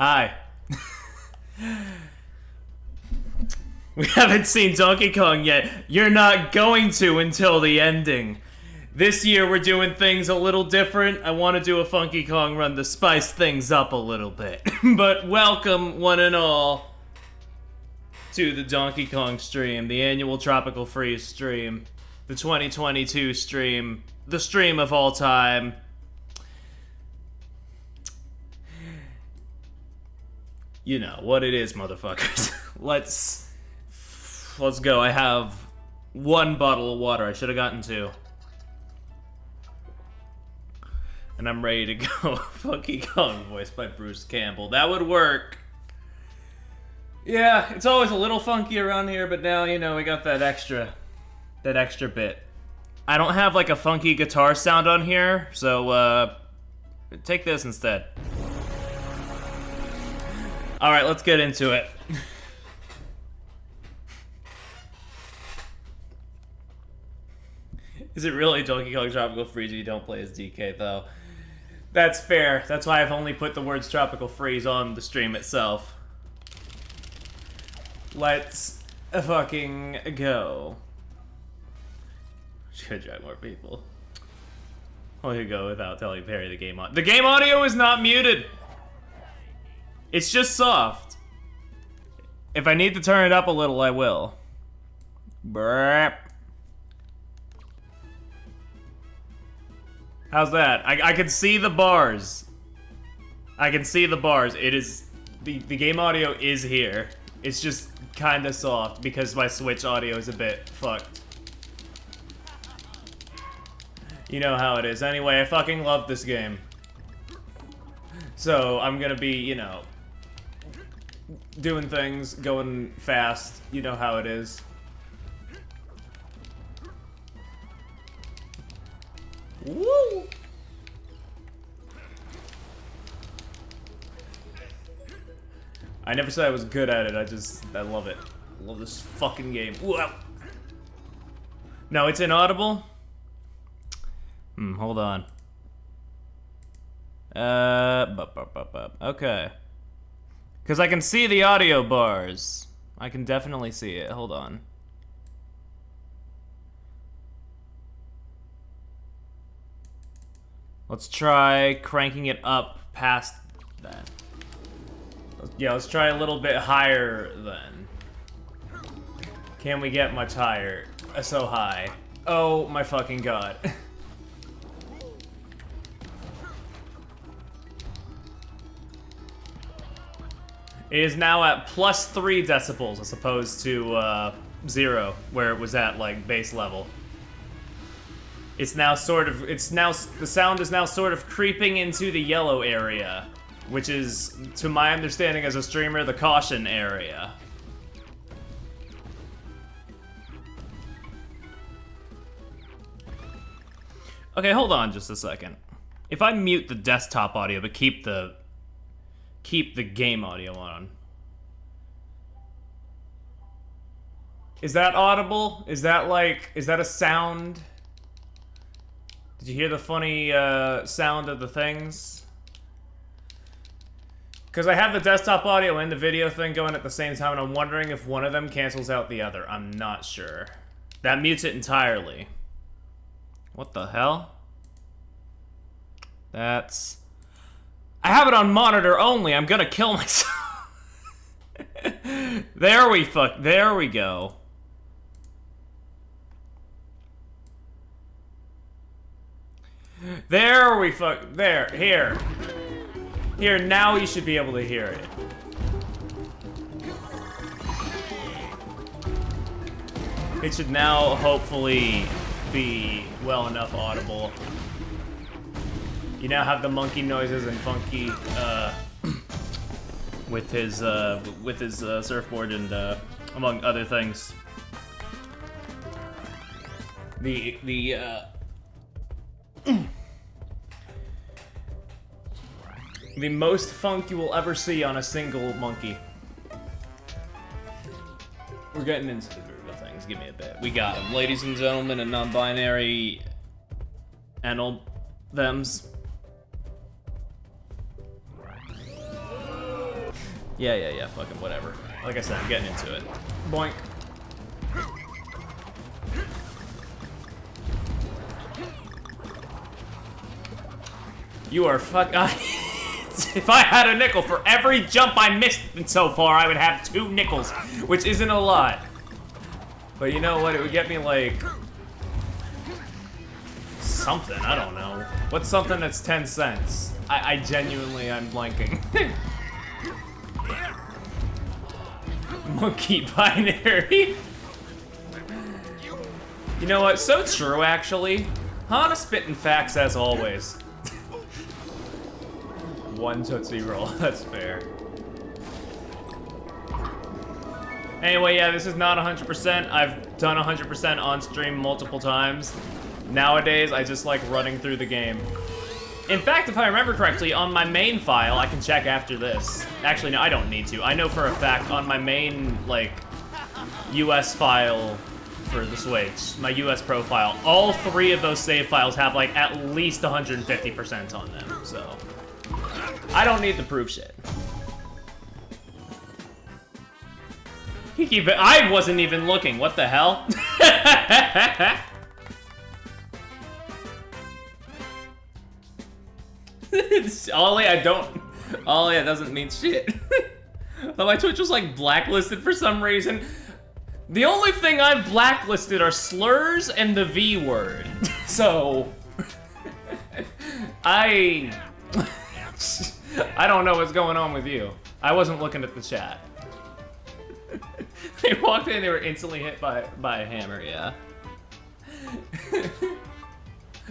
Hi. We haven't seen Donkey Kong yet. You're not going to until the ending. This year we're doing things a little different. I want to do a Funky Kong run to spice things up a little bit. But welcome, one and all, to the Donkey Kong stream, the annual Tropical Freeze stream, the 2022 stream, the stream of all time. You know what it is, motherfuckers. Let's go. I have one bottle of water. I should have gotten two. And I'm ready to go. Funky Kong, voiced by Bruce Campbell. That would work. Yeah, it's always a little funky around here, but now, you know, we got that extra bit. I don't have, like, a funky guitar sound on here, so, take this instead. Alright, let's get into it. Is it really Donkey Kong Tropical Freeze if you don't play as DK, though? That's fair. That's why I've only put the words Tropical Freeze on the stream itself. Let's fucking go. Should drive more people. Oh, you go without telling Perry the game audio. The game audio is not muted! It's just soft. If I need to turn it up a little, I will. Brrrr. How's that? I can see the bars. I can see the bars. It is... The game audio is here. It's just kinda soft because my Switch audio is a bit fucked. You know how it is. Anyway, I fucking love this game. So, I'm gonna be, you know, doing things, going fast. You know how it is. Woo! I never said I was good at it, I love it. I love this fucking game. Whoa! No, it's inaudible? Hold on. Okay. Because I can see the audio bars. I can definitely see it. Hold on. Let's try cranking it up past that. Yeah, let's try a little bit higher then. Can we get much higher? So high. Oh my fucking god. It is now at +3 decibels as opposed to 0, where it was at like base level. It's now the sound is now sort of creeping into the yellow area, which is, to my understanding as a streamer, the caution area. Okay, hold on just a second. If I mute the desktop audio but keep the game audio on. Is that audible? Is that a sound? Did you hear the funny sound of the things? Because I have the desktop audio and the video thing going at the same time, and I'm wondering if one of them cancels out the other. I'm not sure. That mutes it entirely. What the hell? That's... I have it on monitor only. I'm gonna kill myself. There we go. Here, now you should be able to hear it. It should now hopefully be well enough audible. You now have the monkey noises and Funky with his surfboard and among other things. The most funk you will ever see on a single monkey. We're getting into the groove of things. Give me a bit. We got him. Ladies and gentlemen and non-binary and all thems. Yeah, fucking whatever. Like I said, I'm getting into it. Boink. You are if I had a nickel for every jump I missed so far, I would have 2 nickels, which isn't a lot. But you know what? It would get me like something. I don't know. What's something that's 10 cents? I genuinely, I'm blanking. Monkey binary. You know what? So true, actually. Hana spitting facts as always. 1 Tootsie Roll, that's fair. Anyway, yeah, this is not 100%. I've done 100% on stream multiple times. Nowadays, I just like running through the game. In fact, if I remember correctly, on my main file, I can check after this. Actually, no, I don't need to. I know for a fact on my main, like, US file for the Switch, my US profile, all 3 of those save files have, like, at least 150% on them, so. I don't need the proof shit. I wasn't even looking, what the hell? Ollie, Ollie, it doesn't mean shit. But my Twitch was like blacklisted for some reason. The only thing I've blacklisted are slurs and the V word. So, I don't know what's going on with you. I wasn't looking at the chat. They walked in, they were instantly hit by a hammer, yeah.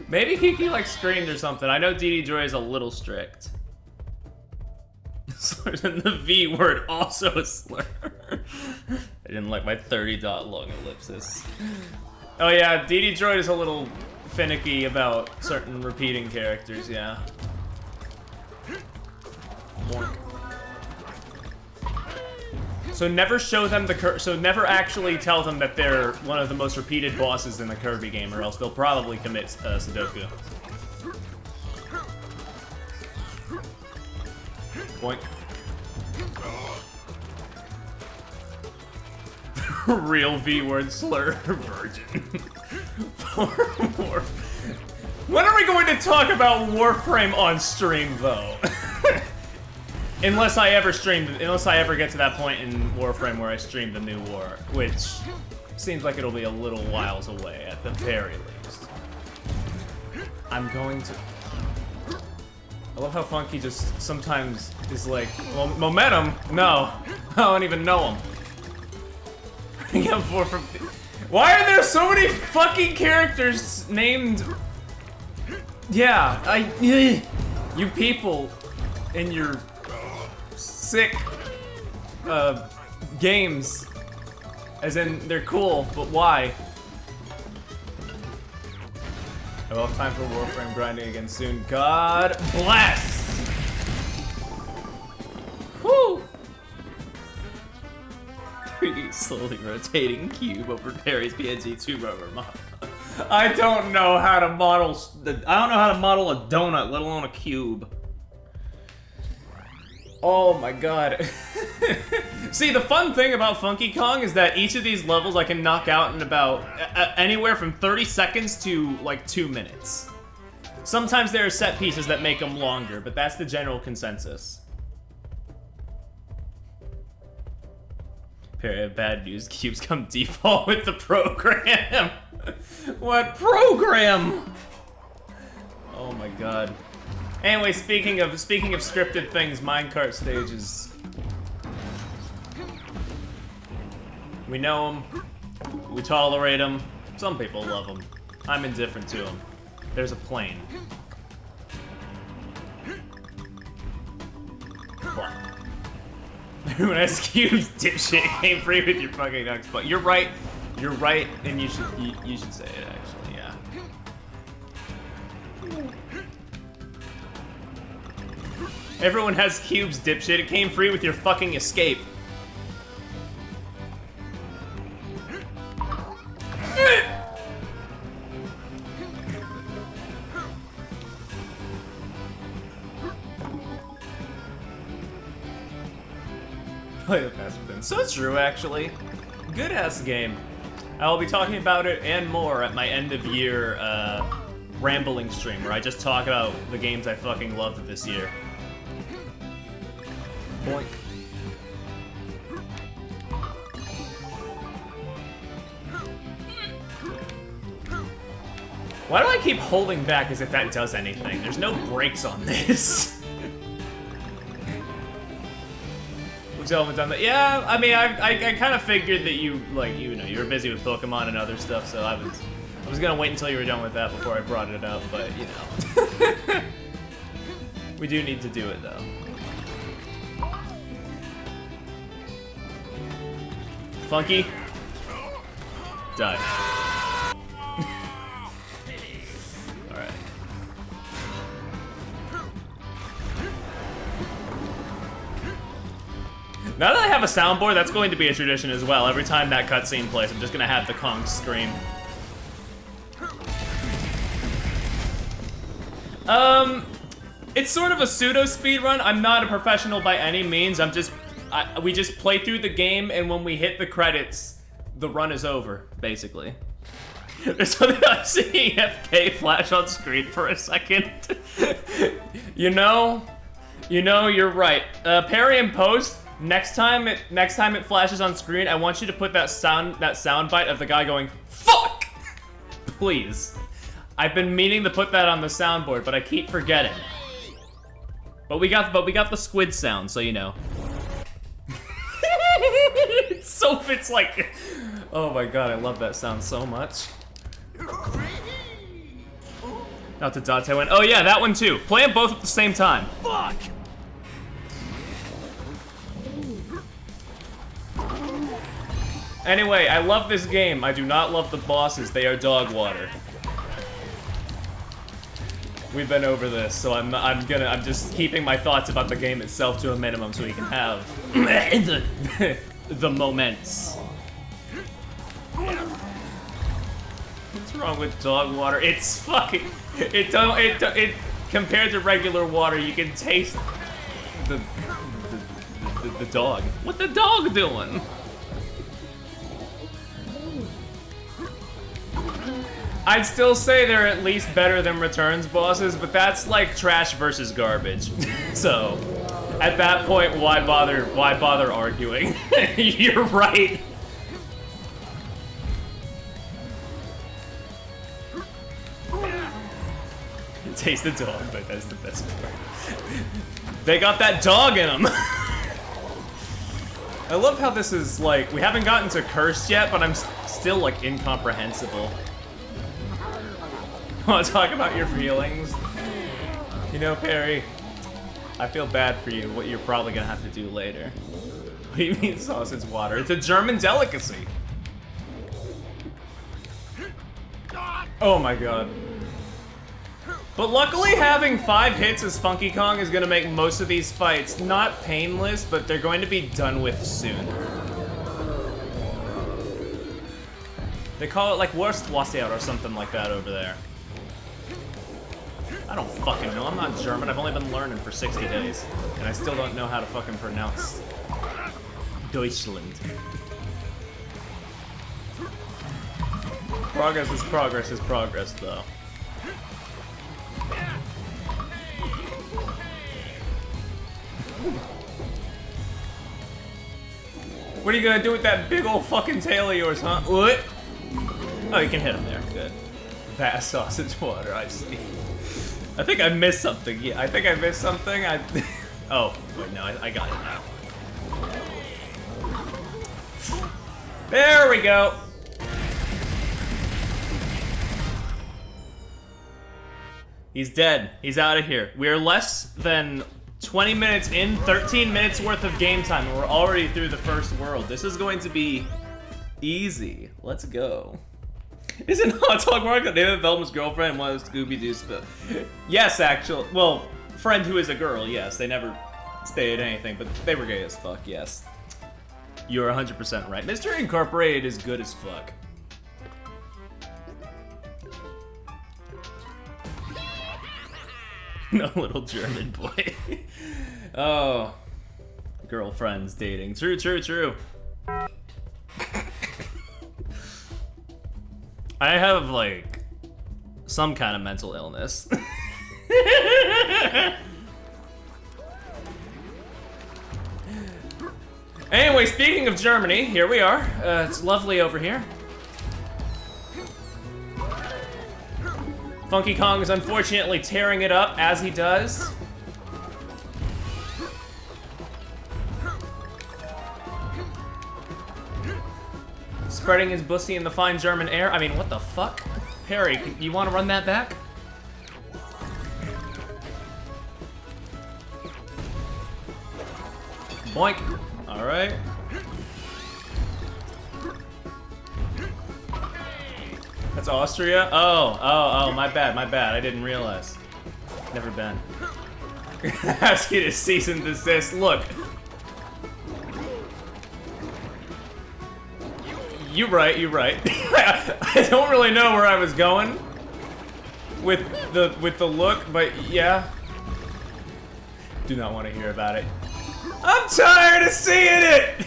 Maybe Kiki like screamed or something. I know DD Joy is a little strict. Slurs and the V word also a slur. I didn't like my 30-dot long ellipsis. Oh yeah, DD Droid is a little finicky about certain repeating characters, yeah. Mork. So never show them so never actually tell them that they're one of the most repeated bosses in the Kirby game, or else they'll probably commit Sudoku. Boink. Real V-word slur virgin. When are we going to talk about Warframe on stream, though? Unless I ever get to that point in Warframe where I stream the new war, which seems like it'll be a little whiles away at the very least. I'm going to... I love how Funky just sometimes is like, well, momentum? No, I don't even know him. Why are there so many fucking characters named... Yeah, you people in your sick games, as in they're cool, but why? I will have time for Warframe grinding again soon. God bless! Woo! 3D slowly rotating cube over Perry's PNG2 rubber model. I don't know how to model a donut, let alone a cube. Oh my god. See, the fun thing about Funky Kong is that each of these levels I can knock out in about anywhere from 30 seconds to like 2 minutes. Sometimes there are set pieces that make them longer, but that's the general consensus. Pair of bad news, cubes come default with the program. What program? Oh my god. Anyway, speaking of scripted things, minecart stages. We know them. We tolerate them. Some people love them. I'm indifferent to them. There's a plane. What? Everyone has cubes, dipshit. It came free with your fucking ducks, but you're right. You're right, and you should say it actually. Yeah. Everyone has cubes, dipshit. It came free with your fucking escape. play the past within. So true, actually. Good ass game. I will be talking about it and more at my end of year rambling stream, where I just talk about the games I fucking loved this year. Boink. Why do I keep holding back as if that does anything? There's no brakes on this. Looks like I haven't done that. Yeah, I mean, I kind of figured that you, like, you know, you were busy with Pokemon and other stuff, so I was gonna wait until you were done with that before I brought it up, but, you know. We do need to do it, though. Funky? Die. Now that I have a soundboard, that's going to be a tradition as well. Every time that cutscene plays, I'm just gonna have the Kong scream. It's sort of a pseudo speedrun. I'm not a professional by any means. We just play through the game, and when we hit the credits, the run is over, basically. There's something I'm seeing FK flash on screen for a second. You know, you're right. Parry and post. Next time it flashes on screen, I want you to put that sound bite of the guy going "fuck," please. I've been meaning to put that on the soundboard, but I keep forgetting. But we got the squid sound, so you know. It's like, oh my god, I love that sound so much. Not to Date one. Oh yeah, that one too. Play them both at the same time. Fuck. Anyway, I love this game. I do not love the bosses. They are dog water. We've been over this, so I'm just keeping my thoughts about the game itself to a minimum so we can have the moments. What's wrong with dog water? It's fucking it compared to regular water, you can taste the dog. What the dog doing? I'd still say they're at least better than Returns bosses, but that's like trash versus garbage. So, at that point, why bother arguing? You're right. Taste the dog, but that's the best part. They got that dog in them. I love how this is like, we haven't gotten to Cursed yet, but I'm still like incomprehensible. Want to talk about your feelings? You know, Perry, I feel bad for you, what you're probably gonna have to do later. What do you mean sausage water? It's a German delicacy. Oh my god. But luckily having 5 hits as Funky Kong is gonna make most of these fights not painless, but they're going to be done with soon. They call it like Wurstwasser or something like that over there. I don't fucking know, I'm not German, I've only been learning for 60 days. And I still don't know how to fucking pronounce Deutschland. Progress is progress, though. What are you gonna do with that big old fucking tail of yours, huh? What? Oh, you can hit him there, good. That sausage water, I see. I think I missed something. Yeah, I think I missed something. Oh, wait, no, I got it now. There we go. He's dead. He's out of here. We are less than 20 minutes in, 13 minutes worth of game time, and we're already through the first world. This is going to be easy. Let's go. Isn't Hot Dog Mark the name of Velma's girlfriend and one of Scooby-Doo's stuff? Yes, actually. Well, friend who is a girl, yes. They never stated anything, but they were gay as fuck, yes. You're 100% right. Mr. Incorporated is good as fuck. No little German boy. Oh. girlfriends dating. True, true, true. I have, like, some kind of mental illness. Anyway, speaking of Germany, here we are. It's lovely over here. Funky Kong is unfortunately tearing it up as he does. Spreading his bussy in the fine German air. I mean, what the fuck? Perry, you want to run that back? Boink. All right. That's Austria? Oh, my bad. I didn't realize. Never been. Ask you to cease and desist. Look. You're right. I don't really know where I was going with the look, but yeah. Do not want to hear about it. I'm tired of seeing it!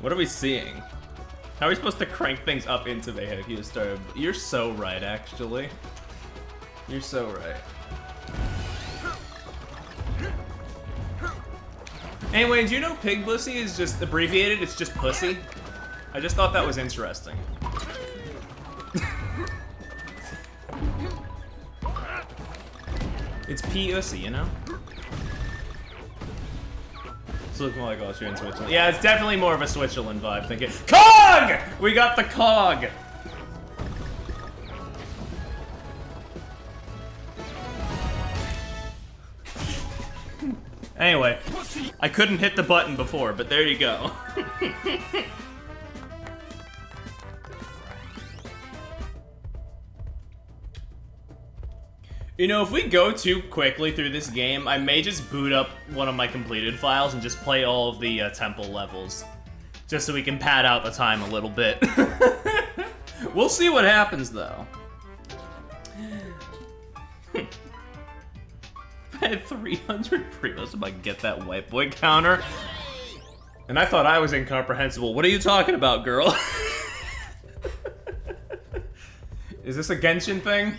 What are we seeing? How are we supposed to crank things up into the head? You're so right, actually. You're so right. Anyway, do you know pig pussy is just abbreviated? It's just pussy. I just thought that was interesting. It's P-ussy, you know? It's looking like Austria and Switzerland. Yeah, it's definitely more of a Switzerland vibe. Thinking, COG! We got the COG! Anyway, I couldn't hit the button before, but there you go. You know, if we go too quickly through this game, I may just boot up one of my completed files and just play all of the temple levels. Just so we can pad out the time a little bit. We'll see what happens, though. I had 300 previews if I can get that white boy counter. And I thought I was incomprehensible. What are you talking about, girl? Is this a Genshin thing?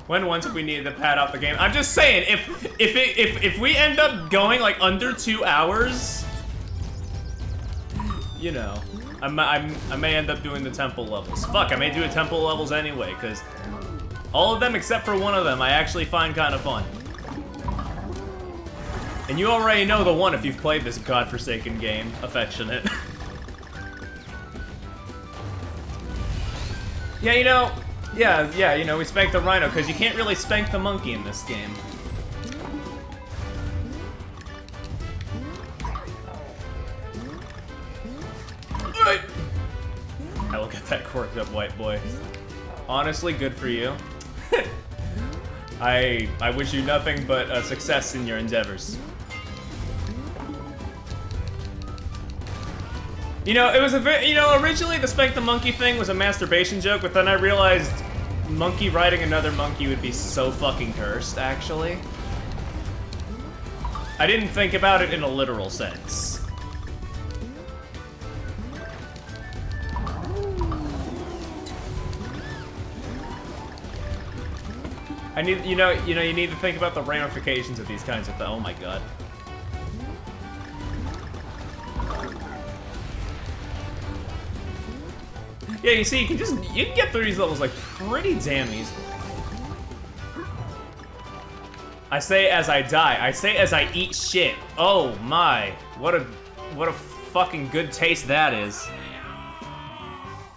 When once if we needed to pad out the game. I'm just saying, if we end up going like under 2 hours, you know, I may end up doing the temple levels. Fuck, I may do the temple levels anyway, because all of them except for one of them I actually find kind of fun. And you already know the one if you've played this godforsaken game, Affectionate. Yeah, you know. Yeah, you know, we spanked the rhino, because you can't really spank the monkey in this game. I will get that corked up white boy. Honestly, good for you. I wish you nothing but success in your endeavors. You know, it was originally the spank the monkey thing was a masturbation joke, but then I realized monkey riding another monkey would be so fucking cursed, actually. I didn't think about it in a literal sense. You need to think about the ramifications of these kinds of things. Oh my god. Yeah, you see, you can get through these levels like pretty damn easy. I say as I die. I say as I eat shit. Oh my, what a fucking good taste that is.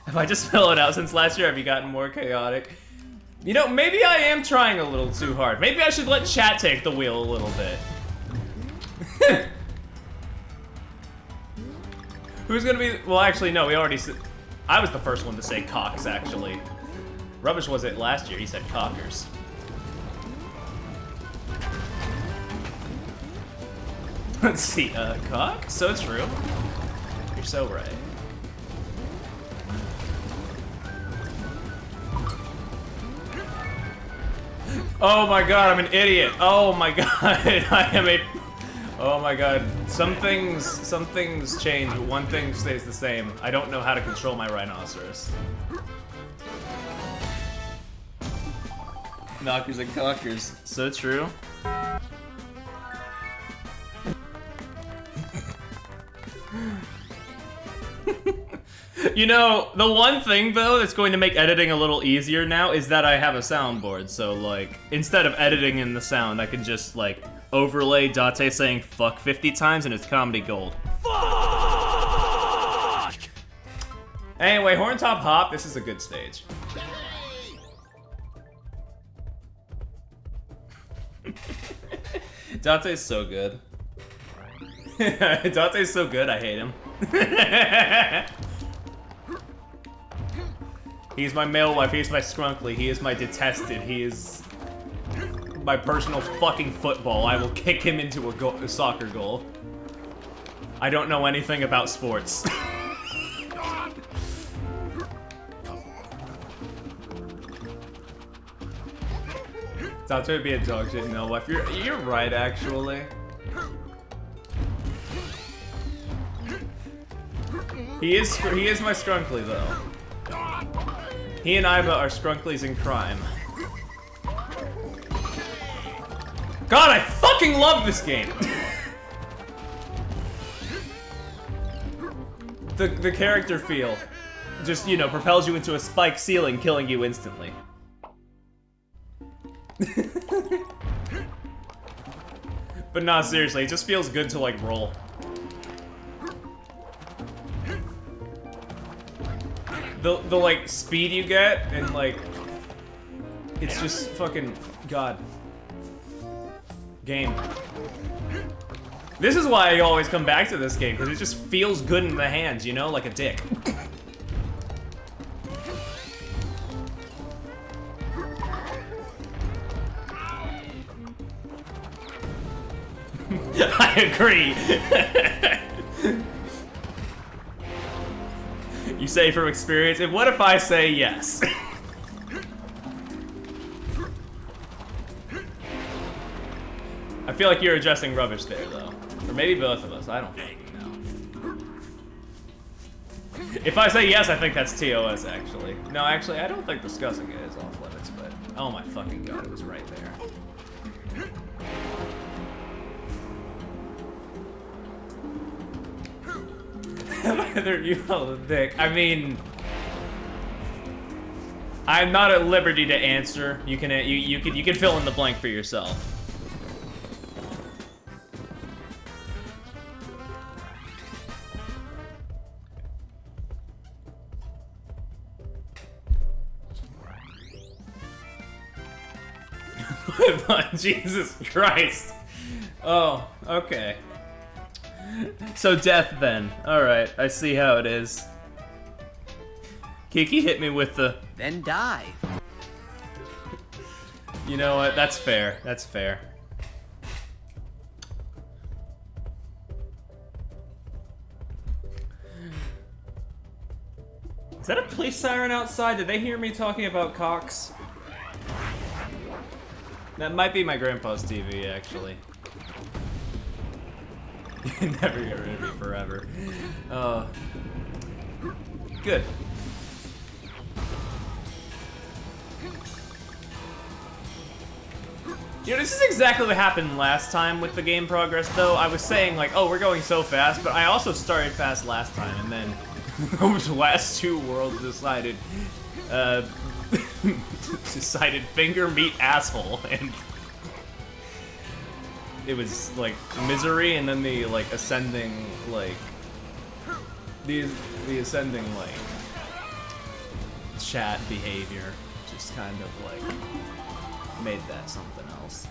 Have I just mellowed out since last year? Have you gotten more chaotic? You know, maybe I am trying a little too hard. Maybe I should let chat take the wheel a little bit. Who's gonna be? Well, actually, no. We already. I was the first one to say cocks, actually. Rubbish was it last year, he said cockers. Let's see, cock? So true. You're so right. Oh my god, I'm an idiot. Oh my god, I am a... Oh my god. Some things change, but one thing stays the same. I don't know how to control my rhinoceros. Knockers and cockers. So true. You know, the one thing, though, that's going to make editing a little easier now is that I have a soundboard, so, like, instead of editing in the sound, I can just, like, overlay Date saying fuck 50 times and it's comedy gold. Fuck! Anyway, Horntop Hop, this is a good stage. Dante's so good. Dante's so good, I hate him. He's my male wife, he's my Skrunkly, he is my detested, he is my personal fucking football. I will kick him into a soccer goal. I don't know anything about sports. Dante would be a dog shit male wife. You're right, actually. He is my Skrunkly, though. He and Iva are Skrunklies in crime. God, I fucking love this game! The character feel just, you know, propels you into a spike ceiling, killing you instantly. But nah, seriously, it just feels good to, like, roll. The like, speed you get, and, like, it's just fucking, God. Game. This is why I always come back to this game, because it just feels good in the hands, you know? Like a dick. I agree. You say from experience, and what if I say yes? I feel like you're addressing rubbish there, though. Or maybe both of us, I don't fucking know. If I say yes, I think that's TOS, actually. No, actually, I don't think discussing it is off limits, but... Oh my fucking god, it was right there. Whether you hold a dick. I mean... I'm not at liberty to answer. You can fill in the blank for yourself. Jesus Christ. Oh, okay. So death then. Alright, I see how it is. Kiki hit me with the... Then die. You know what? That's fair. That's fair. Is that a police siren outside? Did they hear me talking about cocks? That might be my grandpa's TV, actually. Never get rid of me forever. Good. You know, this is exactly what happened last time with the game progress, though. I was saying, like, oh, we're going so fast, but I also started fast last time, and then those last two worlds decided, decided finger meat asshole, and it was, like, misery, and then the, like, ascending, like, the ascending, like, chat behavior just kind of, like, made that something else.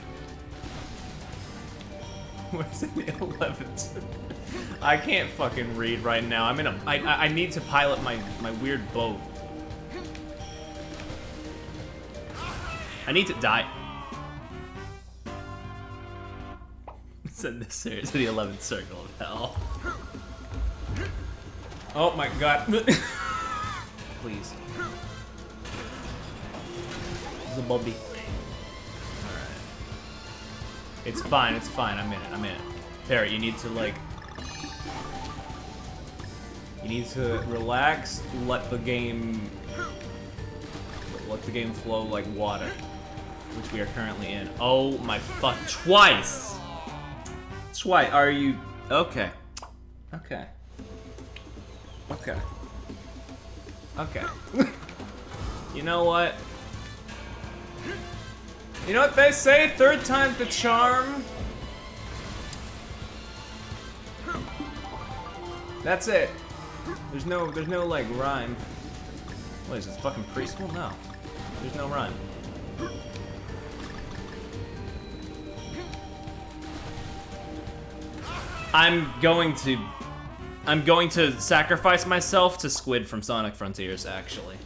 What's in the 11th? I can't fucking read right now. I'm in a, I need to pilot my weird boat. I need to die. Send this series to the 11th circle of hell. Oh my god. Please. This is a Bobby. It's fine, I'm in it. Parrot, you need to, like... You need to relax, let the game flow like water, which we are currently in. Oh my fuck, twice! Are you... Okay. Okay. You know what? You know what they say? Third time's the charm. That's it. There's no like rhyme. What is this, fucking preschool? No. There's no rhyme. I'm going to sacrifice myself to Squid from Sonic Frontiers, actually.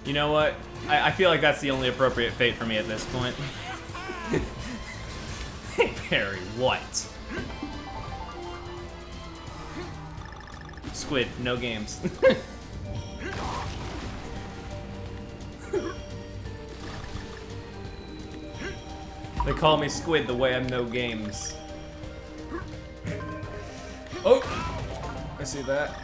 You know what? I feel like that's the only appropriate fate for me at this point. Hey, Perry, what? Squid, no games. They call me Squid the way I'm no games. Oh! I see that.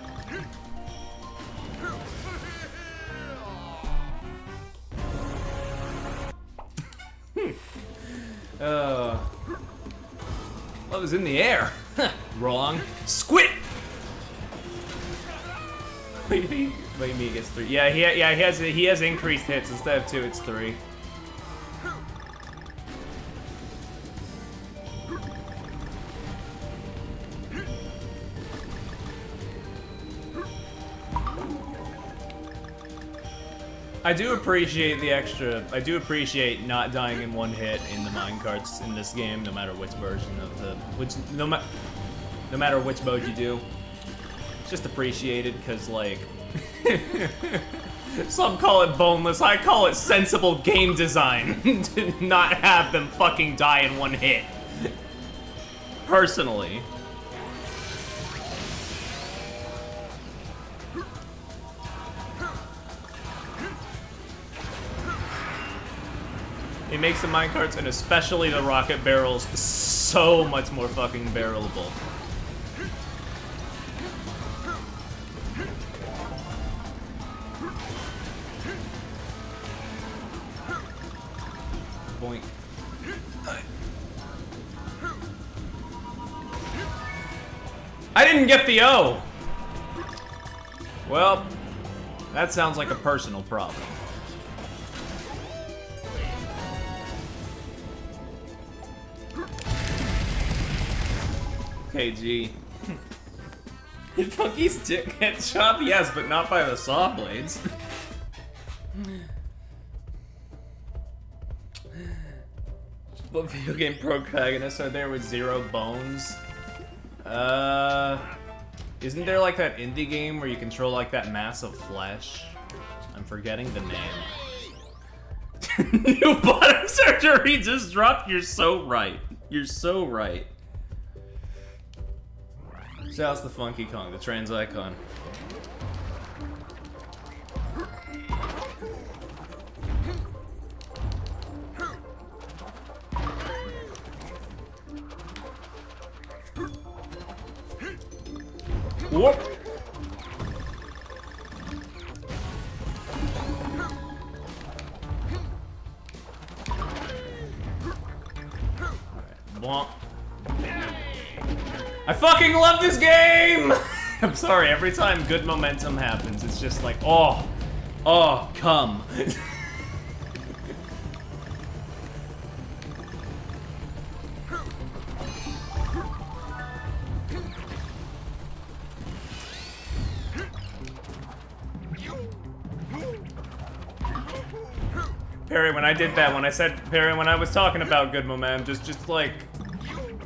Love is in the air. Wrong. Squid! Wait, he gets 3. Yeah, he has increased hits. Instead of 2, it's 3. I do appreciate the extra. I do appreciate not dying in one hit in the minecarts in this game, no matter which version of the no matter which mode you do. It's just appreciated because, like, some call it boneless. I call it sensible game design to not have them fucking die in one hit. Personally. It makes the minecarts, and especially the rocket barrels, so much more fucking barrelable. Boink. I didn't get the O! Well, that sounds like a personal problem. KG. Did Funky's dick get chopped? Yes, but not by the saw blades. What video game protagonists are there with 0 bones? Isn't there like that indie game where you control like that mass of flesh? I'm forgetting the name. New bottom surgery just dropped. You're so right. You're so right. Shouts the Funky Kong, the trans icon. Whoop! Alright, I fucking love this game! I'm sorry, every time good momentum happens, it's just like, oh, come. Perry, when I did that, when I said, Perry, when I was talking about good momentum, just like,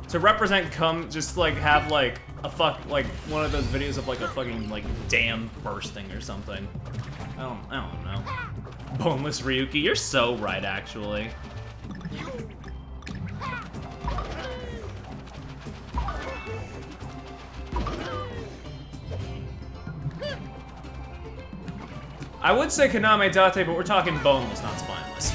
to represent cum, just like have like a like one of those videos of like a fucking like dam bursting or something. I don't know. Boneless Ryuki, you're so right actually. I would say Kaname Date, but we're talking boneless, not spineless.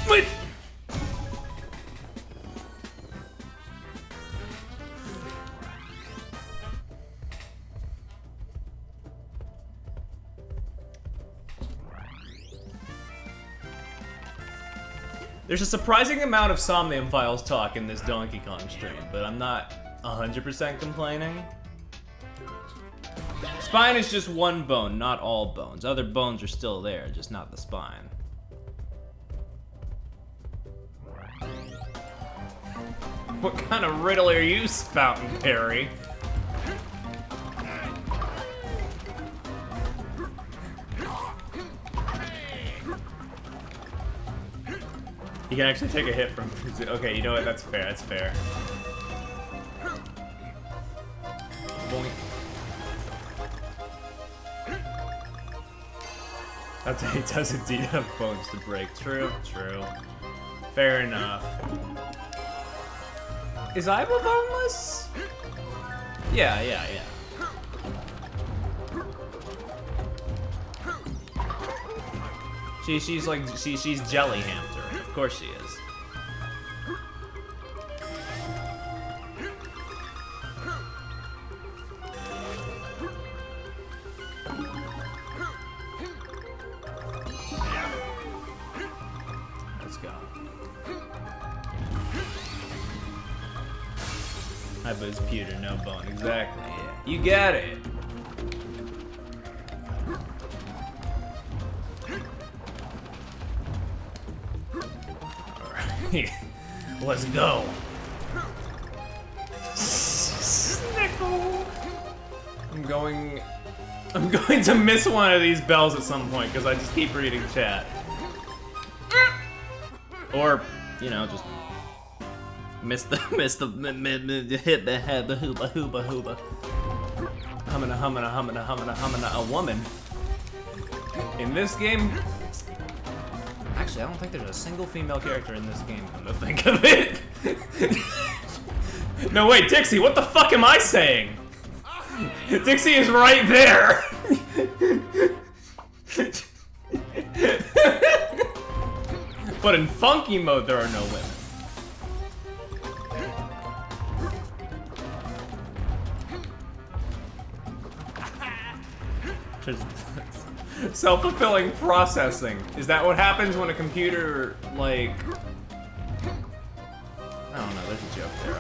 There's a surprising amount of Somnium Files talk in this Donkey Kong stream, but I'm not 100% complaining. Spine is just one bone, not all bones. Other bones are still there, just not the spine. What kind of riddle are you spouting, Perry? You can actually take a hit from... Okay, you know what? That's fair, that's fair. Boink. He does indeed have bones to break. True, true. Fair enough. Is Aiba boneless? Yeah. She's like, she's Jelly Hamster. Of course she is. Let's go. Aiba's pewter, no bone. Exactly, yeah. You got it. Let's go. Snickle. I'm going to miss one of these bells at some point because I just keep reading chat. Or, you know, just miss the hit the head, the hooba hooba hooba. Hummina a woman. In this game, actually, I don't think there's a single female character in this game, come to think of it. No, wait, Dixie, what the fuck am I saying? Dixie is right there. But in funky mode, there are no women. Self-fulfilling processing. Is that what happens when a computer, like... I don't know, there's a joke there.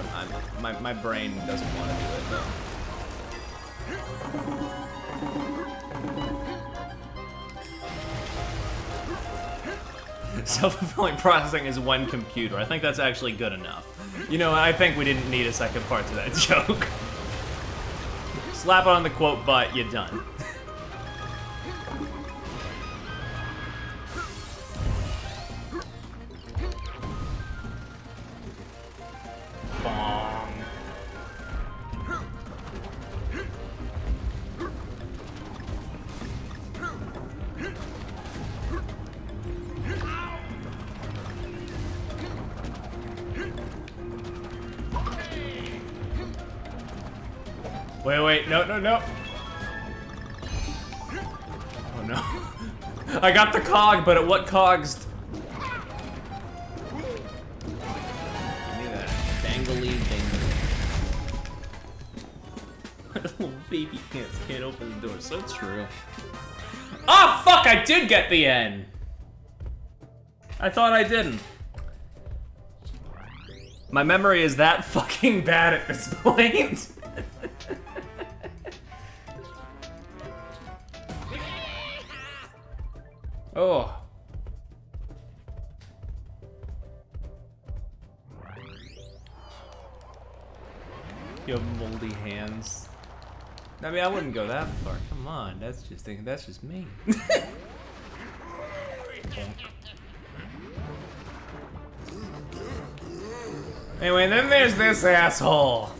My brain doesn't want to do it, though. Self-fulfilling processing is one computer. I think that's actually good enough. You know, I think we didn't need a second part to that joke. Slap it on the quote butt, you're done. Bong. Wait, no. Oh no. I got the cog, but at what cogs? Give me that dangly dangle. Little baby pants can't open the door, so true. Oh fuck, I did get the end! I thought I didn't. My memory is that fucking bad at this point. Oh. You have moldy hands. I mean, I wouldn't go that far. Come on, that's just me. Anyway, then there's this asshole.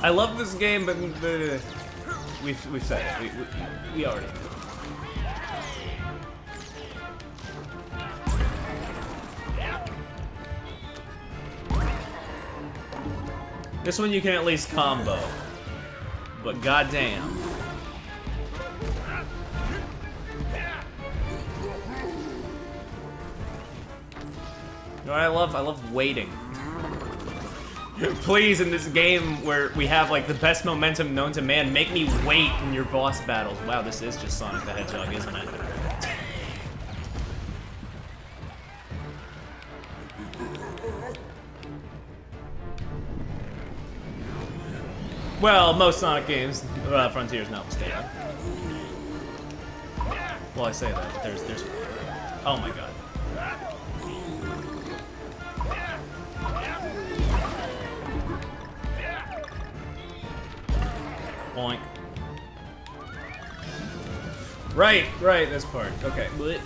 I love this game, but we've said it. We already know. This one you can at least combo, but goddamn. You know what I love? I love waiting. Please, in this game where we have like the best momentum known to man, make me wait in your boss battles. Wow, this is just Sonic the Hedgehog, isn't it? Well, most Sonic games, Frontiers notwithstanding. Well, I say that, but there's... Oh my god. Boink. Right, this part. Okay. Blech.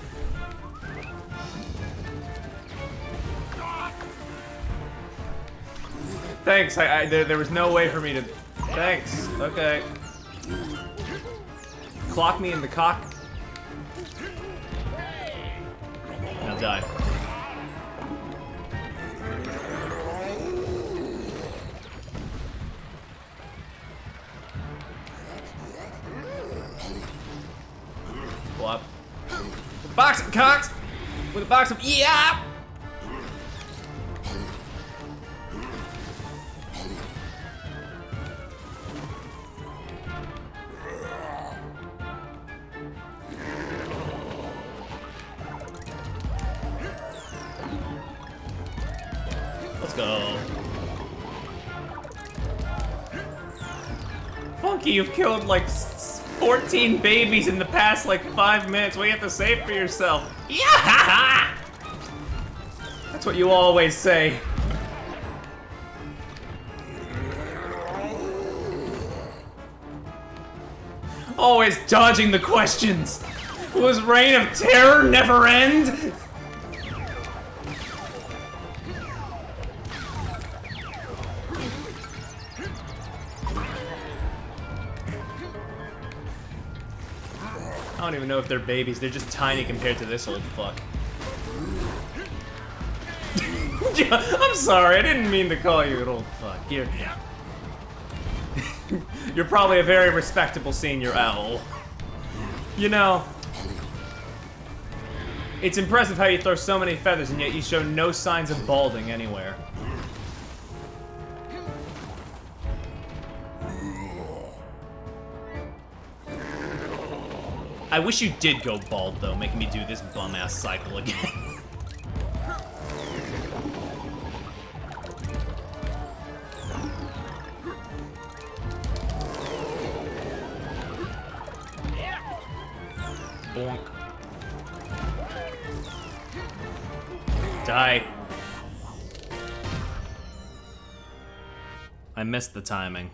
Thanks, there was no way for me to... Thanks, okay. Clock me in the cock. Now die. What? Box of cocks! With a box of... Yeah! Let's go. Funky, you've killed like 14 babies in the past like 5 minutes. What do you have to say for yourself? Yeah! That's what you always say. Always dodging the questions. Will his reign of terror never end? I don't even know if they're babies. They're just tiny compared to this old fuck. I'm sorry. I didn't mean to call you an old fuck. You're probably a very respectable senior owl. You know, it's impressive how you throw so many feathers and yet you show no signs of balding anywhere. I wish you did go bald, though, making me do this bum-ass cycle again. Bonk. Die. I missed the timing.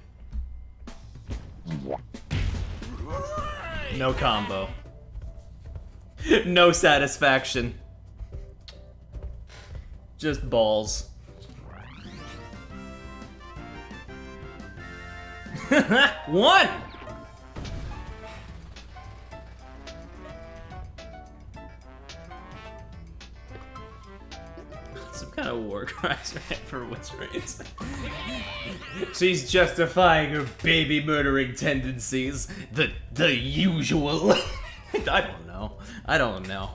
No combo. No satisfaction. Just balls. One! Some kind of war cries right for what's raised. She's justifying her baby murdering tendencies. The usual. I don't know. I don't know.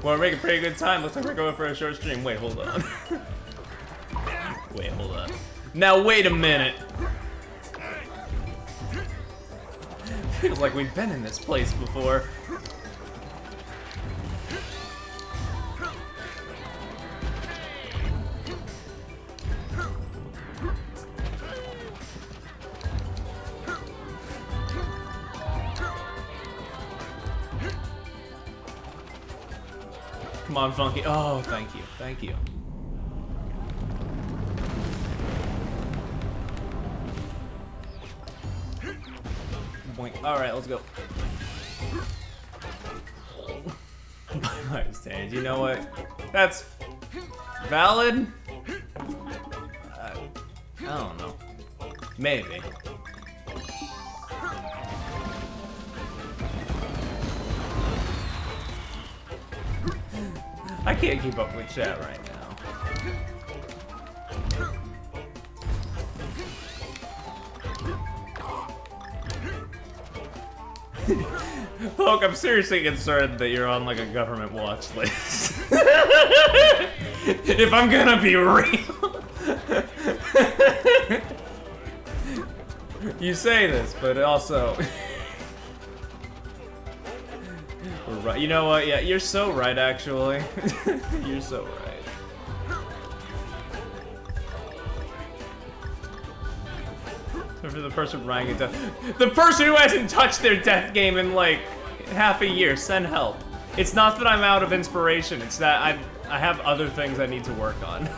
Well, we're making pretty good time. Looks like we're going for a short stream. Wait, hold on. Wait, hold on. Now, wait a minute. Feels like we've been in this place before. Come on, Funky. Oh, thank you. Thank you. Boink. Alright, let's go. My stage. You know what? That's valid? I don't know. Maybe. I can't keep up with chat right now. Poke, I'm seriously concerned that you're on like a government watch list. If I'm gonna be real. You say this, but also right. You know what? Yeah, you're so right, actually. You're so right. For the person running it, the person who hasn't touched their death game in like half a year, send help. It's not that I'm out of inspiration. It's that I have other things I need to work on.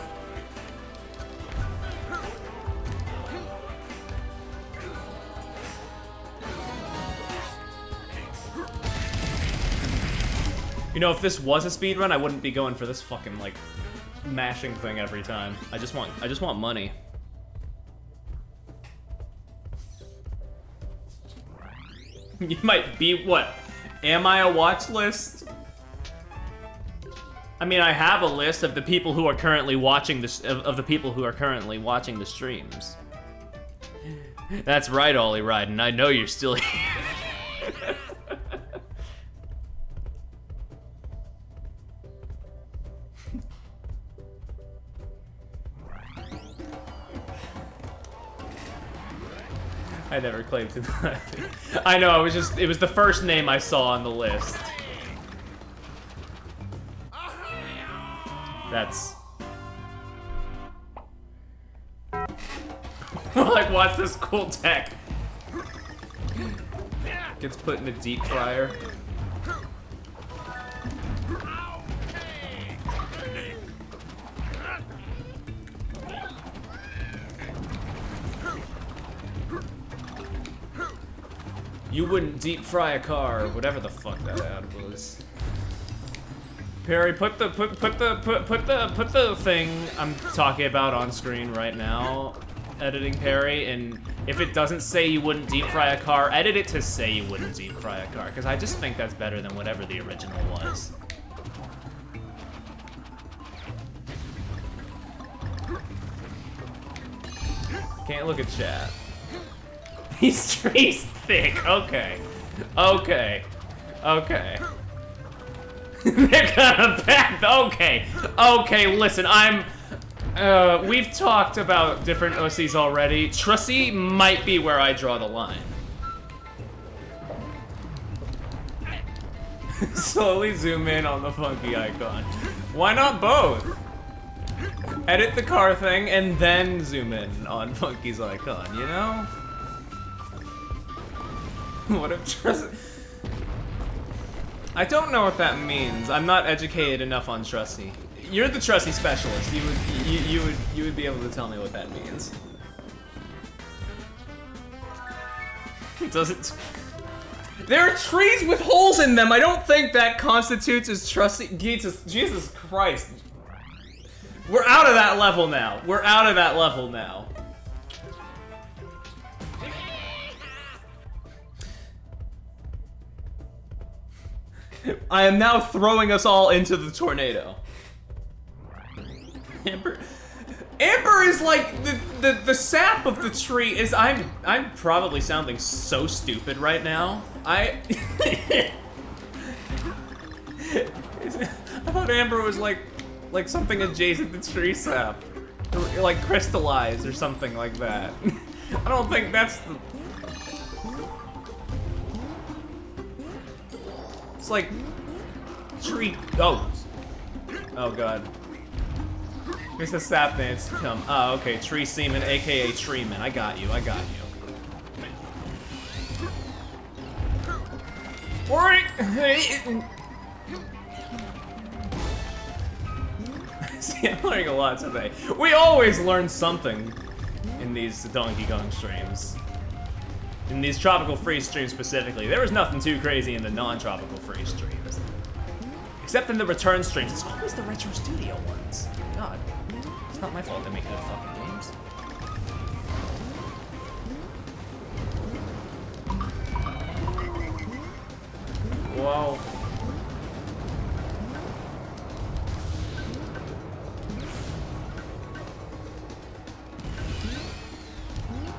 You know, if this was a speedrun, I wouldn't be going for this fucking, like, mashing thing every time. I just want money. You might be, what? Am I a watch list? I mean, I have a list of the people who are currently watching this, of the people who are currently watching the streams. That's right, Ollie Ryden. I know you're still here. I never claimed to that. I know, it was the first name I saw on the list. That's... like, watch this cool tech. Gets put in a deep fryer. You wouldn't deep fry a car, or whatever the fuck that ad was. Perry, put the thing I'm talking about on screen right now, editing Perry, and if it doesn't say you wouldn't deep fry a car, edit it to say you wouldn't deep fry a car, because I just think that's better than whatever the original was. Can't look at chat. These trees thick. Okay. Okay. Okay. They're kind of bad. Okay. Okay, listen, we've talked about different OCs already. Trusty might be where I draw the line. Slowly zoom in on the funky icon. Why not both? Edit the car thing and then zoom in on Funky's icon, you know? What if Trusty... I don't know what that means. I'm not educated enough on Trusty. You're the Trusty specialist. You would be able to tell me what that means. Does it... There are trees with holes in them. I don't think that constitutes as Trusty... Jesus Christ. We're out of that level now. We're out of that level now. I am now throwing us all into the tornado. Amber is like the sap of the tree is I'm probably sounding so stupid right now. I thought Amber was like something adjacent to tree sap. Or like crystallized or something like that. I don't think that's the... It's like tree. Oh god. It's a sap dance to come. Oh, okay. Tree seaman, aka Treeman. I got you. I got you. See, I'm learning a lot today. We always learn something in these Donkey Kong streams. In these Tropical Freeze streams specifically. There was nothing too crazy in the non-Tropical Freeze streams. Except in the return streams. It's always the Retro Studio ones. God. It's not my fault they make good fucking games. Whoa.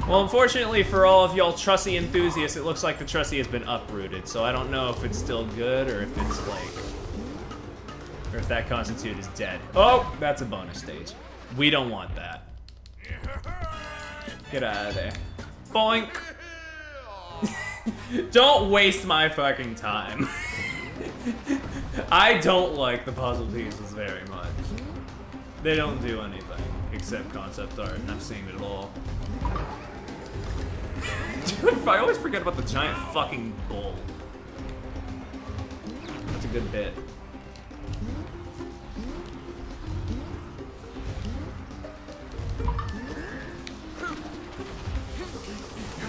Well, unfortunately for all of y'all Trusty enthusiasts, it looks like the Trusty has been uprooted, so I don't know if it's still good or if it's like... or if that constitute is dead. Oh, that's a bonus stage. We don't want that. Get out of there. Boink! Don't waste my fucking time. I don't like the puzzle pieces very much. They don't do anything except concept art, and I've seen it all. Dude, I always forget about the giant fucking bull. That's a good bit.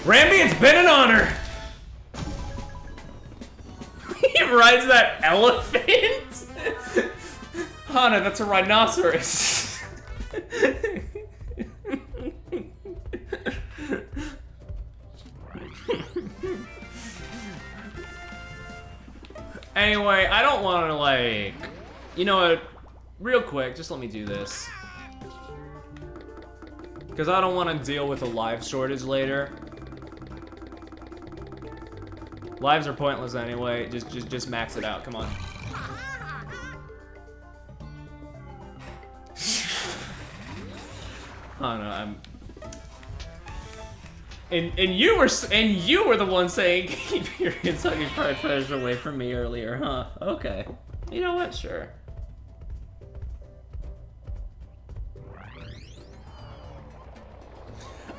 Rambi, it's been an honor! He rides that elephant? Hana, that's a rhinoceros. Anyway, I don't want to, like... You know what? Real quick, just let me do this. Because I don't want to deal with a live shortage later. Lives are pointless anyway. Just max it out. Come on. Oh no, I'm. And you were the one saying keep your Kentucky Fried Fetish away from me earlier, huh? Okay. You know what? Sure.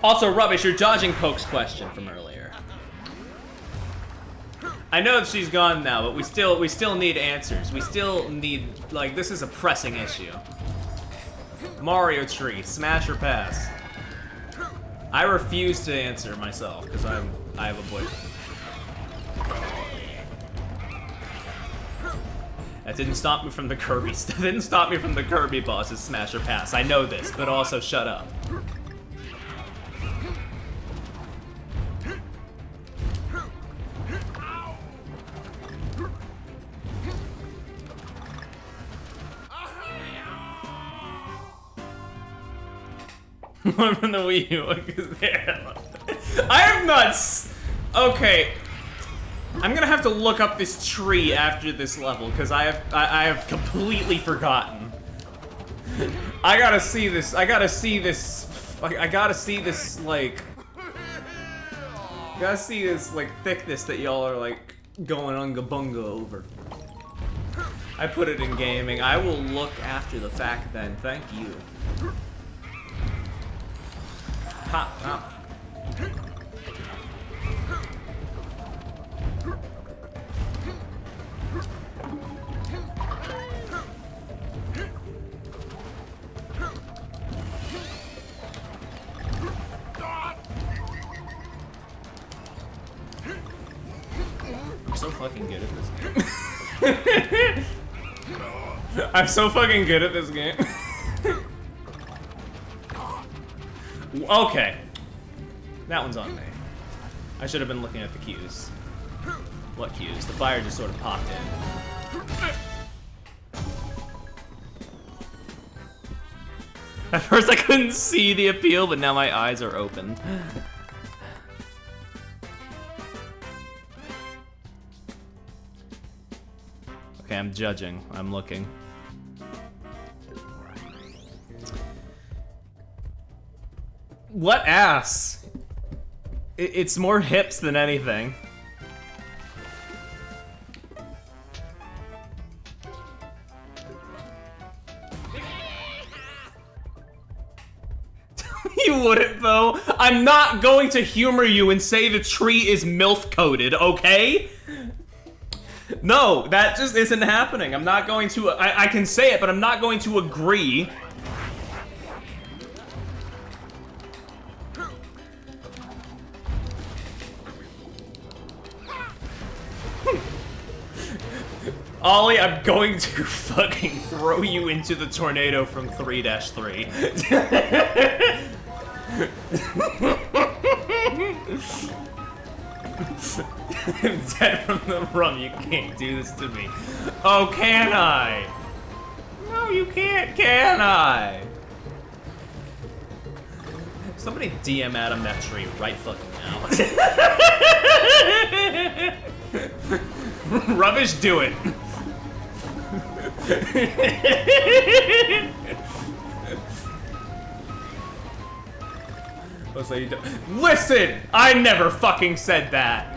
Also, Rubbish, you're dodging Poke's question from earlier. I know that she's gone now, but we still need answers. We still need, like, this is a pressing issue. Mario Tree, smash or pass? I refuse to answer myself because I have a boyfriend. That didn't stop me from the Kirby. That didn't stop me from the Kirby bosses. Smash or pass. I know this, but also shut up. One from the Wii U. I have not. Okay, I'm gonna have to look up this tree after this level because I have completely forgotten. I gotta see this. I gotta see this like. Gotta see this like thickness that y'all are like going unga bunga over. I put it in gaming. I will look after the fact then. Thank you. Pop, pop. I'm so fucking good at this game. I'm so fucking good at this game. Okay. That one's on me. I should have been looking at the cues. What cues? The fire just sort of popped in. At first I couldn't see the appeal, but now my eyes are opened. Okay, I'm judging. I'm looking. What ass? It's more hips than anything. You wouldn't though. I'm not going to humor you and say the tree is MILF coded, okay? No, that just isn't happening. I'm not going to, I can say it, but I'm not going to agree. Ollie, I'm going to fucking throw you into the tornado from 3-3. I'm dead from the rum. You can't do this to me. Oh, can I? No, you can't, can I? Somebody DM Adam that tree right fucking now. Rubbish, do it. Listen! I never fucking said that!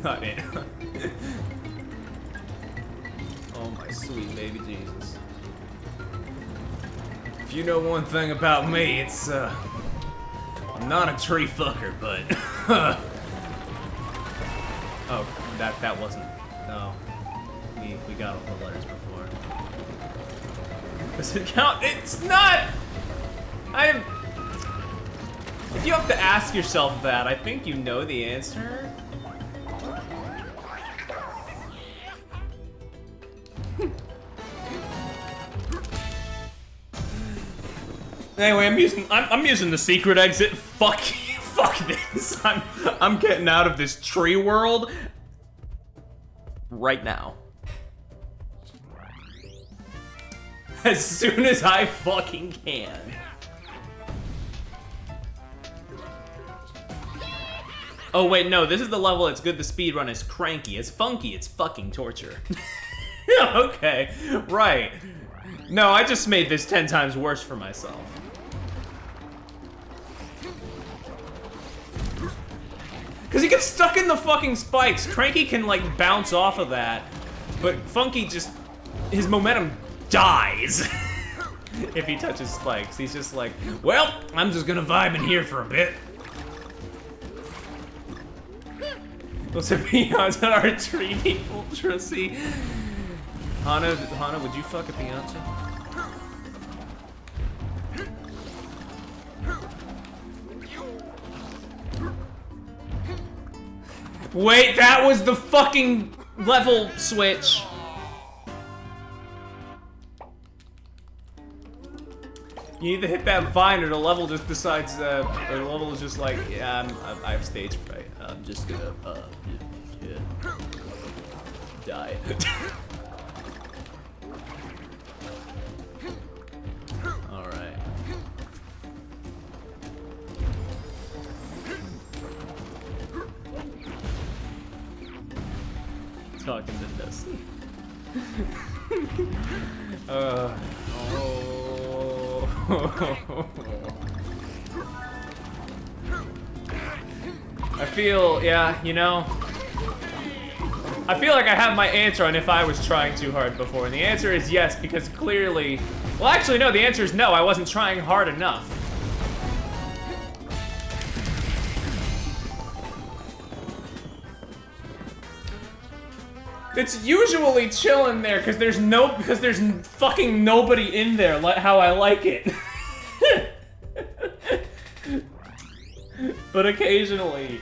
Not it. Oh my sweet baby Jesus. If you know one thing about me, it's I'm not a tree fucker, but oh, that wasn't. No, we got all the letters before. Does it count? It's not. If you have to ask yourself that, I think you know the answer. Anyway, I'm using the secret exit. Fuck this. I'm getting out of this tree world right now. As soon as I fucking can. Oh wait, no, this is the level it's good to speedrun. It's cranky, it's funky, it's fucking torture. Okay, right. No, I just made this 10 times worse for myself. Cause he gets stuck in the fucking spikes. Cranky can like bounce off of that, but Funky just, his momentum dies if he touches spikes. He's just like, well, I'm just gonna vibe in here for a bit. What's it beyond our tree people, Trissy? Hana, would you fuck a Beyonce? Wait, that was the fucking level switch. You need to hit that vine, or the level just decides, or the level is just like, yeah, I have stage fright. I'm just gonna, yeah, die. All right. Talking to Dusty. Oh. I feel, yeah, you know, I feel like I have my answer on if I was trying too hard before, and the answer is yes, because clearly, well, actually, no, the answer is no, I wasn't trying hard enough. It's usually chilling there because there's fucking nobody in there like how I like it. But occasionally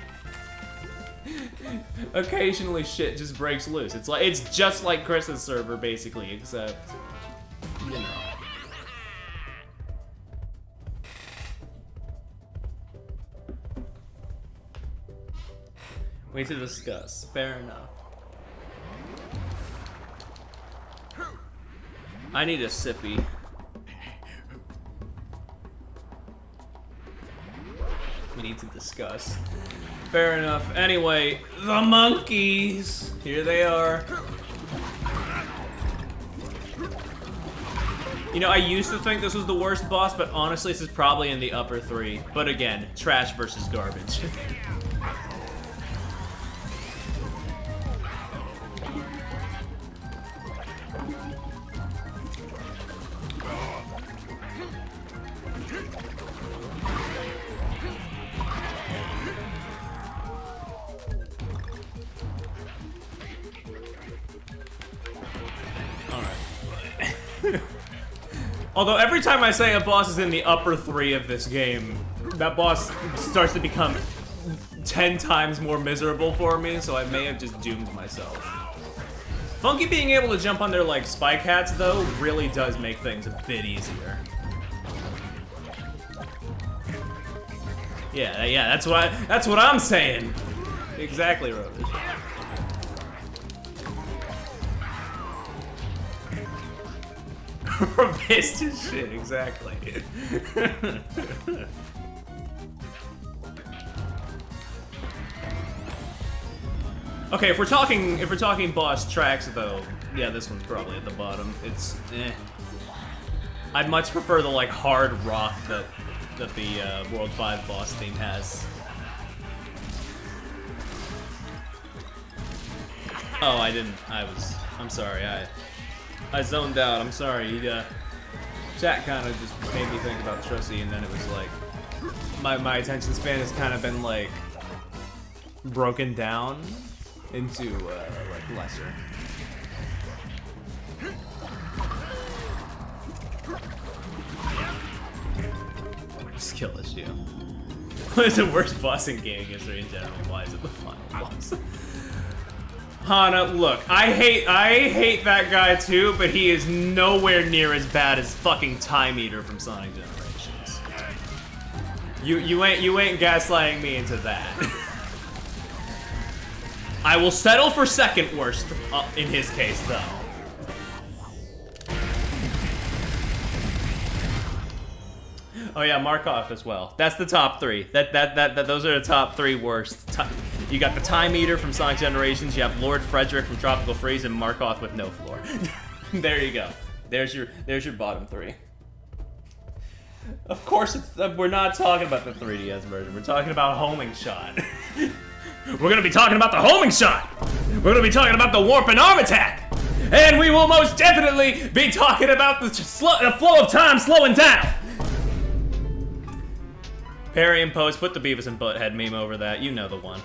shit just breaks loose. It's just like Chris's server basically, except you know. Wait to discuss. Fair enough. I need a sippy. We need to discuss. Fair enough. Anyway, the monkeys! Here they are. You know, I used to think this was the worst boss, but honestly, this is probably in the upper 3. But again, trash versus garbage. Although every time I say a boss is in the upper 3 of this game, that boss starts to become 10 times more miserable for me, so I may have just doomed myself. Funky being able to jump on their, like, spike hats, though, really does make things a bit easier. Yeah, that's what I'm saying. Exactly, Rubbish. Pissed as shit, exactly. Okay, if we're talking boss tracks though, yeah, this one's probably at the bottom. It's I'd much prefer the like hard rock that the World 5 boss theme has. Oh, I didn't. I was I'm sorry, I zoned out. I'm sorry. Chat kind of just made me think about Trusty, and then it was like my attention span has kind of been like broken down into like lesser. Skill issue. What is the worst boss in gaming history in general? Why is it the final boss? Hana, look, I hate that guy too, but he is nowhere near as bad as fucking Time Eater from Sonic Generations. You ain't gaslighting me into that. I will settle for second worst in his case though. Oh yeah, Markov as well. That's the top three. Those are the top three worst. You got the Time Eater from Sonic Generations. You have Lord Frederick from Tropical Freeze, and Markov with no floor. There you go. There's your bottom three. Of course, we're not talking about the 3DS version. We're talking about homing shot. We're gonna be talking about the homing shot. We're gonna be talking about the warp and arm attack, and we will most definitely be talking about the flow of time slowing down. Parry and Post, put the Beavis and Butthead meme over that. You know the one.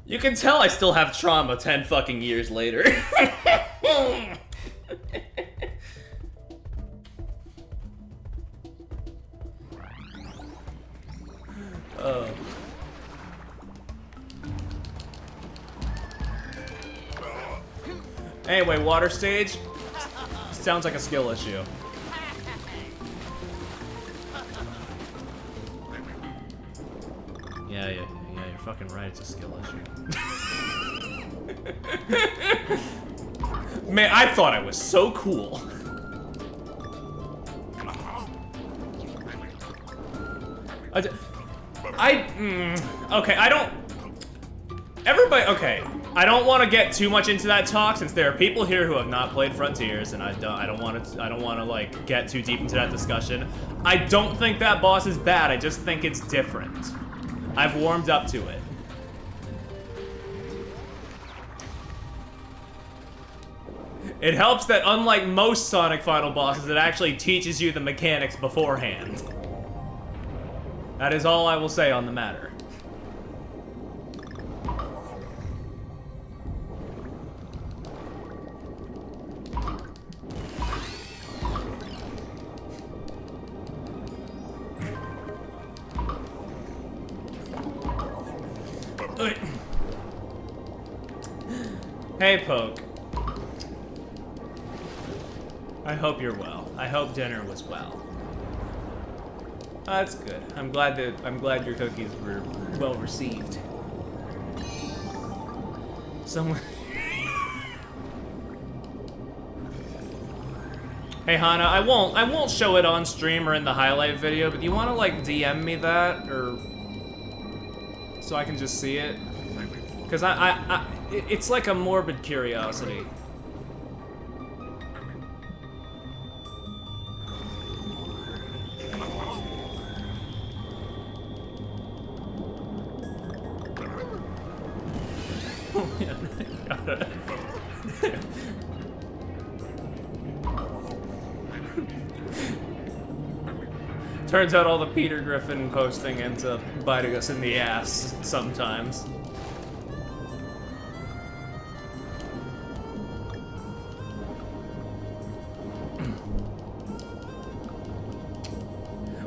You can tell I still have trauma 10 fucking years later. Oh. Anyway, water stage. Sounds like a skill issue. Yeah, you're fucking right, it's a skill issue. Man, I thought I was so cool. Okay, everybody, I don't want to get too much into that talk since there are people here who have not played Frontiers, and I don't want to like get too deep into that discussion. I don't think that boss is bad, I just think it's different. I've warmed up to it. It helps that unlike most Sonic Final bosses, it actually teaches you the mechanics beforehand. That is all I will say on the matter. Hey, Poke. I hope you're well. I hope dinner was well. That's good. I'm glad your cookies were well received. Someone. Hey Hana, I won't show it on stream or in the highlight video, but do you want to like DM me that or so I can just see it? Because it's like a morbid curiosity. Turns out all the Peter Griffin posting ends up biting us in the ass sometimes.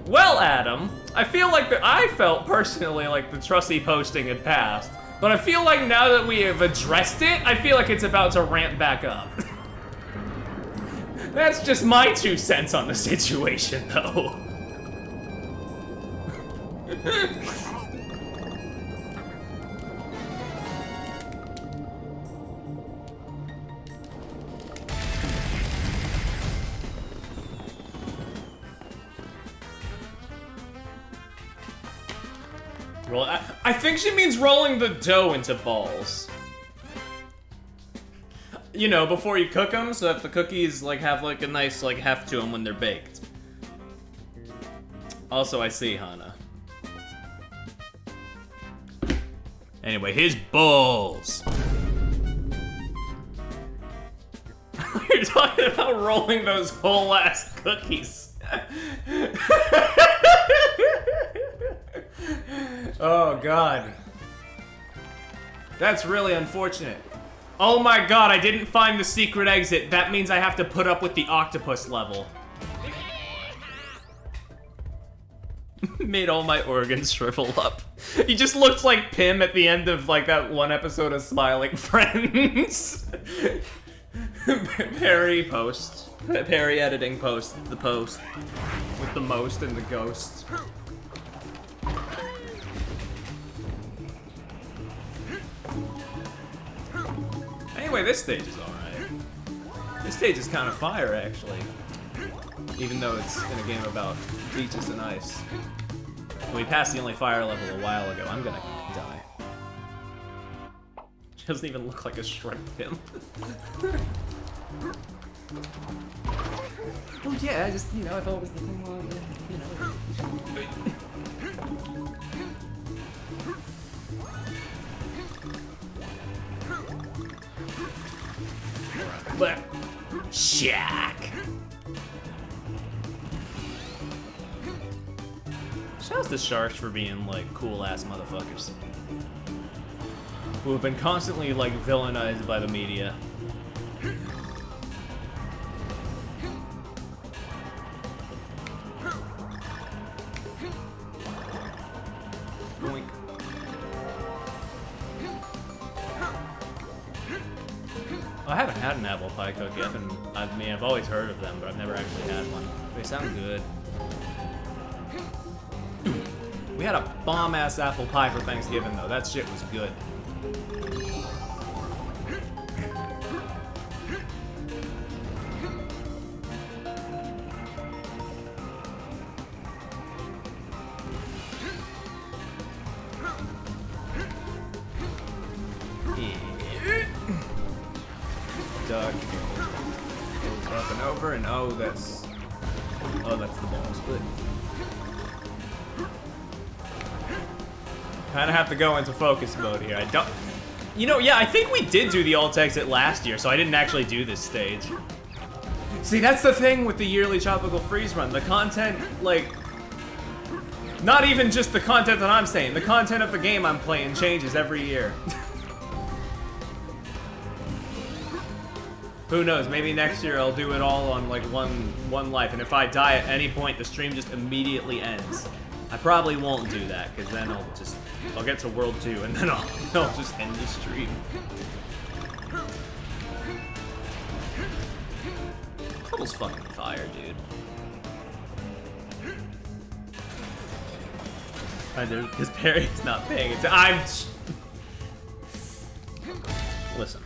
Well, Adam, I feel like I felt personally like the Trusty posting had passed, but I feel like now that we have addressed it, I feel like it's about to ramp back up. That's just my 2 cents on the situation, though. I think she means rolling the dough into balls. You know, before you cook them, so that the cookies like have like a nice like heft to them when they're baked. Also, I see, Hana. Anyway, his balls. You're talking about rolling those whole ass cookies. Oh god. That's really unfortunate. Oh my god, I didn't find the secret exit. That means I have to put up with the octopus level. Made all my organs shrivel up. He just looks like Pim at the end of like that one episode of Smiling Friends. Perry post. Perry editing post. The post. With the most and the ghost. Anyway, this stage is alright. This stage is kind of fire, actually. Even though it's in a game about beaches and ice. We passed the only fire level a while ago. I'm gonna die. Doesn't even look like a shrimp Pim. Oh yeah, I just, I thought it was the thing on, But Shaq. Shouts to Sharks for being like cool ass motherfuckers who have been constantly like villainized by the media. Boink. I haven't had an apple pie cookie. I've always heard of them, but I've never actually had one. They sound good. We had a bomb-ass apple pie for Thanksgiving, though. That shit was good. Duck. Goes up and over, and oh, that's the ball split. Kind of have to go into focus mode here. I don't... yeah, I think we did do the alt exit last year, so I didn't actually do this stage. See, that's the thing with the yearly Tropical Freeze run. The content, like... Not even just the content that I'm saying. The content of the game I'm playing changes every year. Who knows? Maybe next year I'll do it all on, like, one life, and if I die at any point, the stream just immediately ends. I probably won't do that, because then I'll get to World 2, and then I'll just end the stream. Couple's fucking fire, dude. Because Perry's not paying attention. Listen.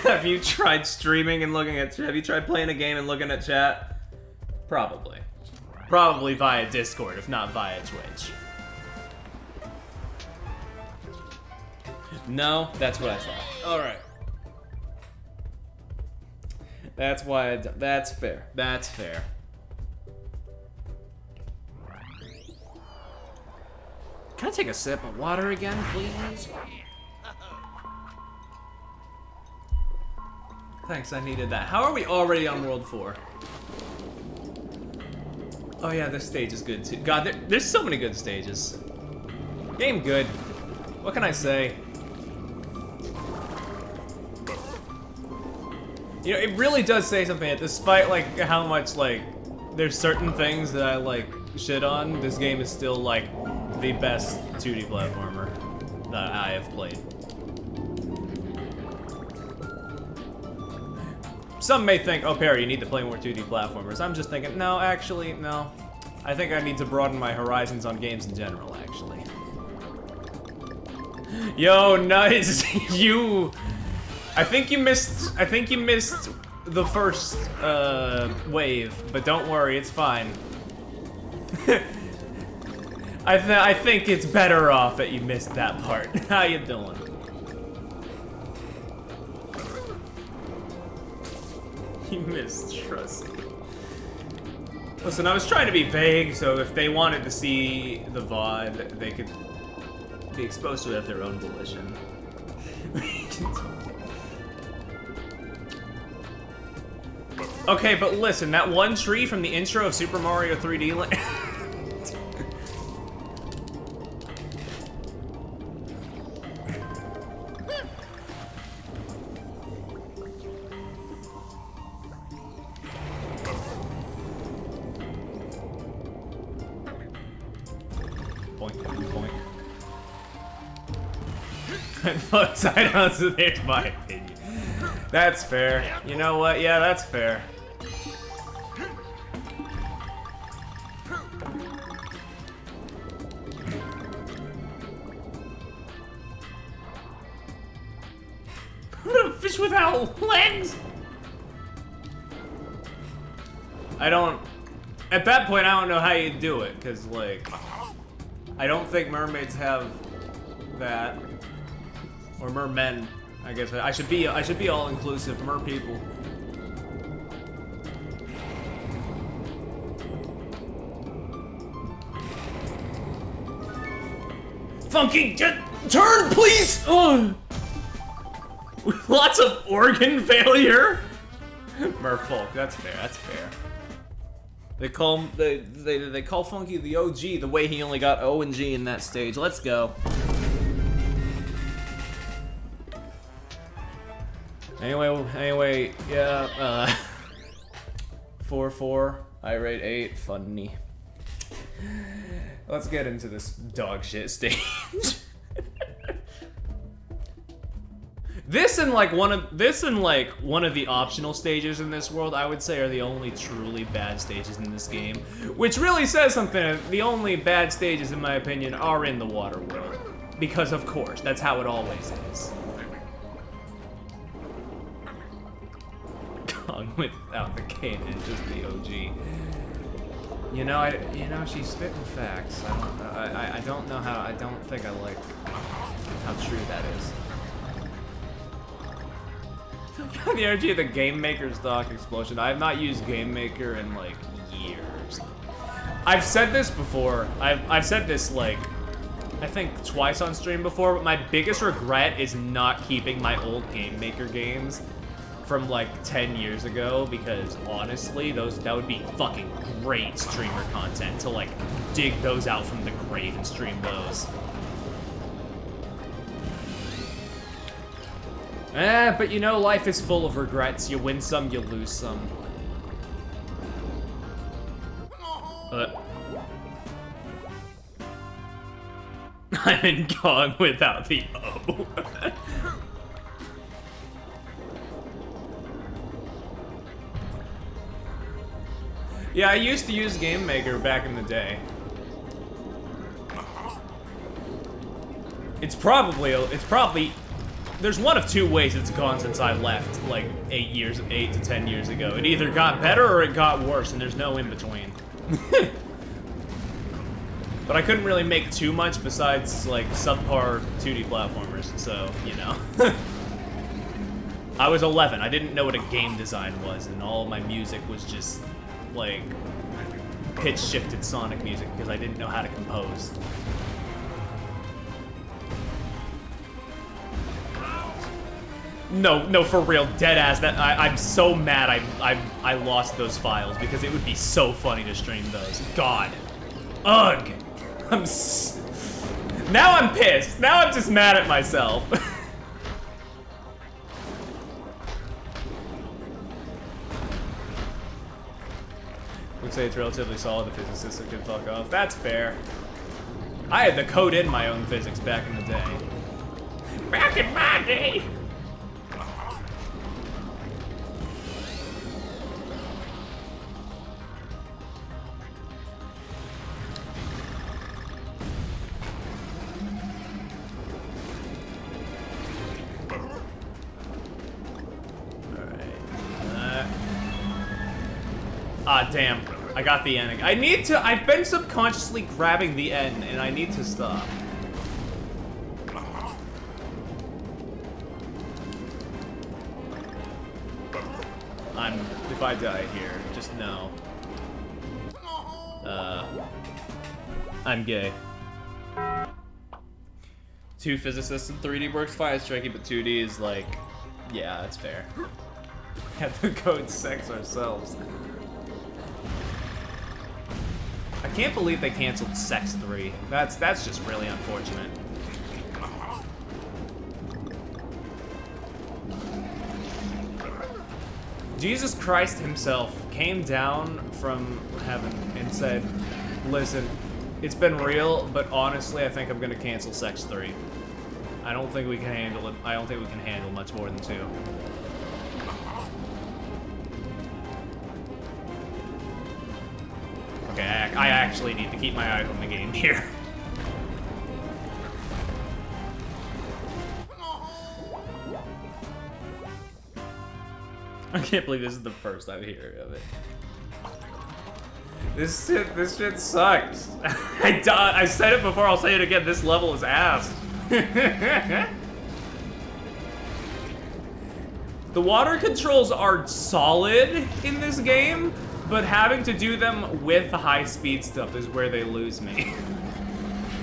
Have you tried streaming and looking at... Have you tried playing a game and looking at chat? Probably. Probably via Discord, if not via Twitch. No, that's what I thought. Alright. That's why that's fair. That's fair. Can I take a sip of water again, please? Thanks, I needed that. How are we already on World 4? Oh yeah, this stage is good too. God, there's so many good stages. Game good. What can I say? It really does say something. Despite like how much like there's certain things that I like shit on, this game is still like the best 2D platformer that I have played. Some may think, oh Perry, you need to play more 2D platformers. I'm just thinking, no, actually, no. I think I need to broaden my horizons on games in general, actually. Yo, nice. I think you missed the first wave, but don't worry, it's fine. I think it's better off that you missed that part. How you doing? You missed Trusty. Listen, I was trying to be vague, so if they wanted to see the VOD, they could be exposed to it of their own volition. Okay, but listen, that one tree from the intro of Super Mario 3D Land... So there's my opinion. That's fair. You know what? Yeah, that's fair. A fish without legs? I don't... At that point, I don't know how you do it, because, like... I don't think mermaids have that. Or mermen, I guess. I should be all inclusive. Mer people. Funky, turn, please. Oh. Lots of organ failure. Merfolk, that's fair. That's fair. They call they call Funky the OG the way he only got O and G in that stage. Let's go. Anyway, yeah, 4-4, I rate 8, funny. Let's get into this dog shit stage. This and one of the optional stages in this world, I would say, are the only truly bad stages in this game, which really says something. The only bad stages, in my opinion, are in the water world, because of course, that's how it always is. Without the cannon, just the OG. You know, she's spitting facts. I don't know how. I don't think I like how true that is. The energy of the Game Maker's dock explosion. I have not used Game Maker in like years. I've said this before. I've said this like I think twice on stream before. But my biggest regret is not keeping my old Game Maker games from like 10 years ago, because honestly, that would be fucking great streamer content to like dig those out from the grave and stream those. But you know, life is full of regrets. You win some, you lose some. I'm in Kong without the O. Yeah, I used to use Game Maker back in the day. It's probably, there's one of two ways it's gone since I left, like 8 to 10 years ago. It either got better or it got worse, and there's no in between. But I couldn't really make too much besides, like, subpar 2D platformers, so, you know. I was 11, I didn't know what a game design was, and all of my music was just like pitch shifted Sonic music because I didn't know how to compose. No, for real, dead ass. That I'm so mad I lost those files because it would be so funny to stream those. God, ugh. Now I'm pissed. Now I'm just mad at myself. Would say it's relatively solid. The physicists that could fuck off. That's fair. I had to code in my own physics back in the day. Back in my day. Ah, damn. I got the end. I've been subconsciously grabbing the end, and I need to stop. If I die here, just know. I'm gay. 2 physicists in 3D works fine, it's tricky, but 2D is like, yeah, that's fair. We have to go and sex ourselves. I can't believe they canceled Sex 3. That's just really unfortunate. Jesus Christ himself came down from heaven and said, listen, it's been real, but honestly, I think I'm gonna cancel Sex 3. I don't think we can handle it. I don't think we can handle much more than 2. Okay, I actually need to keep my eyes on the game here. I can't believe this is the first I'm hearing of it. This shit sucks. I said it before, I'll say it again, this level is ass. The water controls are solid in this game, but having to do them with the high speed stuff is where they lose me.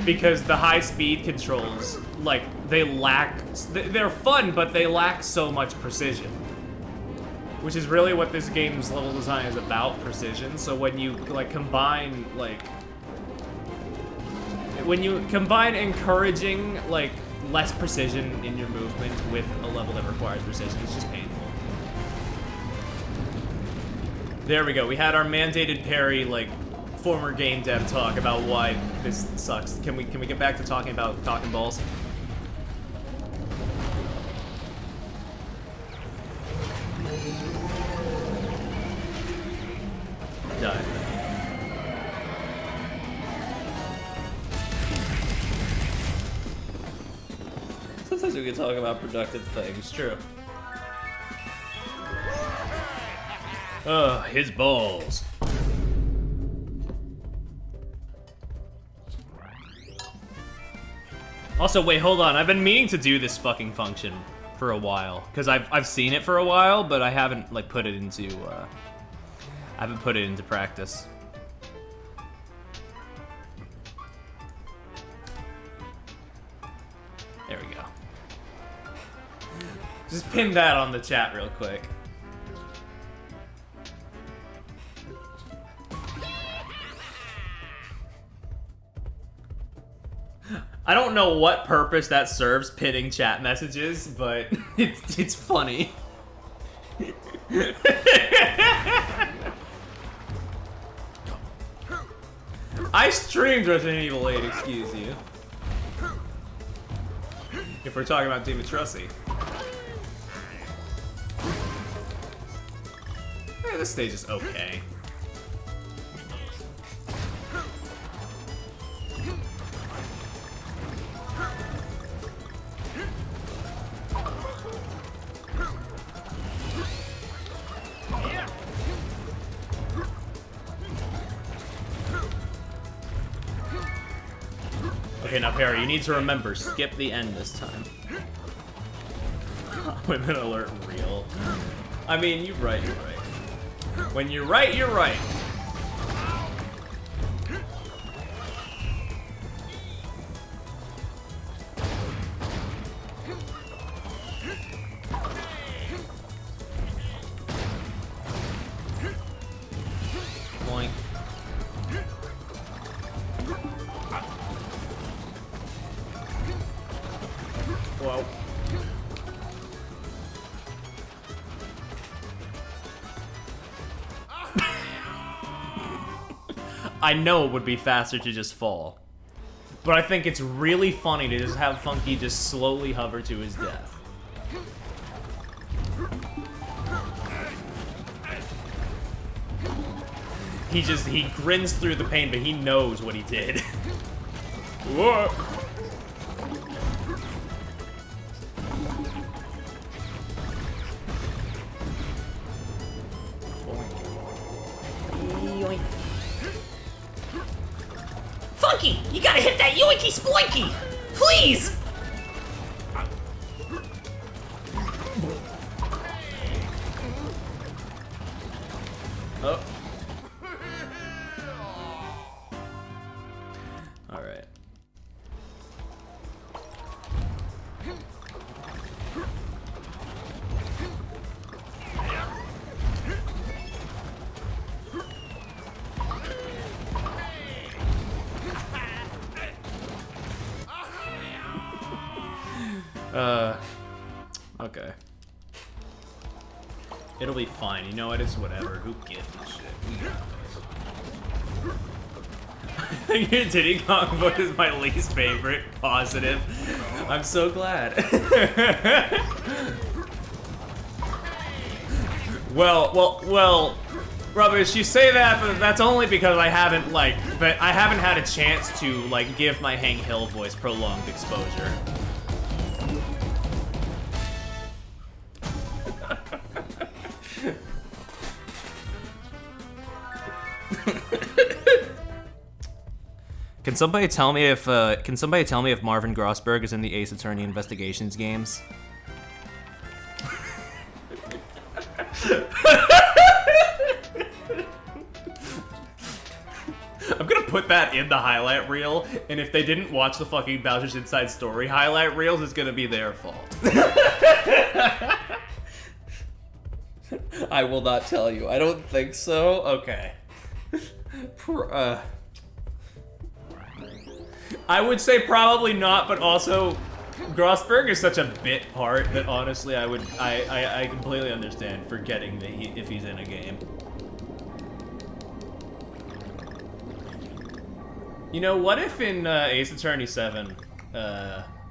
Because the high speed controls, like, they lack, they're fun, but they lack so much precision. Which is really what this game's level design is about, precision. So when you, like, combine, like... When you combine encouraging, like, less precision in your movement with a level that requires precision, it's just painful. There we go, we had our mandated parry, like, former game dev talk about why this sucks. Can we get back to talking about cock and balls? Done. Sometimes we can talk about productive things, true. Ugh, his balls. Also, wait, hold on. I've been meaning to do this fucking function for a while, because I've seen it for a while, but I haven't, like, put it into, I haven't put it into practice. There we go. Just pin that on the chat real quick. I don't know what purpose that serves, pinning chat messages, but it's funny. I streamed Resident Evil 8, excuse you. If we're talking about Dimitrescu. Hey, this stage is okay. Okay, now Perry, you need to remember, skip the end this time. Women alert real. I mean, you're right, you're right. When you're right, you're right. Boink. Whoa. I know it would be faster to just fall. But I think it's really funny to just have Funky just slowly hover to his death. He grins through the pain, but he knows what he did. Whoa! Funky, you gotta hit that yoinky sploinky! Please! Oh. Okay. It'll be fine. You know what? It's whatever. Who gives a shit? We got this. Your Diddy Kong vote is my least favorite. Positive. I'm so glad. well, Rubbish, you say that, but that's only because I haven't had a chance to like give my Hank Hill voice prolonged exposure. Can somebody tell me if Marvin Grossberg is in the Ace Attorney Investigations games? I'm gonna put that in the highlight reel, and if they didn't watch the fucking Bowser's Inside Story highlight reels, it's gonna be their fault. I will not tell you. I don't think so. Okay. I would say probably not, but also Grossberg is such a bit part that honestly I completely understand forgetting that if he's in a game. You know, what if in Ace Attorney 7,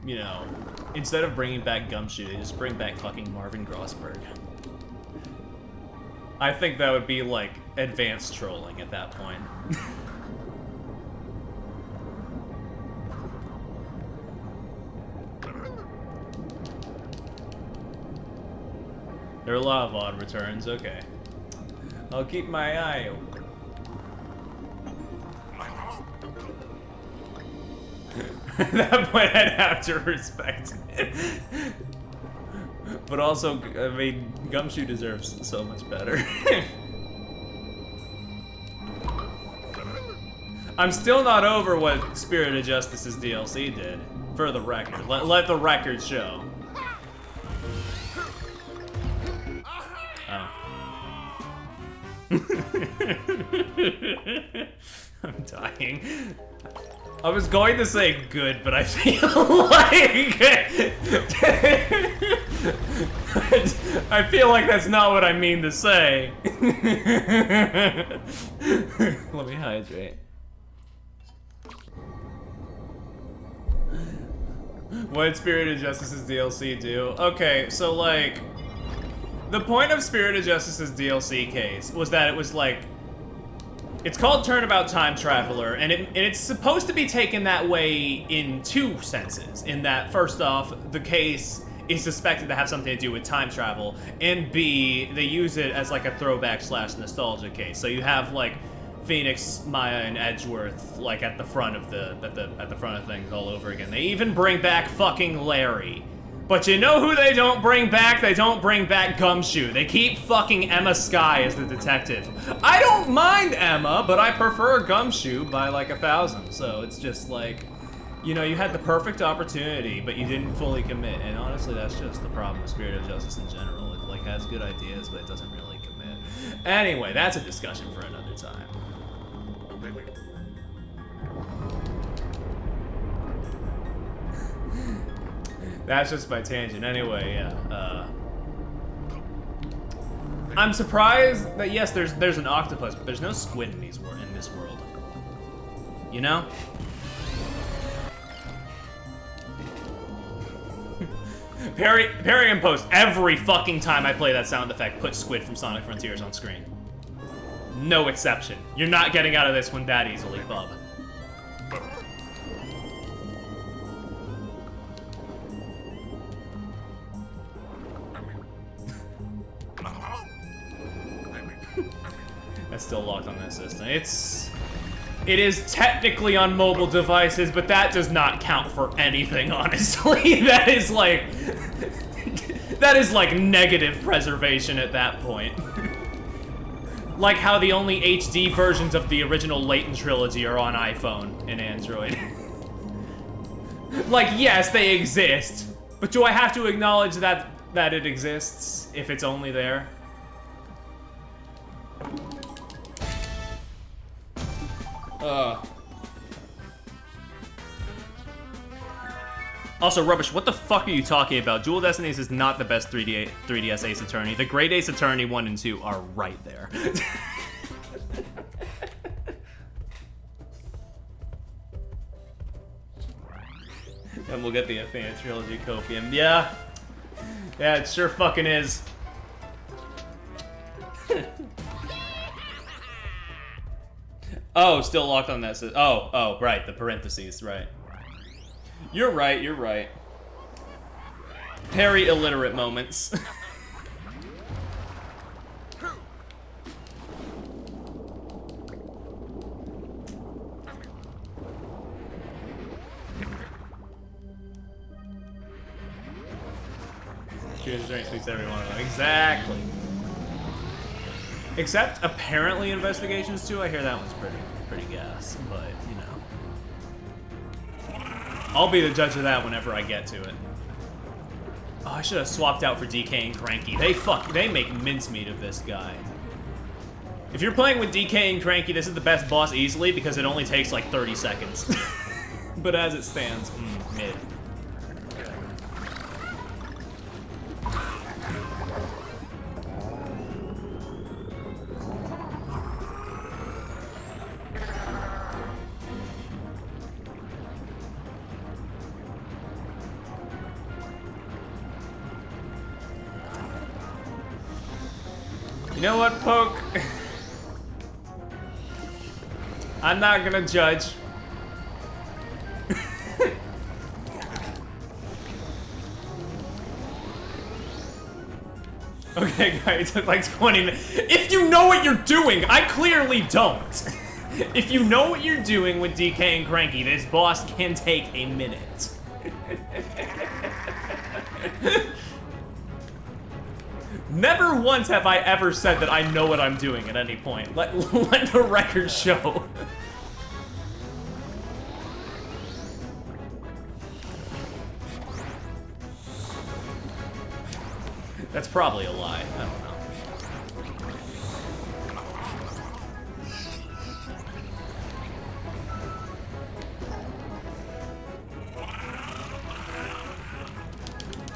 you know, instead of bringing back Gumshoe, they just bring back fucking Marvin Grossberg? I think that would be like advanced trolling at that point. There are a lot of odd returns, okay. I'll keep my eye open. At that point, I'd have to respect it. But also, I mean, Gumshoe deserves so much better. I'm still not over what Spirit of Justice's DLC did, for the record. Let the record show. I'm dying. I was going to say good, but I feel like I feel like that's not what I mean to say. Let me hydrate. What did Spirit of Justice's DLC do? Okay, so like the point of Spirit of Justice's DLC case was that it was like, it's called Turnabout Time Traveler, and it's supposed to be taken that way in two senses. In that, first off, the case is suspected to have something to do with time travel, and B, they use it as like a throwback / nostalgia case. So you have like Phoenix, Maya, and Edgeworth like at the front of at the front of things all over again. They even bring back fucking Larry. But you know who they don't bring back? They don't bring back Gumshoe. They keep fucking Emma Skye as the detective. I don't mind Emma, but I prefer Gumshoe by like 1,000. So it's just like, you know, you had the perfect opportunity, but you didn't fully commit. And honestly, that's just the problem with Spirit of Justice in general. It like has good ideas, but it doesn't really commit. Anyway, that's a discussion for another time. That's just my tangent. Anyway, yeah. I'm surprised that yes, there's an octopus, but there's no squid in this world. You know? Parry and post every fucking time I play that sound effect. Put Squid from Sonic Frontiers on screen. No exception. You're not getting out of this one that easily, bub. That's still locked on this system. It is technically on mobile devices, but that does not count for anything, honestly. That is like negative preservation at that point. Like how the only HD versions of the original Layton trilogy are on iPhone and Android. Like, yes, they exist, but do I have to acknowledge that it exists if it's only there? Also, Rubbish, what the fuck are you talking about? Dual Destinies is not the best 3DS Ace Attorney. The Great Ace Attorney 1 and 2 are right there. And we'll get the Infinite Trilogy Copium. Yeah. Yeah, it sure fucking is. Oh, still locked on that. Oh, right, the parentheses, right. You're right, you're right. Very illiterate moments. Speaks everyone. Exactly. Except apparently Investigations 2. I hear that one's pretty gas, but you know. I'll be the judge of that whenever I get to it. Oh, I should have swapped out for DK and Cranky. They make mincemeat of this guy. If you're playing with DK and Cranky, this is the best boss easily because it only takes like 30 seconds. But as it stands, mid. You know what, Poke? I'm not gonna judge. Okay, guys, it took like 20 minutes. If you know what you're doing, I clearly don't. If you know what you're doing with DK and Cranky, this boss can take a minute. Never once have I ever said that I know what I'm doing at any point. Let the record show. That's probably a lie. I don't know.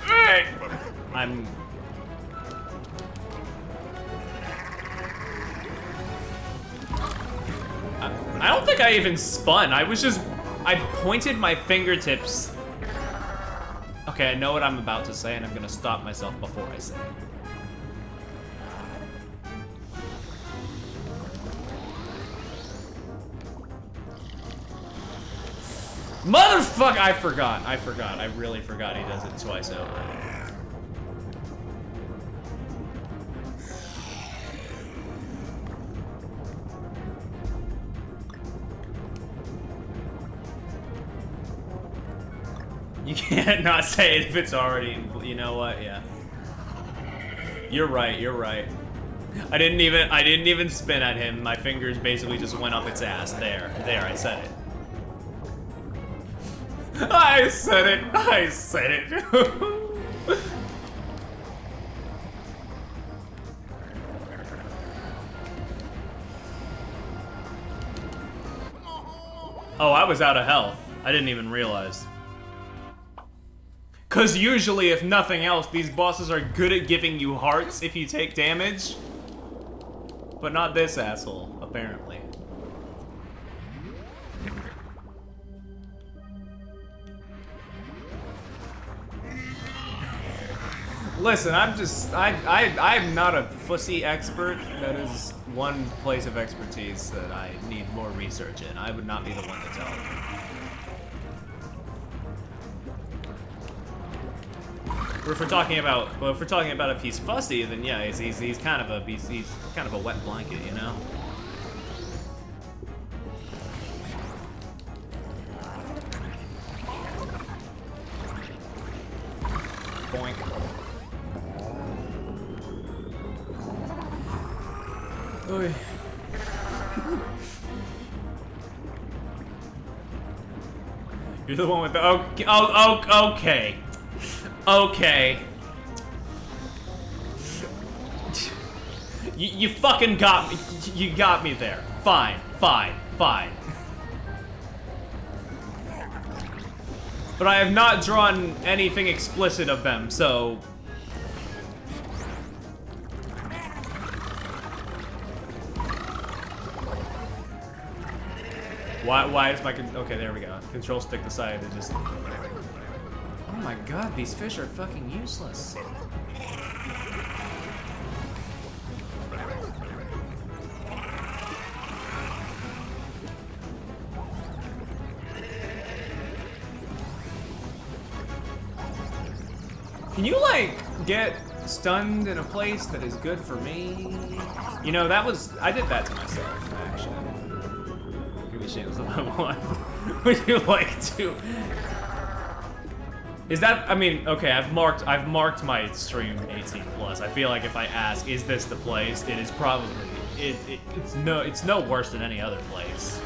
Hey! I don't think I even spun. I pointed my fingertips. Okay, I know what I'm about to say, and I'm gonna stop myself before I say it. Motherfucker! I forgot. I really forgot he does it twice over. You can't not say it if it's already, you know what, yeah. You're right. I didn't even spin at him. My fingers basically just went up its ass. There, I said it. I said it. Oh, I was out of health. I didn't even realize. Cause usually, if nothing else, these bosses are good at giving you hearts if you take damage. But not this asshole, apparently. Listen, I'm not a fussy expert. That is one place of expertise that I need more research in. I would not be the one to tell you. If we're talking about if he's fussy, then yeah, he's kind of a wet blanket, you know. Boink. Oy. You're the one with the okay. Okay. You fucking got me. You got me there. Fine. But I have not drawn anything explicit of them, so... Why is my... Okay, there we go. Control stick decided to just... Oh my god, these fish are fucking useless. Can you, like, get stunned in a place that is good for me? You know, that was... I did that to myself, actually. Give me shingles if I want. Would you like to... Is that... I mean, okay, I've marked my stream 18+. I feel like if I ask, is this the place? It is probably... It's no worse than any other place.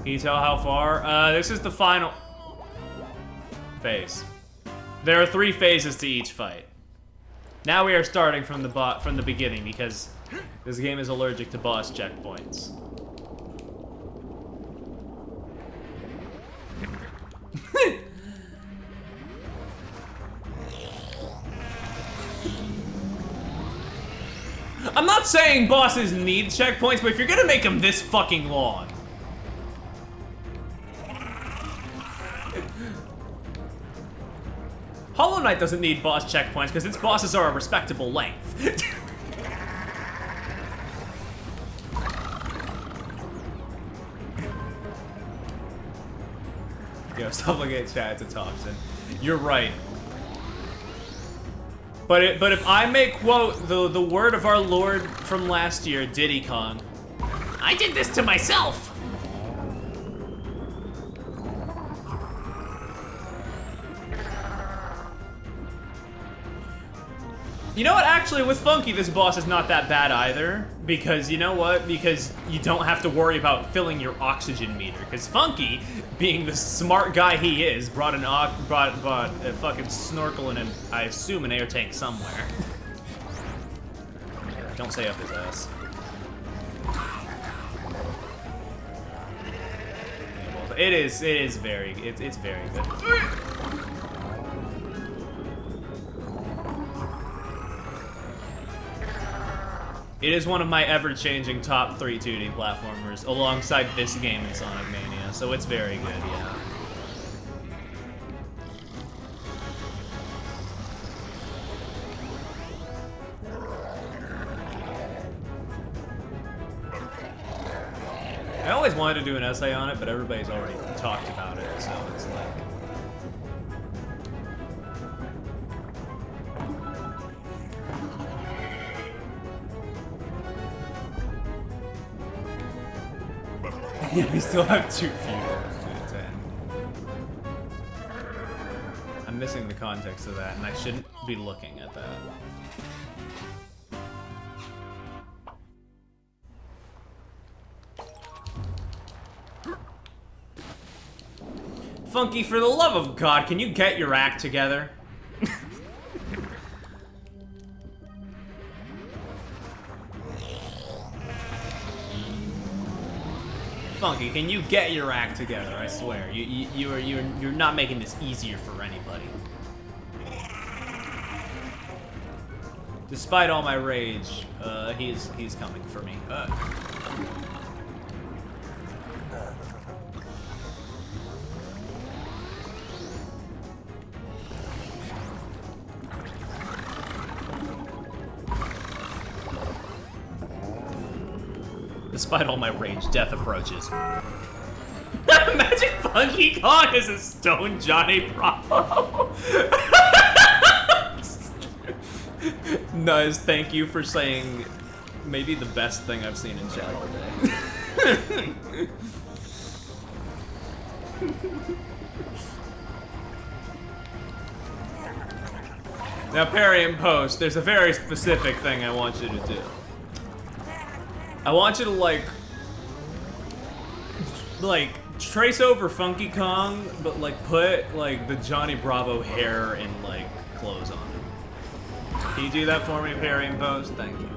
Can you tell how far? This is the final phase. There are 3 phases to each fight. Now we are starting from the beginning because this game is allergic to boss checkpoints. I'm not saying bosses need checkpoints, but if you're gonna make them this fucking long, Hollow Knight doesn't need boss checkpoints because its bosses are a respectable length. Yo, supplicate chat, it's a Thompson. You're right. But if I may quote the word of our Lord from last year, Diddy Kong, I did this to myself. You know what, actually, with Funky, this boss is not that bad either. Because, you know what? Because you don't have to worry about filling your oxygen meter. Because Funky, being the smart guy he is, brought a fucking snorkel and I assume an air tank somewhere. Don't say up his ass. It is very, it's very good. It is one of my ever-changing top 3 2D platformers, alongside this game and Sonic Mania, so it's very good, yeah. I always wanted to do an essay on it, but everybody's already talked about it, so it's like... Yeah, we still have 2 funerals to attend. I'm missing the context of that, and I shouldn't be looking at that. Funky, for the love of God, can you get your act together? Funky, can you get your act together? I swear, you're not making this easier for anybody. Despite all my rage, he's coming for me. Despite all my rage, death approaches. Imagine Funky Kong is a stone Johnny Bravo. Nuz, thank you for saying maybe the best thing I've seen in chat today. Now, parry and post, there's a very specific thing I want you to do. I want you to, like, trace over Funky Kong, but, like, put, like, the Johnny Bravo hair and, like, clothes on him. Can you do that for me, parry and post? Thank you.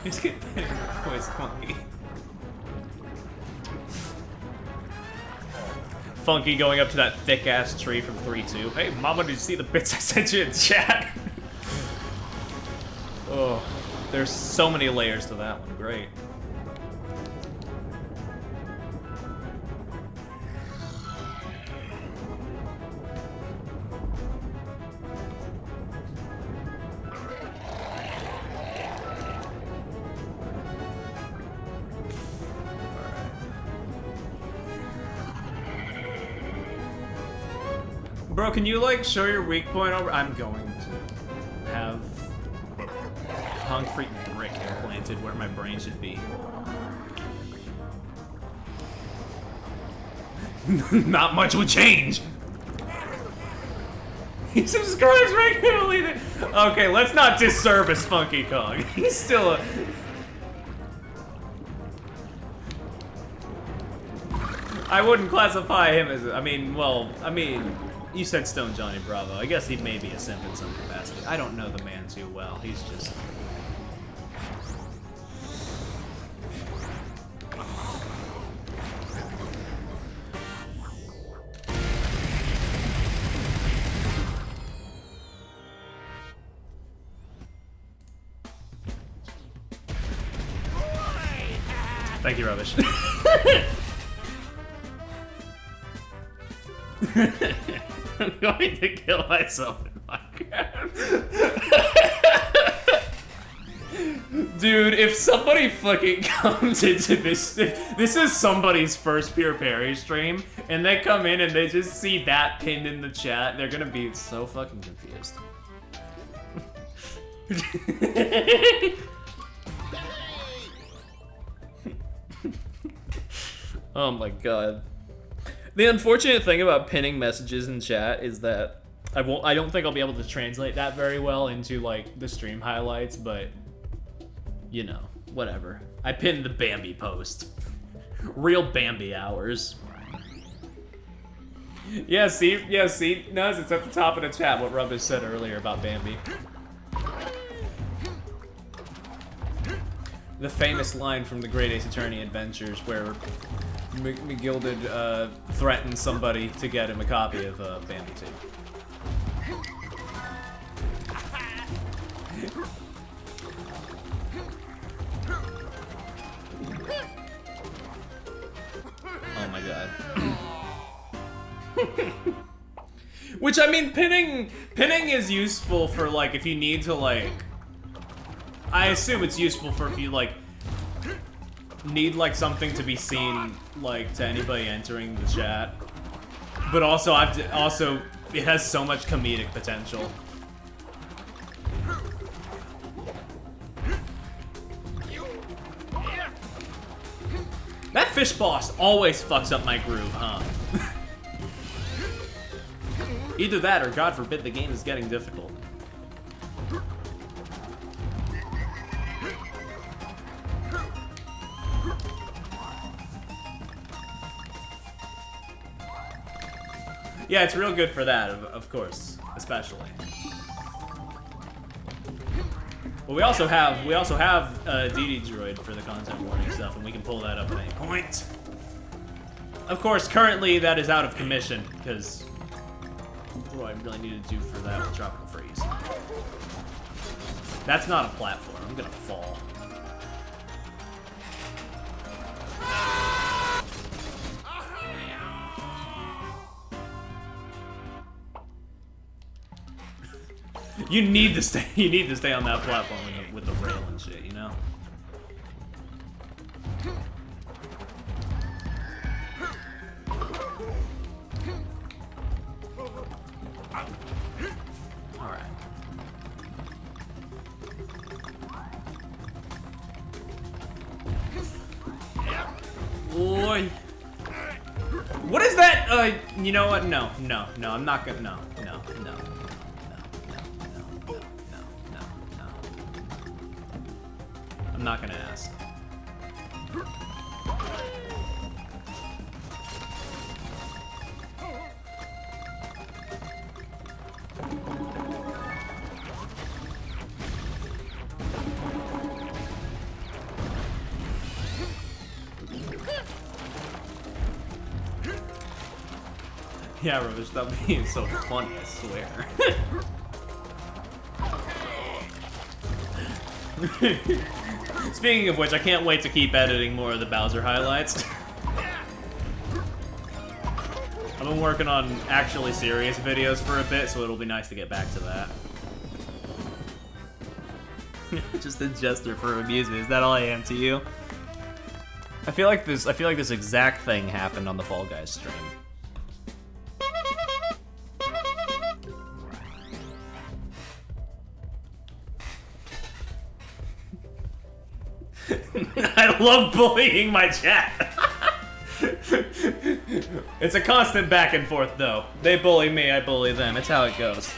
Just get voice Funky. Funky going up to that thick-ass tree from 3-2. Hey, mama, did you see the bits I sent you in chat? Oh, there's so many layers to that one. Great. Bro, can you, like, show your weak point over? I'm going to have concrete brick implanted where my brain should be. Not much would change. He subscribes regularly. Okay, let's not disservice Funky Kong. He's still a... I wouldn't classify him as... You said Stone Johnny Bravo. I guess he may be a simp in some capacity. I don't know the man too well. He's just... Thank you, Rubbish. I'm going to kill myself in Minecraft. Dude, if somebody fucking comes into this, if this is somebody's first Pure Parry stream, and they come in and they just see that pinned in the chat, they're gonna be so fucking confused. Oh my god. The unfortunate thing about pinning messages in chat is that I don't think I'll be able to translate that very well into, like, the stream highlights, but, you know, whatever. I pinned the Bambi post. Real Bambi hours. Yeah, see, Nuz, it's at the top of the chat what Rubbish said earlier about Bambi. The famous line from the Great Ace Attorney Adventures where McGilded threatens somebody to get him a copy of Bambi 2. Oh my god. Which, I mean, pinning is useful for, like, if you need to, like... I assume it's useful for if you, like, need, like, something to be seen, like, to anybody entering the chat. But also, it has so much comedic potential. That fish boss always fucks up my groove, huh? Either that or, God forbid, the game is getting difficult. Yeah, it's real good for that, of course, especially. But we also have DD Droid for the content warning stuff, and we can pull that up at any point. Of course, currently that is out of commission because what do I really need to do for that with Tropical Freeze? That's not a platform. I'm gonna fall. You need to stay on that platform with the rail and shit, you know? Alright. Boy. What is that? You know what? No, I'm not gonna, no. I'm not gonna ask. Yeah, Rubbish, stop being so funny, I swear. Speaking of which, I can't wait to keep editing more of the Bowser highlights. I've been working on actually serious videos for a bit, so it'll be nice to get back to that. Just a jester for amusement. Is that all I am to you? I feel like this exact thing happened on the Fall Guys stream. I love bullying my chat. It's a constant back and forth, though. They bully me, I bully them. It's how it goes.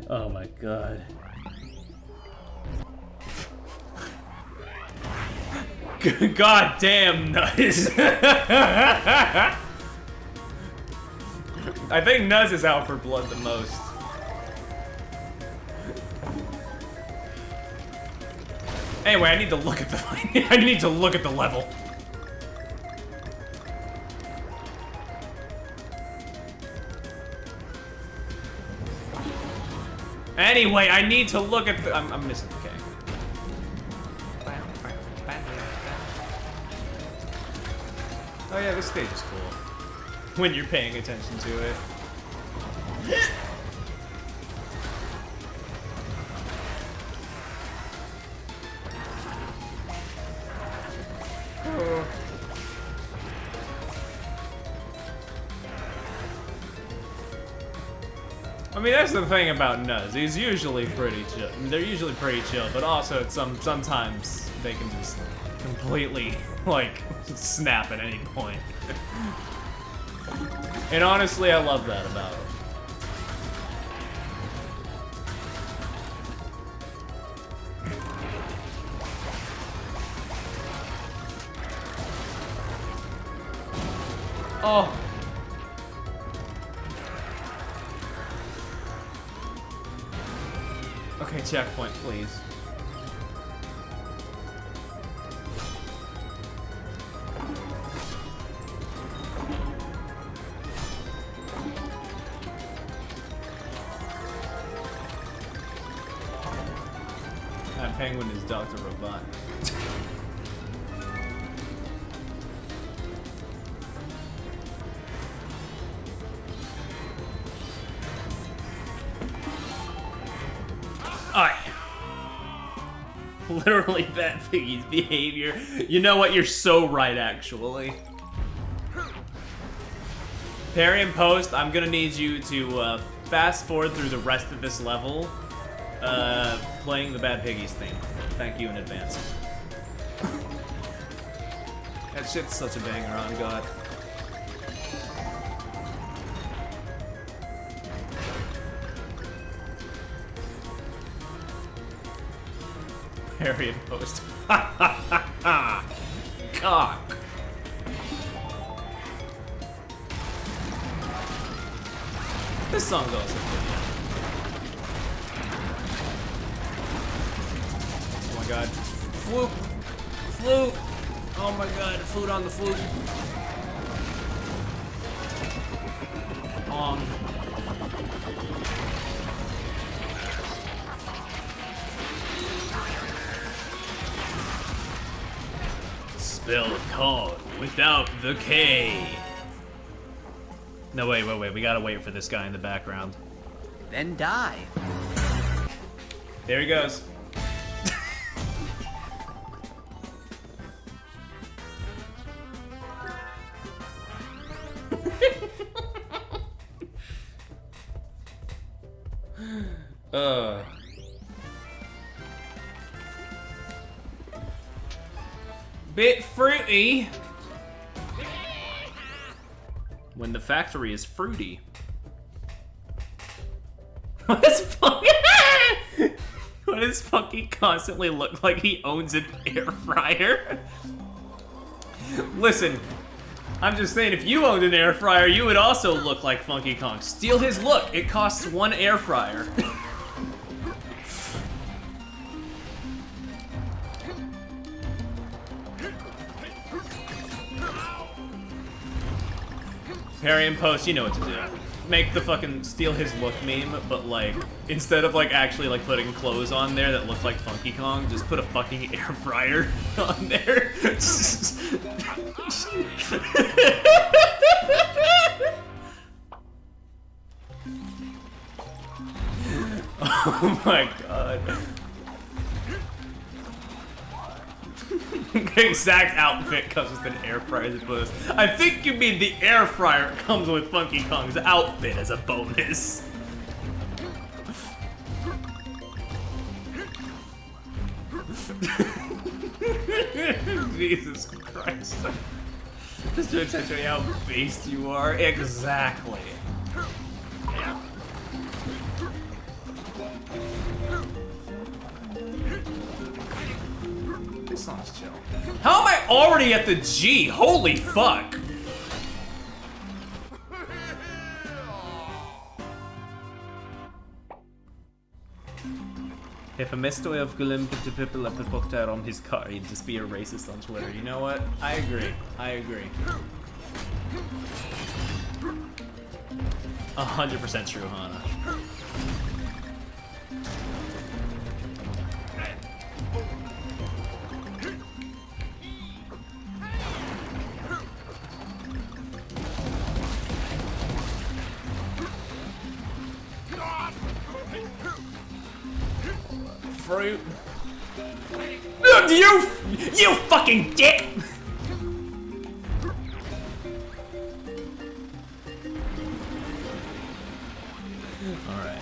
Oh my god. God damn, Nuz. I think Nuz is out for blood the most. Anyway, I need to look at the I need to look at the level. Anyway, I need to look at the I'm missing the K. Oh yeah, this stage is cool. When you're paying attention to it. Oh. I mean, that's the thing about Nuz. He's usually pretty chill. I mean, they're usually pretty chill, but also sometimes they can just completely, like, snap at any point. And honestly, I love that about him. Oh. Okay, checkpoint, please. That penguin is Dr. Robot. Alright. Literally Bat Piggy's behavior. You know what? You're so right, actually. Parry and post, I'm gonna need you to fast forward through the rest of this level, playing the Bad Piggies theme. Thank you in advance. That shit's such a banger, on God. Parry and post. Ha ha ha ha! Cock! This song goes with it. Oh my god. Flute! Flute! Oh my god, flute on the flute. On. Spell card without the K. No, wait. We gotta wait for this guy in the background. Then die. There he goes. Bit fruity. When the factory is fruity. What does Funky constantly look like he owns an air fryer? Listen, I'm just saying, if you owned an air fryer, you would also look like Funky Kong. Steal his look. It costs 1 air fryer. Parry and post, you know what to do. Make the fucking steal his look meme, but like, instead of like actually like putting clothes on there that look like Funky Kong, just put a fucking air fryer on there. Oh my god. The exact outfit comes with an air fryer as a bonus. I think you mean the air fryer comes with Funky Kong's outfit as a bonus. Jesus Christ. Just to accentuate how based you are. Exactly. This song's chill. How am I already at the G? Holy fuck! If a mystery of Golimpity people are put out on his car, he'd just be a racist on Twitter. You know what? I agree. I agree. 100% true, Hana. Fruit. You fucking dick! Alright.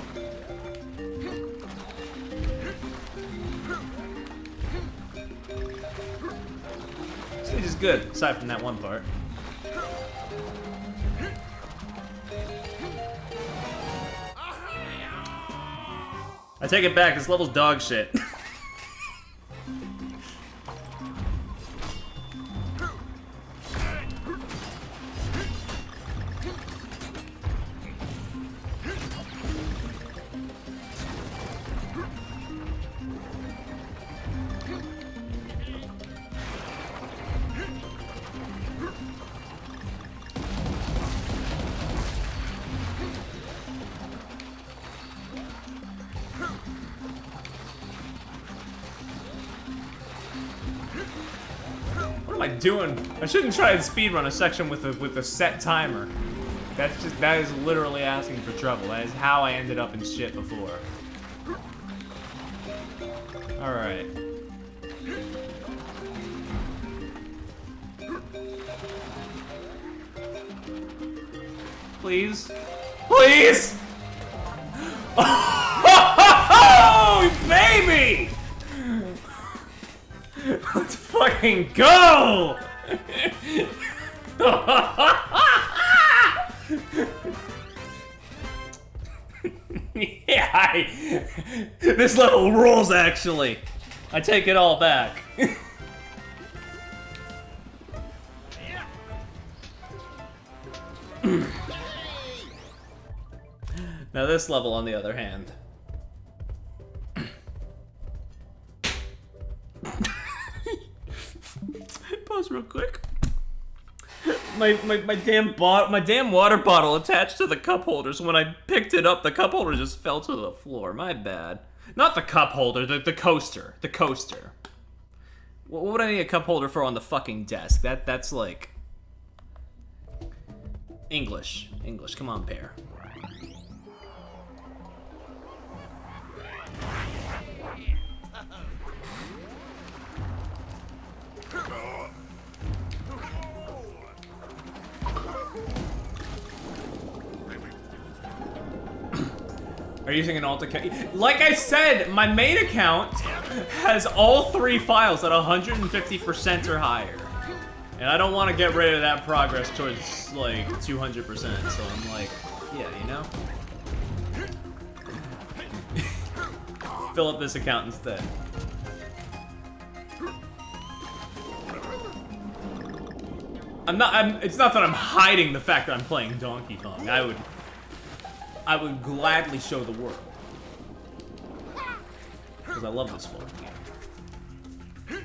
Stage is good, aside from that one part. I take it back, this level's dog shit. What am I doing? I shouldn't try and speedrun a section with a set timer. That is literally asking for trouble. That is how I ended up in shit before. Alright. Please? Please! Oh, baby! Let's fucking go! Yeah, this level rules, actually. I take it all back. Now this level, on the other hand. Pause real quick. My damn water bottle attached to the cup holder, so when I picked it up, the cup holder just fell to the floor. My bad. Not the cup holder, the coaster. The coaster. What would I need a cup holder for on the fucking desk? That's like... English. English, come on, Pear. Are you using an alt account? Like I said, my main account has all 3 files at 150% or higher. And I don't want to get rid of that progress towards, like, 200%, so I'm like, yeah, you know? Fill up this account instead. It's not that I'm hiding the fact that I'm playing Donkey Kong. I would gladly show the world. Because I love this fucking game.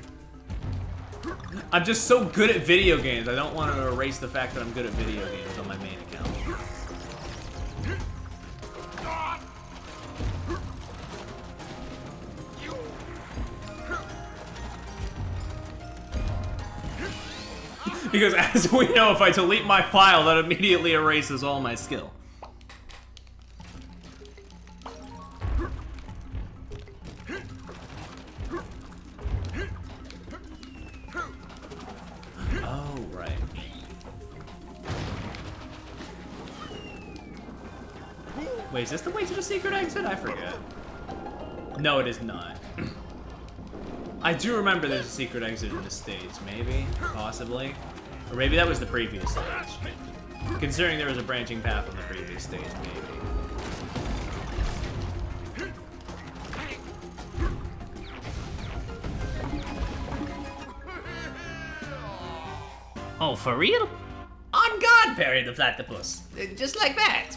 I'm just so good at video games. I don't want to erase the fact that I'm good at video games on my main account. Because as we know, if I delete my file, that immediately erases all my skill. Oh, right. Wait, is this the way to the secret exit? I forget. No, it is not. I do remember there's a secret exit in this stage, maybe, possibly. Or maybe that was the previous stage. Considering there was a branching path on the previous stage, maybe. Oh, for real? On guard, Perry the Platypus. Just like that.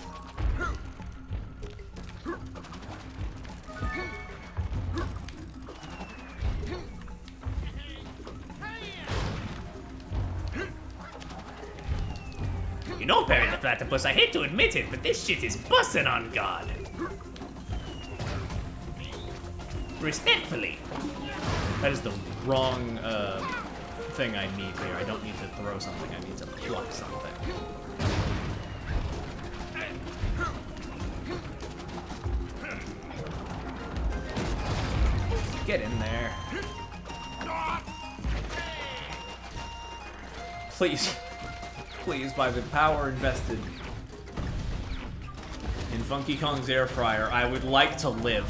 You know, Perry the Platypus, I hate to admit it, but this shit is bussin' on guard. Respectfully. That is the wrong thing I need here. I don't need to throw something, I need to pluck something. Get in there. Please. Please, by the power invested in Funky Kong's air fryer, I would like to live.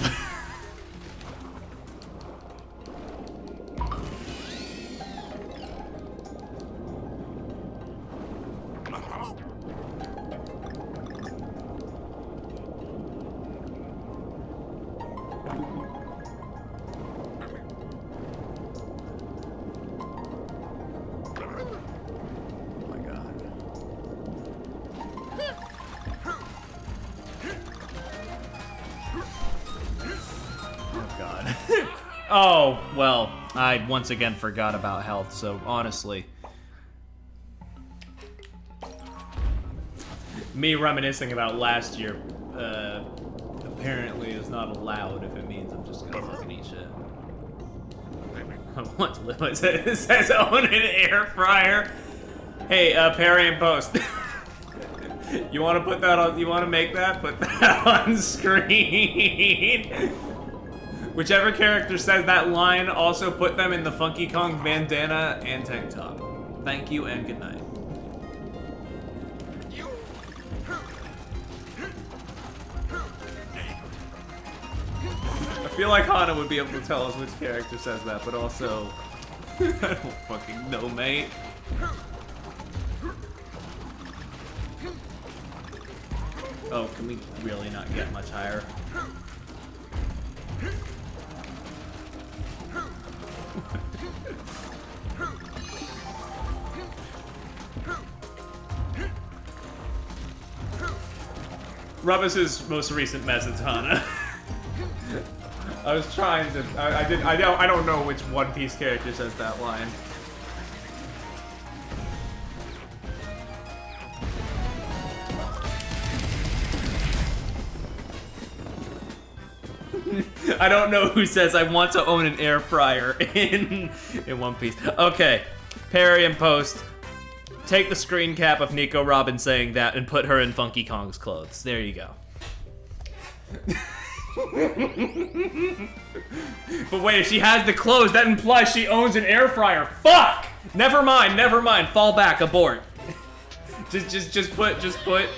Oh, well, I once again forgot about health, so honestly. Me reminiscing about last year, apparently is not allowed if it means I'm just gonna fucking eat shit. I want to live. It says own an air fryer. Hey, Perry and Post. You wanna put that on, you wanna make that? Put that on screen. Whichever character says that line, also put them in the Funky Kong bandana and tank top. Thank you and good night. I feel like Hana would be able to tell us which character says that, but also, I don't fucking know, mate. Oh, can we really not get much higher? Rubbis's most recent message, Hana. I was trying to. I don't know which One Piece character says that line. I don't know who says I want to own an air fryer in One Piece. Okay, Perry and Post. Take the screen cap of Nico Robin saying that and put her in Funky Kong's clothes. There you go. But wait, if she has the clothes, that implies she owns an air fryer. Fuck! Never mind, never mind. Fall back, abort. just put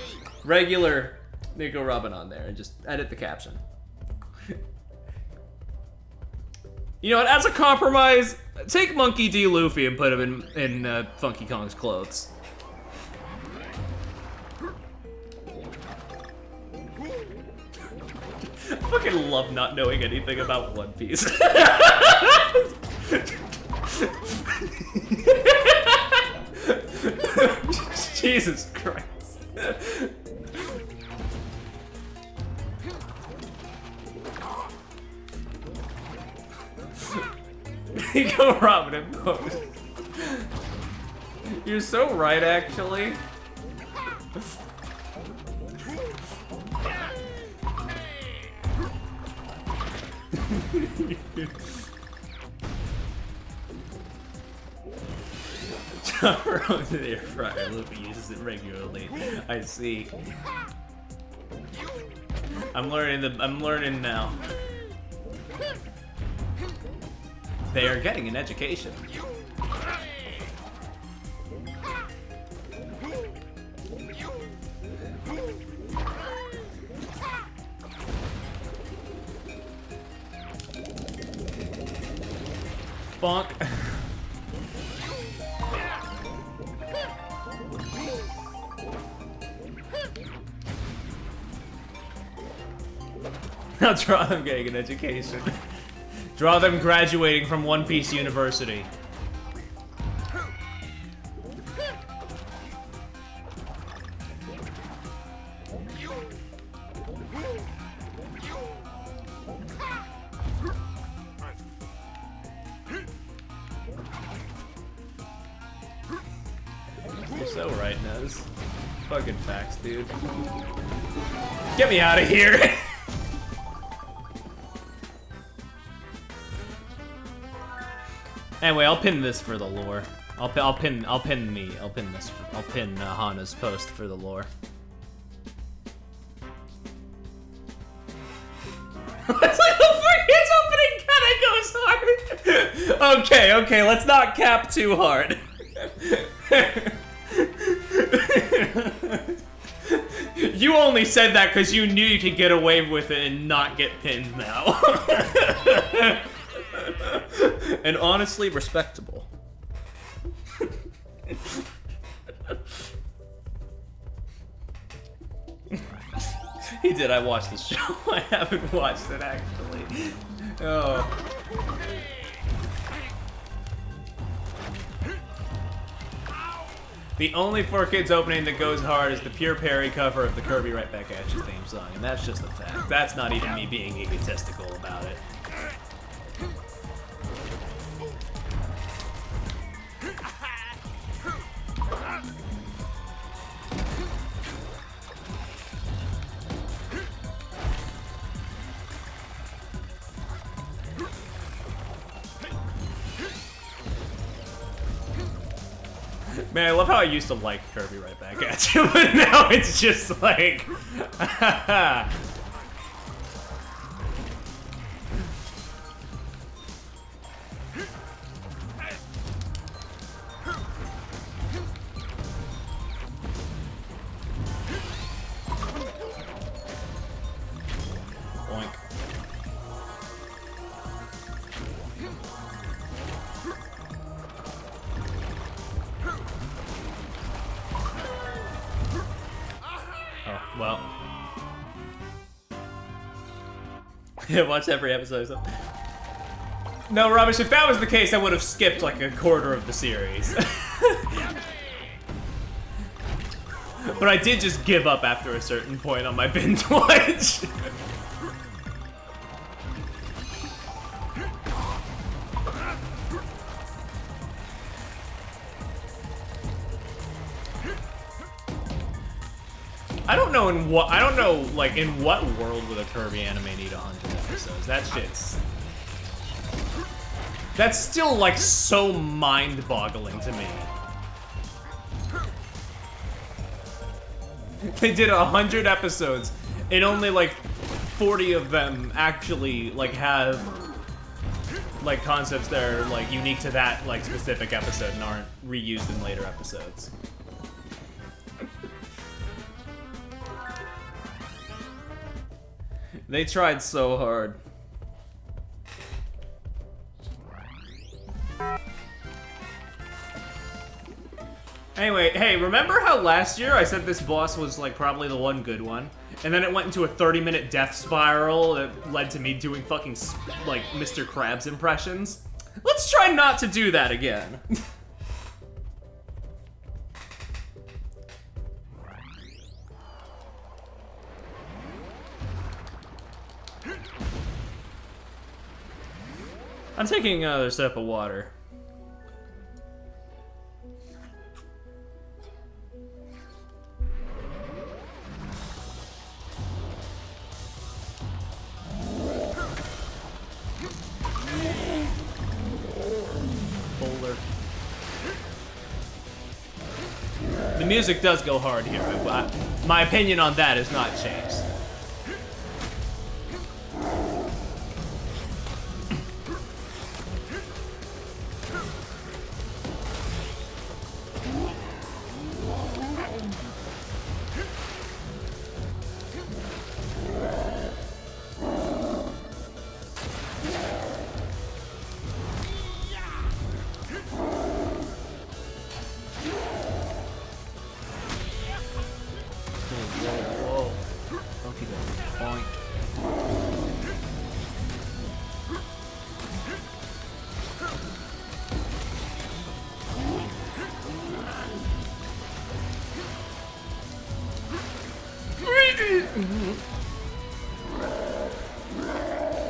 regular Nico Robin on there and just edit the caption. You know what, as a compromise, take Monkey D. Luffy and put him in Funky Kong's clothes. I fucking love not knowing anything about One Piece. Jesus Christ. Go Robin and Post. You're so right, actually. Chopper onto the air fryer. Luffy uses it regularly. I see. I'm learning now. They are getting an education. Bonk. Now draw them getting an education. Draw them graduating from One Piece University. You're so right, Nez. Fucking facts, dude. Get me out of here! Anyway, I'll pin this for the lore. I'll pin Hana's post for the lore. It's like the freaking opening kinda goes hard! Okay, let's not cap too hard. You only said that because you knew you could get away with it and not get pinned now. And honestly, respectable. He did, I watched the show. I haven't watched it, actually. Oh. The only 4Kids opening that goes hard is the Pure Perry cover of the Kirby Right Back At You theme song, and that's just a fact. That's not even me being egotistical about it. Man, I love how I used to like Kirby Right Back At You, but now it's just like... Boink. Well. Yeah, watch every episode or something. No, Rubbish, if that was the case, I would have skipped like a quarter of the series. But I did just give up after a certain point on my binge watch. I don't know like in what world would a Kirby anime need 100 episodes? That's still like so mind-boggling to me. They did 100 episodes, and only like 40 of them actually like have like concepts that are like unique to that like specific episode and aren't reused in later episodes. They tried so hard. Anyway, hey, remember how last year I said this boss was like probably the one good one? And then it went into a 30-minute death spiral that led to me doing fucking like Mr. Krabs impressions? Let's try not to do that again. I'm taking another sip of water. music does go hard here. My opinion on that has not changed.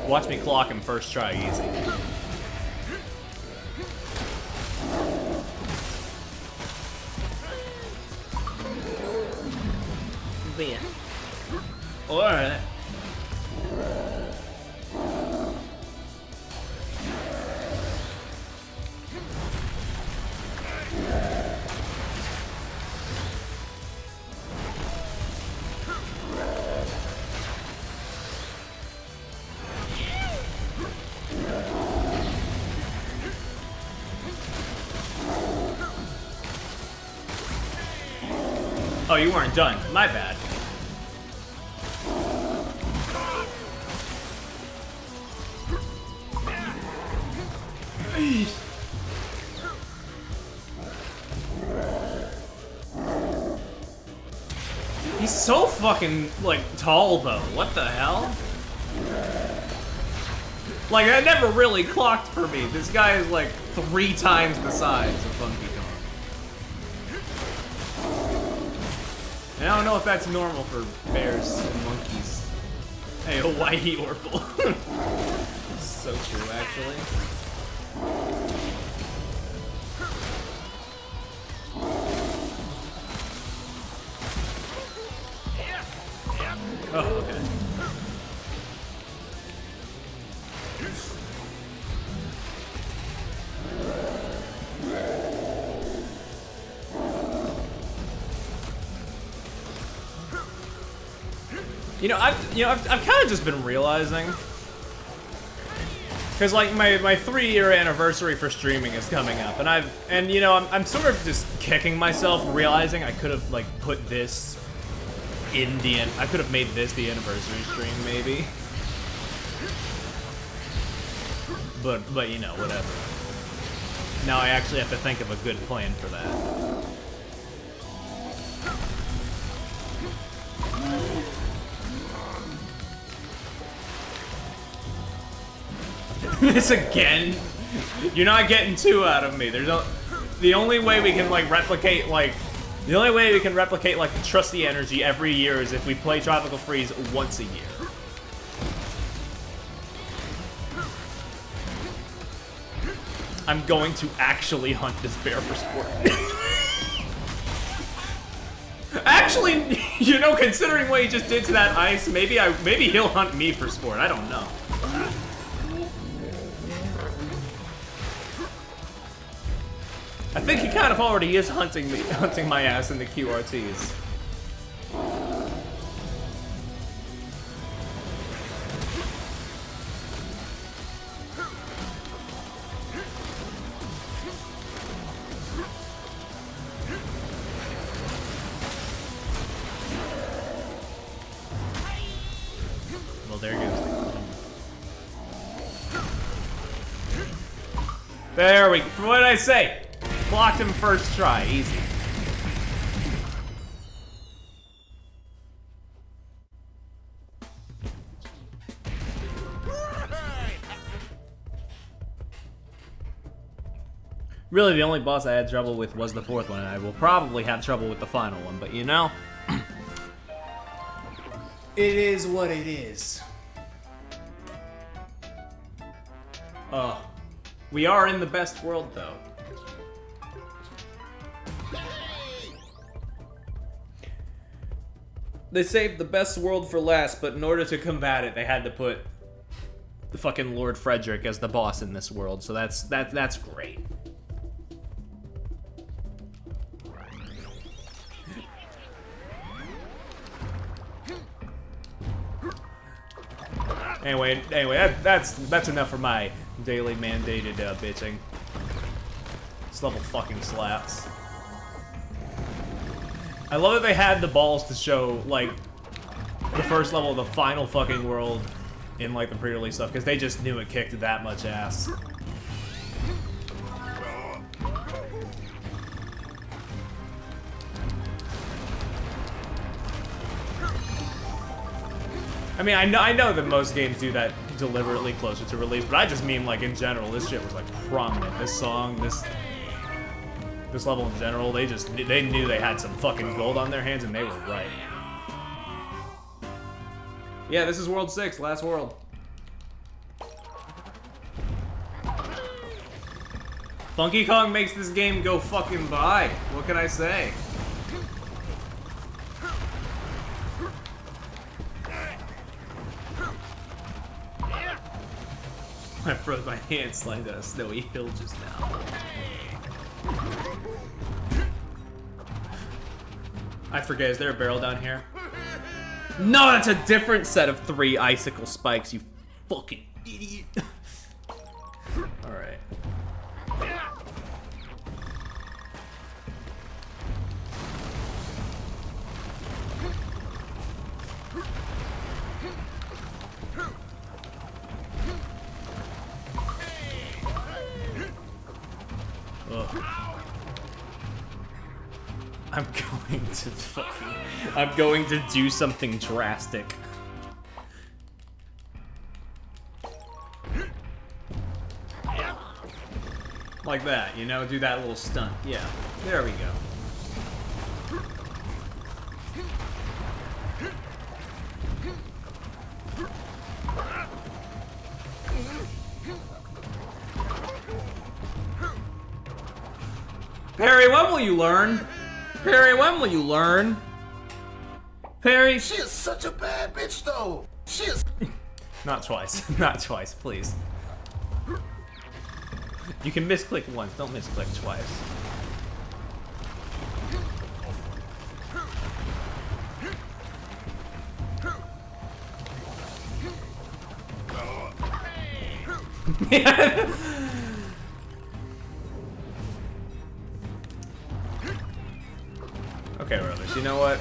Watch me clock him first try, easy. Man. Alright. Oh, you weren't done. My bad. He's so fucking, like, tall, though. What the hell? Like, that never really clocked for me. This guy is, like, 3 times the size of Funky Kong. And I don't know if that's normal for bears and monkeys. Hey, Hawaii Orpal. So true, actually. Oh, okay. I've kind of just been realizing, because like my 3-year anniversary for streaming is coming up, and I'm sort of just kicking myself, realizing I could have like put this in I could have made this the anniversary stream maybe, but whatever. Now I actually have to think of a good plan for that. This again? You're not getting 2 out of me. The only way we can replicate the trusty energy every year is if we play Tropical Freeze once a year. I'm going to actually hunt this bear for sport. Actually, considering what he just did to that ice, maybe he'll hunt me for sport. I don't know. I think he kind of already is hunting my ass in the QRTs. Well, there goes the... There we go. What did I say? Blocked him first try, easy. Really, the only boss I had trouble with was the 4th one, and I will probably have trouble with the final one, but it is what it is. We are in the best world, though. They saved the best world for last, but in order to combat it, they had to put the fucking Lord Frederick as the boss in this world, so that's great. Anyway, that's enough for my daily mandated bitching. This level fucking slaps. I love that they had the balls to show, like, the first level of the final fucking world in, like, the pre-release stuff, because they just knew it kicked that much ass. I mean, I know that most games do that deliberately closer to release, but I just mean, like, in general, this shit was, like, prominent. This song, this level in general, they knew they had some fucking gold on their hands, and they were right. Yeah, this is World 6, last world. Funky Kong makes this game go fucking by. What can I say? I froze my hand sliding down a snowy hill just now. I forget, is there a barrel down here? No, that's a different set of 3 icicle spikes, you fucking idiot. Alright. I'm going to do something drastic. Like that, you know? Do that little stunt. Yeah. There we go. Perry, when will you learn? Perry, when will you learn? Perry? She is such a bad bitch, though. She is. Not twice. Not twice, please. You can misclick once, don't misclick twice. Okay, brothers, you know what?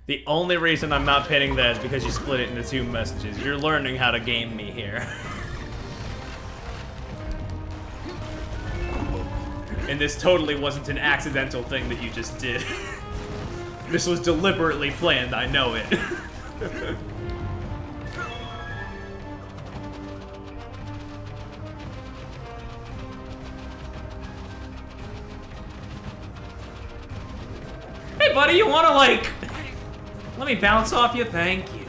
The only reason I'm not pinning that is because you split it into 2 messages. You're learning how to game me here. And this totally wasn't an accidental thing that you just did. This was deliberately planned, I know it. Hey buddy, you wanna like... Let me bounce off you, thank you.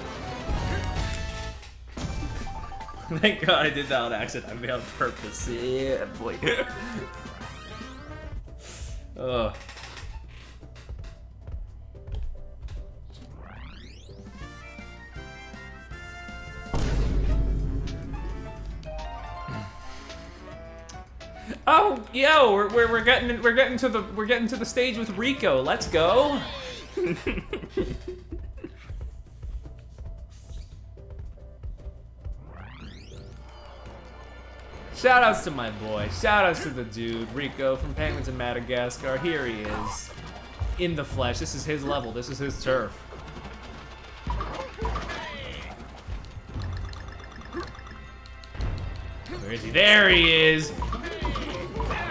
Thank God I did that on accident, I mean on purpose. Yeah, boy. Ugh. Oh, yo, we're getting to the stage with Rico. Let's go. Shoutouts to my boy. Shoutouts to the dude, Rico from Penguins in Madagascar. Here he is. In the flesh. This is his level. This is his turf. Where is he? There he is!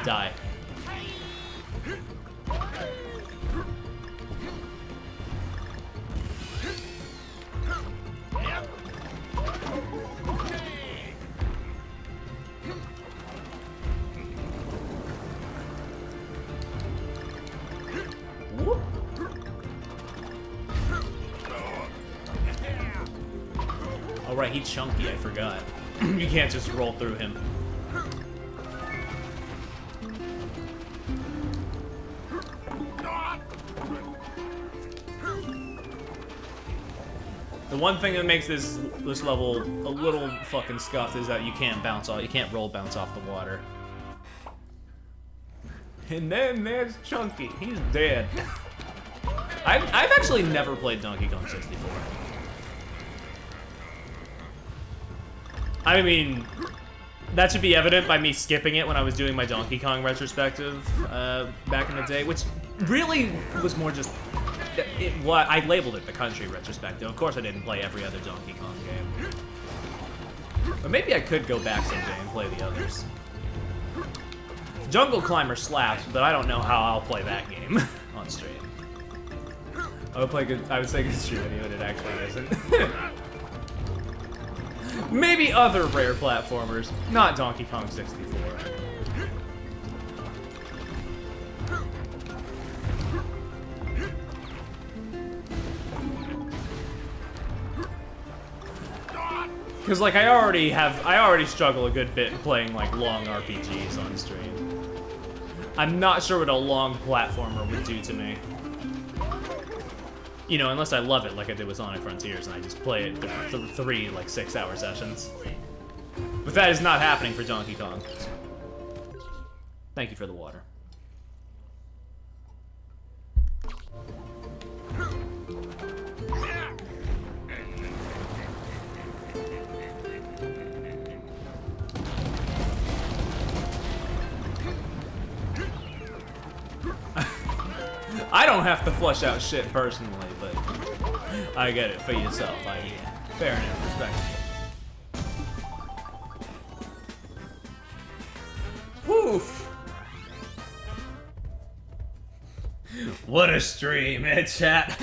Die. Oh right, he's chunky, I forgot. You can't just roll through him. The one thing that makes this level a little fucking scuffed is that you can't roll bounce off the water. And then there's Chunky. He's dead. I've actually never played Donkey Kong 64. I mean, that should be evident by me skipping it when I was doing my Donkey Kong retrospective back in the day, which really was more just... I labeled it the country retrospective. Of course I didn't play every other Donkey Kong game. But maybe I could go back someday and play the others. Jungle Climber slaps, but I don't know how I'll play that game on stream. I would say good stream video, but it actually isn't. Maybe other rare platformers, not Donkey Kong 64. Because, like, I already struggle a good bit playing, like, long RPGs on stream. I'm not sure what a long platformer would do to me. You know, unless I love it like I did with Sonic Frontiers and I just play it through three, like, 6-hour sessions. But that is not happening for Donkey Kong. Thank you for the water. I don't have to flush out shit personally, but I get it for yourself. Fair enough, respectable. Woof. What a stream, eh, chat?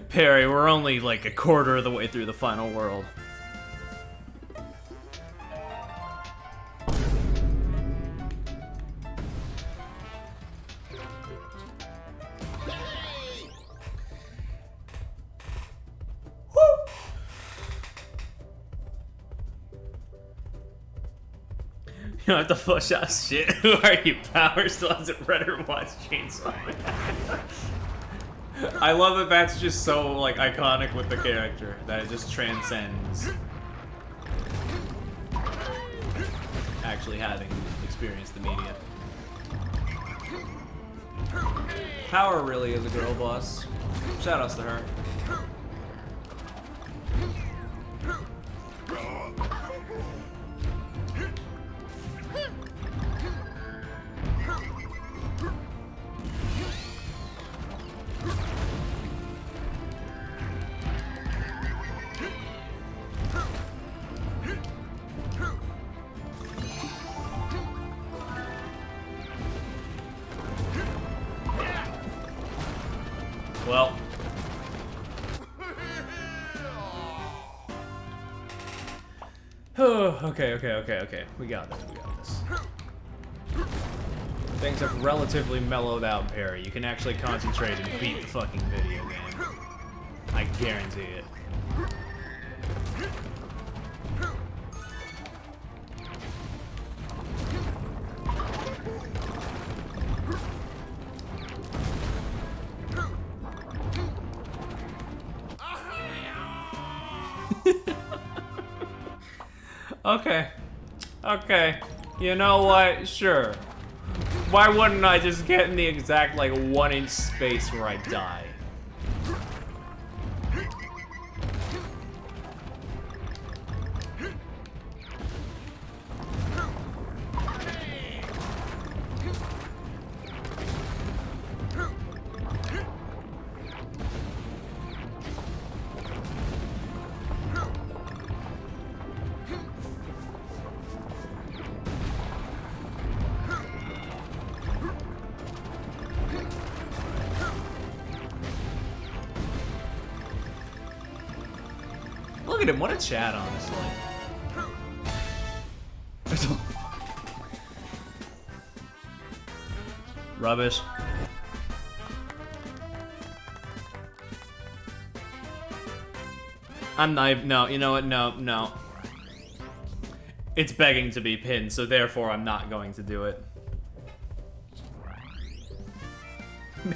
Perry, we're only like a quarter of the way through the final world. You don't have to flush out shit. Who are you, Power? Still hasn't read or watched Chainsaw Man. I love that that's just so, like, iconic with the character. That it just transcends actually having experienced the media. Power really is a girl boss. Shoutouts to her. Well. Oh, okay. We got this. Things have relatively mellowed out, Perry. You can actually concentrate and beat the fucking video game. I guarantee it. Okay. You know what? Sure. Why wouldn't I just get in the exact, like, 1-inch space where I die? Look at him, what a chat, honestly. Rubbish. I'm not, no, you know what, no. It's begging to be pinned, so therefore I'm not going to do it.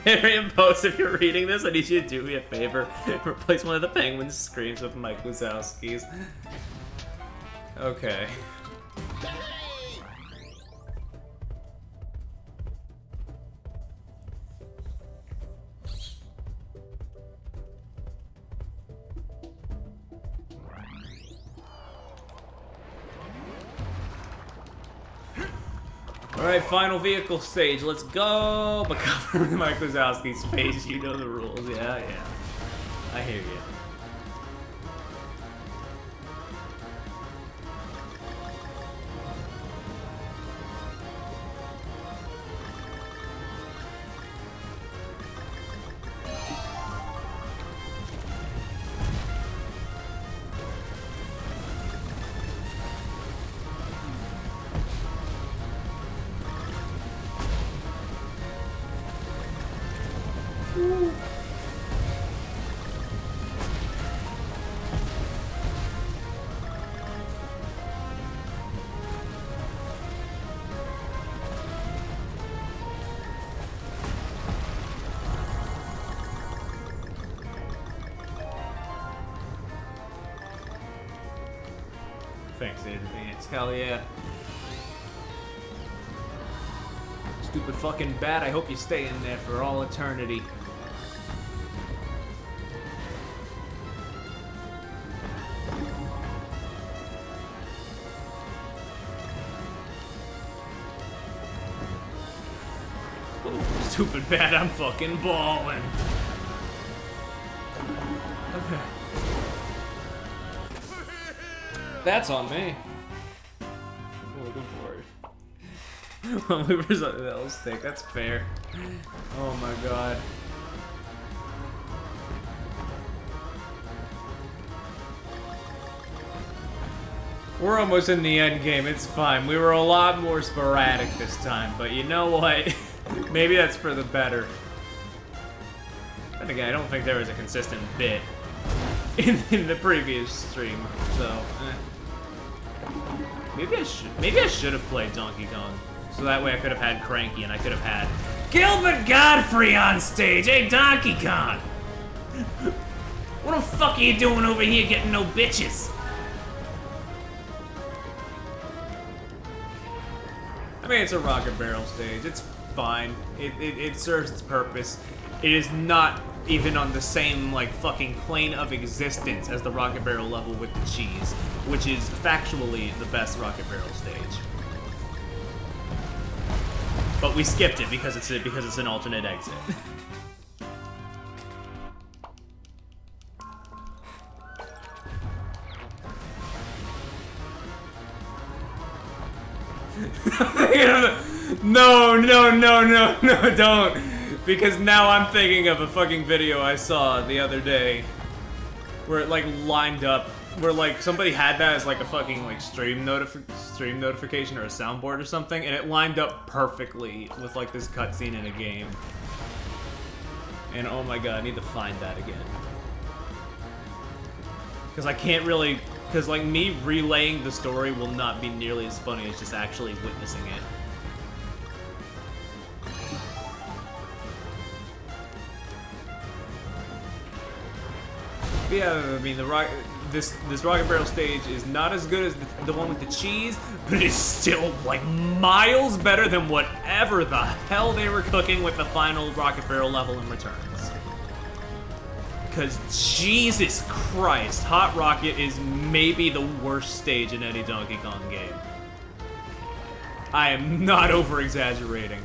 Miriam Post, if you're reading this, I need you to do me a favor. Replace one of the penguins' screams with Mike Wazowski's. Okay. Alright, final vehicle stage. Let's go! But cover Mike Wazowski's face. You know the rules. Yeah. I hear you. Thanks in advance. Hell yeah. Stupid fucking bat. I hope you stay in there for all eternity. Oh, stupid bat, I'm fucking balling. Okay. That's on me. I'm looking for it. I'll move for something else. Take. That's fair. Oh my god. We're almost in the end game. It's fine. We were a lot more sporadic this time, but you know what? Maybe that's for the better. Then again, I don't think there was a consistent bit in the previous stream, so. Maybe I should have played Donkey Kong, so that way I could have had Cranky and I could have had Gilbert Godfrey on stage. Hey, Donkey Kong, What the fuck are you doing over here getting no bitches? I mean, it's a Rocket Barrel stage. It's fine. It serves its purpose. It is not even on the same, like, fucking plane of existence as the Rocket Barrel level with the cheese, which is factually the best Rocket Barrel stage. But we skipped it because it's an alternate exit. No, don't. Because now I'm thinking of a fucking video I saw the other day where it like lined up, where like somebody had that as like a fucking like stream notification or a soundboard or something, and it lined up perfectly with like this cutscene in a game. And oh my god, I need to find that again. Because I can't really, because like me relaying the story will not be nearly as funny as just actually witnessing it. Yeah, I mean this Rocket Barrel stage is not as good as the one with the cheese, but it's still like miles better than whatever the hell they were cooking with the final Rocket Barrel level in Returns. Because Jesus Christ, Hot Rocket is maybe the worst stage in any Donkey Kong game. I am not over-exaggerating.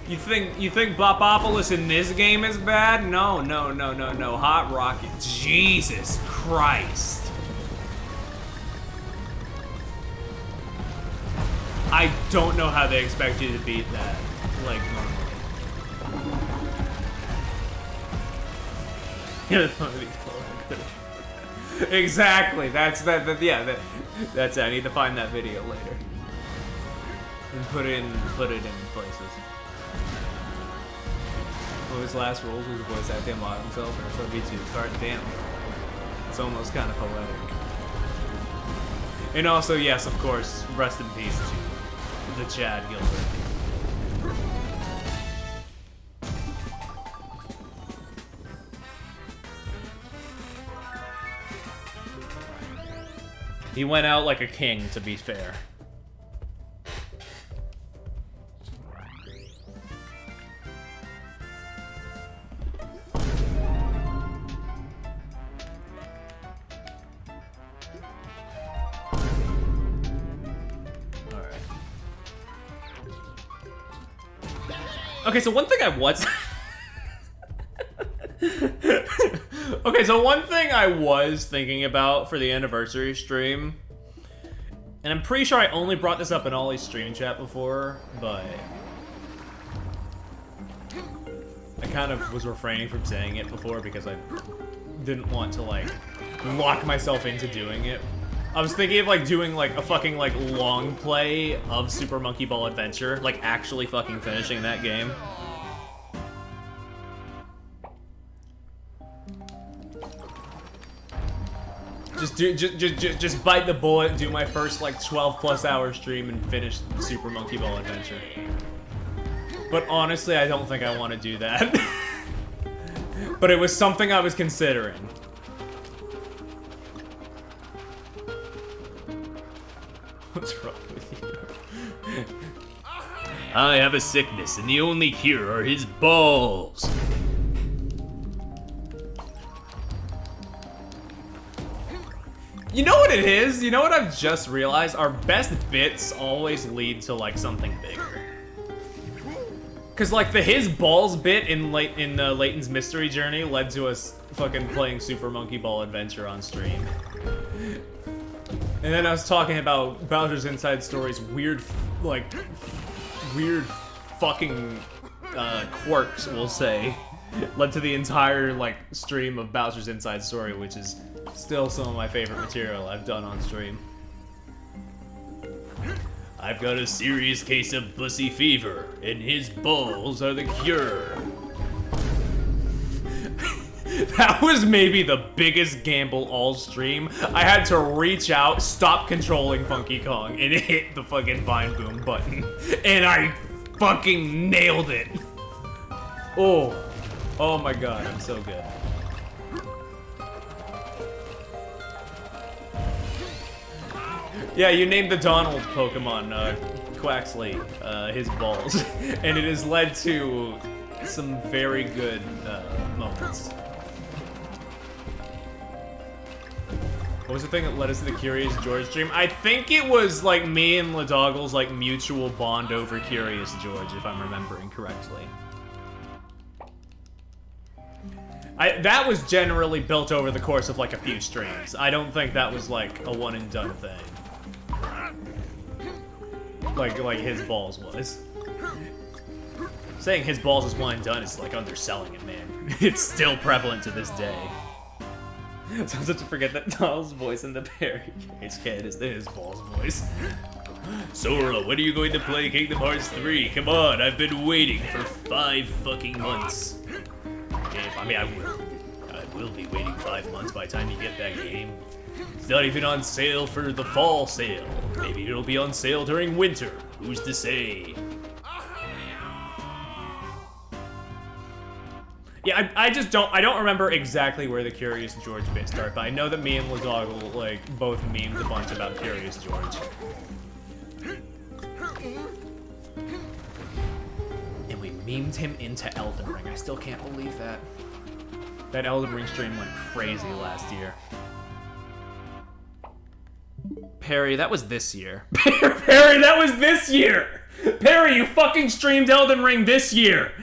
You think Bopopolis in this game is bad? No. Hot Rocket. Jesus Christ. I don't know how they expect you to beat that, like, normally. Exactly. That's yeah. That's it. I need to find that video later and put it in places. One of his last roles was voice acting by himself in a V2 card. Damn. It's almost kind of poetic. And also, yes, of course, rest in peace to the Chad Gilbert. He went out like a king, to be fair. Alright. Okay, so one thing I was... Okay, so one thing I was thinking about for the anniversary stream, and I'm pretty sure I only brought this up in Ollie's stream chat before, but I kind of was refraining from saying it before because I didn't want to, like, lock myself into doing it. I was thinking of, like, doing, like, a fucking, like, long play of Super Monkey Ball Adventure, like, actually fucking finishing that game. Just bite the bullet, do my first, like, 12+ hour stream and finish Super Monkey Ball Adventure. But honestly, I don't think I want to do that. But it was something I was considering. What's wrong with you? I have a sickness, and the only cure are his balls. You know what it is? You know what I've just realized? Our best bits always lead to, like, something bigger. Cause, like, the his balls bit in Layton's Mystery Journey led to us fucking playing Super Monkey Ball Adventure on stream. And then I was talking about Bowser's Inside Story's weird fucking quirks, we'll say, led to the entire, like, stream of Bowser's Inside Story, which is still some of my favorite material I've done on stream. I've got a serious case of pussy fever, and his balls are the cure. That was maybe the biggest gamble all stream. I had to reach out, stop controlling Funky Kong, and hit the fucking Vine Boom button. And I fucking nailed it. Oh. Oh my god, I'm so good. Yeah, you named the Donald Pokemon, Quaxley, his balls. And it has led to some very good moments. What was the thing that led us to the Curious George stream? I think it was, like, me and Ladoggle's, like, mutual bond over Curious George, if I'm remembering correctly. That was generally built over the course of, like, a few streams. I don't think that was, like, a one-and-done thing. Like his balls was. Saying his balls is one and done is like underselling it, man. It's still prevalent to this day. Sometimes I forget that Donald's voice in the Perry Cage Kid is his balls voice. Sora, when are you going to play Kingdom Hearts 3? Come on, I've been waiting for 5 fucking months. I mean, I will be waiting 5 months by the time you get that game. It's not even on sale for the fall sale. Maybe it'll be on sale during winter. Who's to say? Yeah, I don't remember exactly where the Curious George bit started, but I know that me and Ladoggle, like, both memed a bunch about Curious George. And we memed him into Elden Ring. I still can't believe that. That Elden Ring stream went crazy last year. Perry, that was this year. Perry, that was this year! Perry, you fucking streamed Elden Ring this year!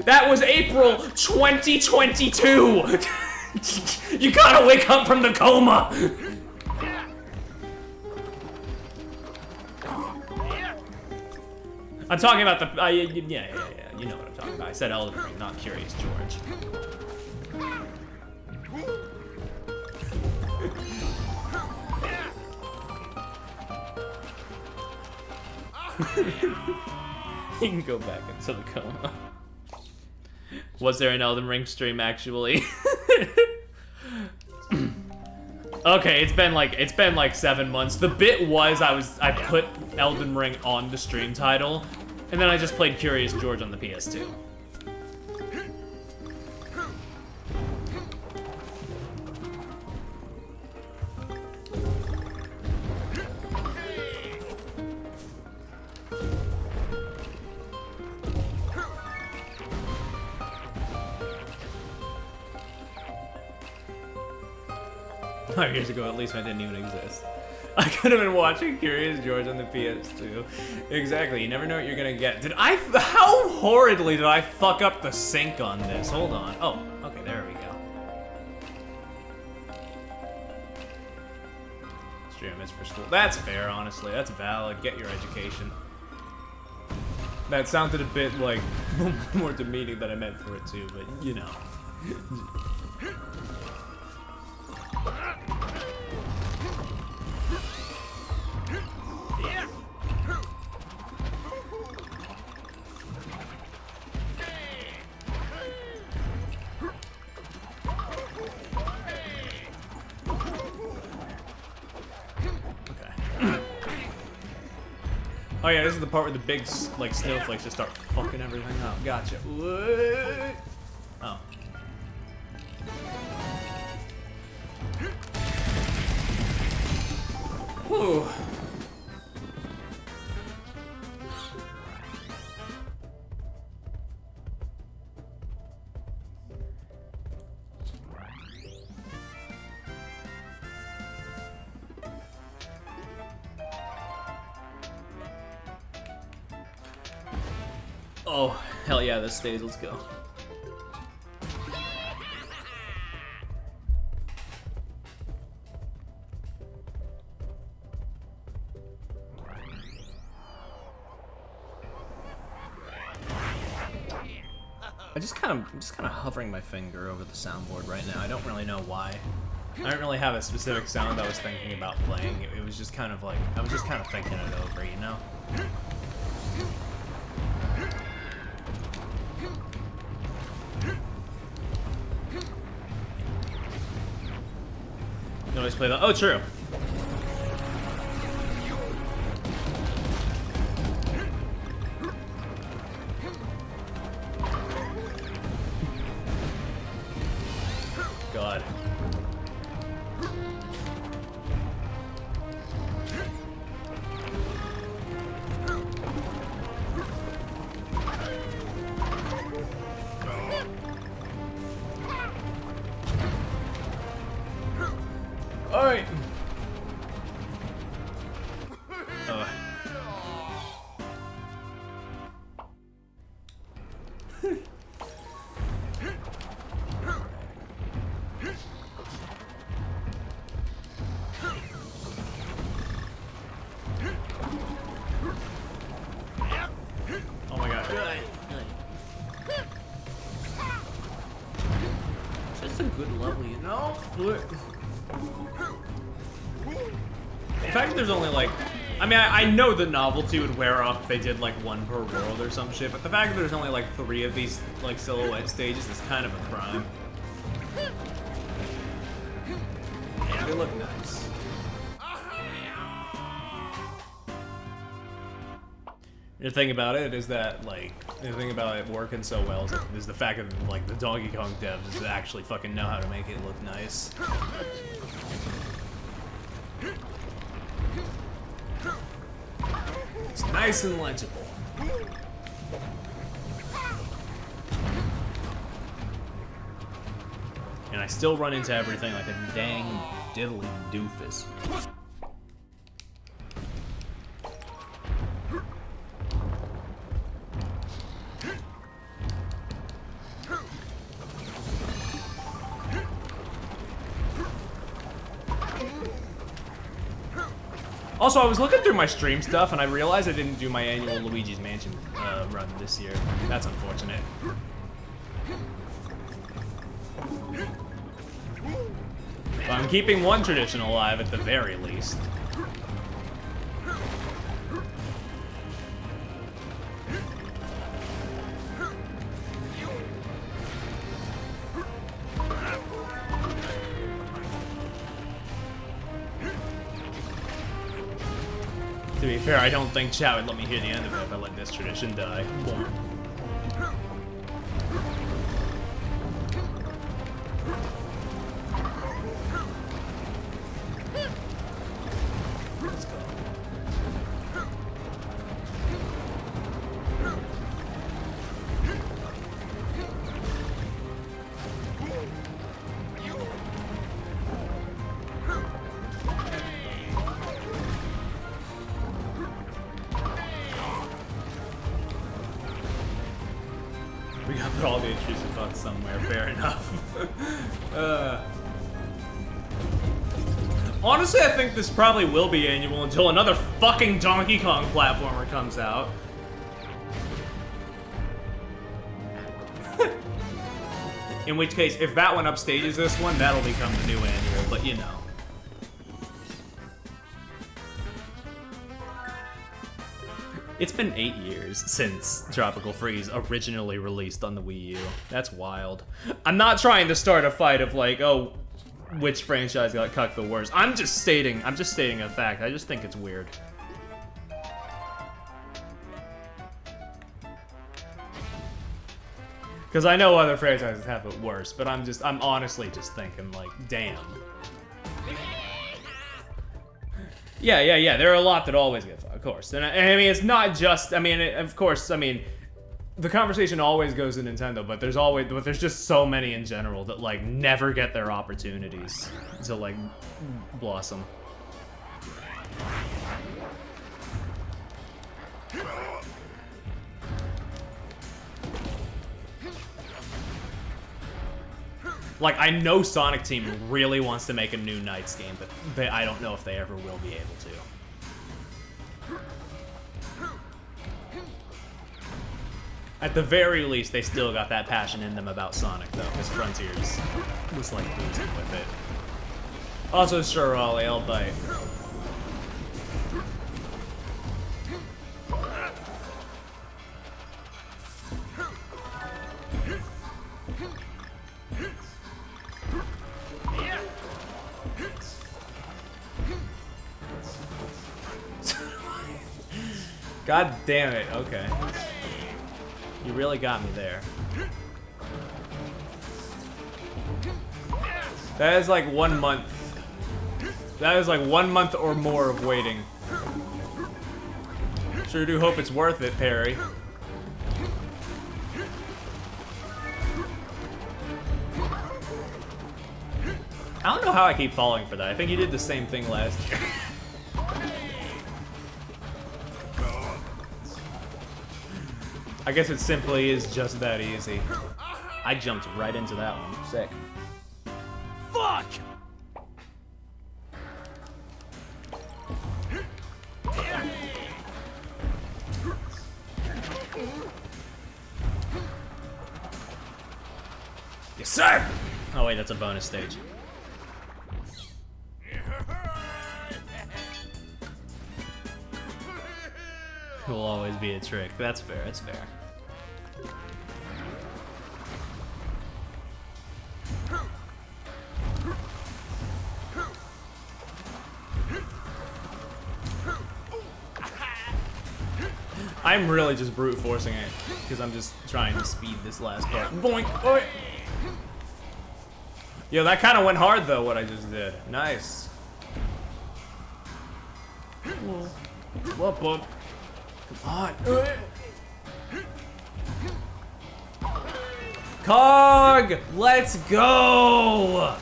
That was April 2022! You gotta wake up from the coma! I'm talking about the... yeah, you know what I'm talking about. I said Elden Ring, not Curious George. You can go back into the coma. Was there an Elden Ring stream actually? Okay, it's been like 7 months. The bit was I put Elden Ring on the stream title, and then I just played Curious George on the PS2. Years ago, at least I didn't even exist. I could have been watching Curious George on the PS2. Exactly, you never know what you're gonna get. How horridly did I fuck up the sync on this? Hold on. Oh, okay, there we go. Stream is for school. That's fair, honestly. That's valid. Get your education. That sounded a bit, like, more demeaning than I meant for it to, but, you know. Oh yeah, this is the part where the big, like, snowflakes just start fucking everything up. Gotcha. What? Oh. Whew. Oh, hell yeah, this stays. Let's go. I'm just kind of hovering my finger over the soundboard right now. I don't really know why. I don't really have a specific sound I was thinking about playing. It was just kind of like, I was just kind of thinking it over, you know? You always play that. Oh, true. God. All right. Oh my god. It's just a good level, you know? The fact that there's only like, I mean, I know the novelty would wear off if they did like one per world or some shit, but the fact that there's only like 3 of these like silhouette stages is kind of a crime. Yeah, they look nice. The thing about it is that, like, the thing about it working so well is the fact that, like, the Donkey Kong devs actually fucking know how to make it look nice. It's nice and legible. And I still run into everything like a dang diddly doofus. Also, I was looking through my stream stuff and I realized I didn't do my annual Luigi's Mansion run this year. That's unfortunate. But I'm keeping one tradition alive at the very least. To be fair, I don't think chat would let me hear the end of it if I let this tradition die. Let's go. put all the intrusive thoughts somewhere. Fair enough. Honestly, I think this probably will be annual until another fucking Donkey Kong platformer comes out. In which case, if that one upstages this one, that'll become the new annual, but you know. It's been 8 years since Tropical Freeze originally released on the Wii U. That's wild. I'm not trying to start a fight of like, oh, which franchise got cucked the worst. I'm just stating a fact. I just think it's weird. Because I know other franchises have it worse, but I'm honestly just thinking like, damn. Yeah. There are a lot that always get fucked, of course. And I mean, it's not just, I mean, of course, I mean, the conversation always goes to Nintendo, but there's just so many in general that like never get their opportunities to like blossom. Like, I know Sonic Team really wants to make a new Knights game, but I don't know if they ever will be able to. At the very least, they still got that passion in them about Sonic, though, because Frontiers was, like, boozing with it. Also, sure, Ollie, I'll bite. God damn it, okay. You really got me there. That is like 1 month. That is like 1 month or more of waiting. Sure do hope it's worth it, Perry. I don't know how I keep falling for that. I think you did the same thing last year. I guess it simply is just that easy. I jumped right into that one. Sick. Fuck! Yes, sir! Oh wait, that's a bonus stage. It will always be a trick. That's fair, that's fair. I'm really just brute forcing it because I'm just trying to speed this last part. Boink! Boink! Yo, that kind of went hard though, what I just did. Nice. Whoop whoop. Come on. Cog! Let's go!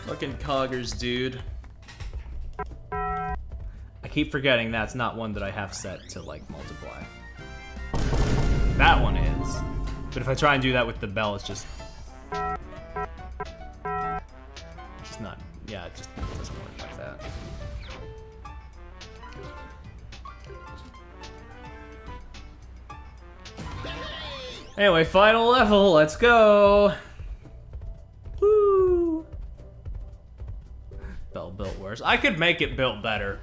Fucking Coggers, dude. I keep forgetting that's not one that I have set to, like, multiply. That one is. But if I try and do that with the bell, it's just not, yeah, it just doesn't work like that. Anyway, final level, let's go! Woo! Bell built worse. I could make it built better.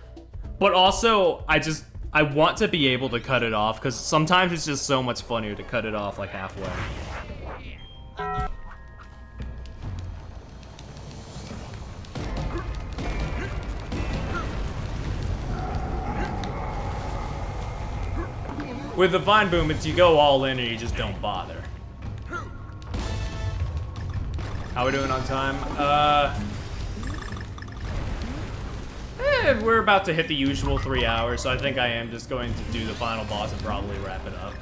But also, I want to be able to cut it off, because sometimes it's just so much funnier to cut it off like halfway. With the Vine Boom, it's you go all in or you just don't bother. How we doing on time? We're about to hit the usual 3 hours, so I think I am just going to do the final boss and probably wrap it up.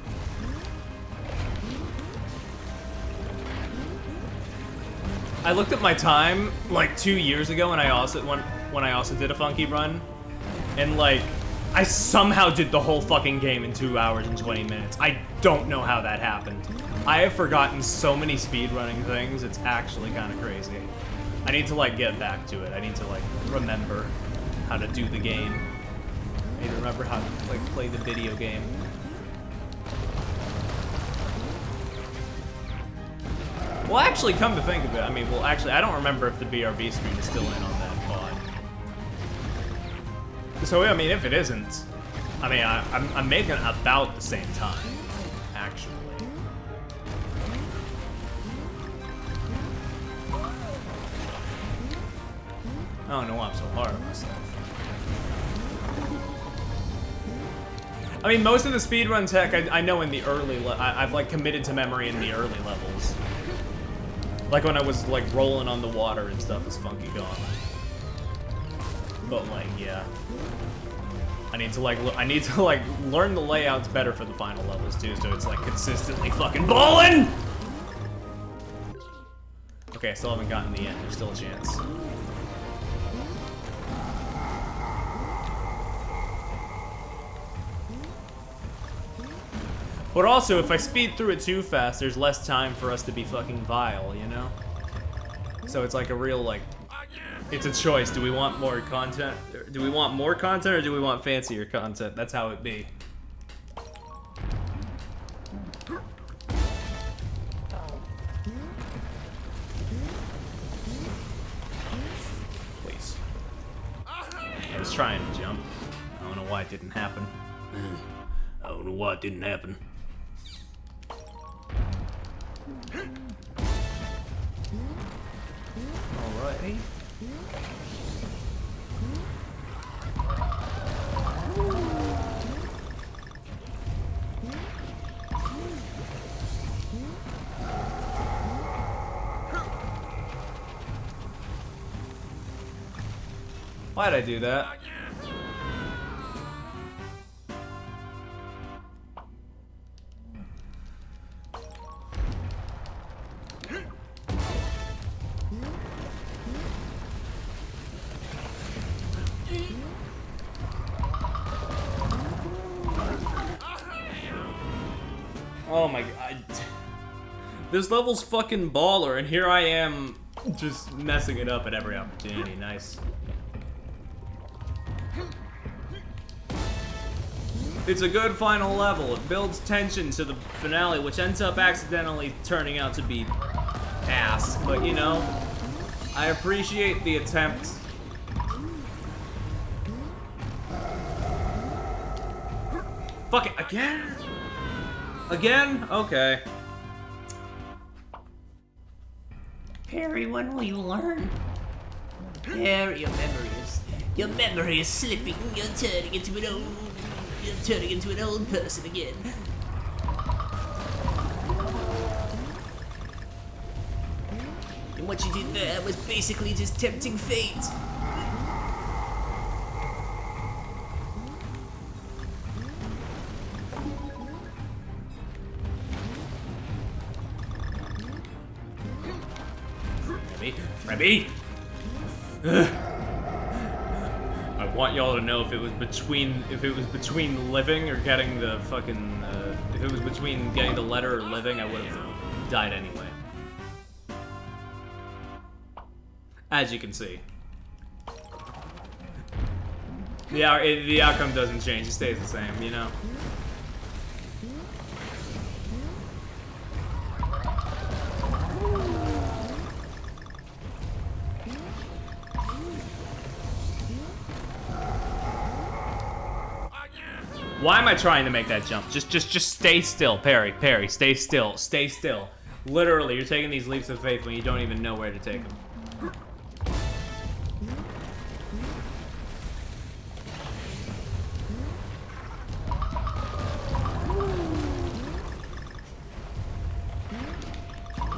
I looked at my time like 2 years ago when I also did a funky run, and like I somehow did the whole fucking game in 2 hours and 20 minutes. I don't know how that happened. I have forgotten so many speedrunning things. It's actually kind of crazy. I need to like get back to it. I need to like remember how to do the game. I need to remember how to like play the video game. Well, actually, come to think of it, I mean, well, actually, I don't remember if the BRB screen is still in on that VOD. So, I mean, if it isn't, I mean, I'm making it about the same time, actually. I don't know why I'm so hard on myself. I mean, most of the speedrun tech I know in the early, I've like committed to memory in the early levels. Like when I was like rolling on the water and stuff is Funky Kong. But like, yeah. I need to like learn the layouts better for the final levels too, so it's like consistently fucking ballin'! Okay, I still haven't gotten the end. There's still a chance. But also, if I speed through it too fast, there's less time for us to be fucking vile, you know? So it's like a real, like, it's a choice. Do we want more content? Do we want more content or do we want fancier content? That's how it be. Please. I was trying to jump. I don't know why it didn't happen. I don't know why it didn't happen. Alrighty. Why'd I do that? Oh my god. This level's fucking baller, and here I am just messing it up at every opportunity. Nice. It's a good final level. It builds tension to the finale, which ends up accidentally turning out to be ass. But you know, I appreciate the attempt. Fuck it, again? Again? Okay. Perry, when will you learn? Perry, your memory is slipping. You're turning into an old person again. And what you did there was basically just tempting fate. Remy! I want y'all to know if it was between living or getting the fucking, if it was between getting the letter or living, I would have died anyway. As you can see. The outcome doesn't change, it stays the same, you know? Why am I trying to make that jump? Just stay still, Perry, stay still, stay still. Literally, you're taking these leaps of faith when you don't even know where to take them.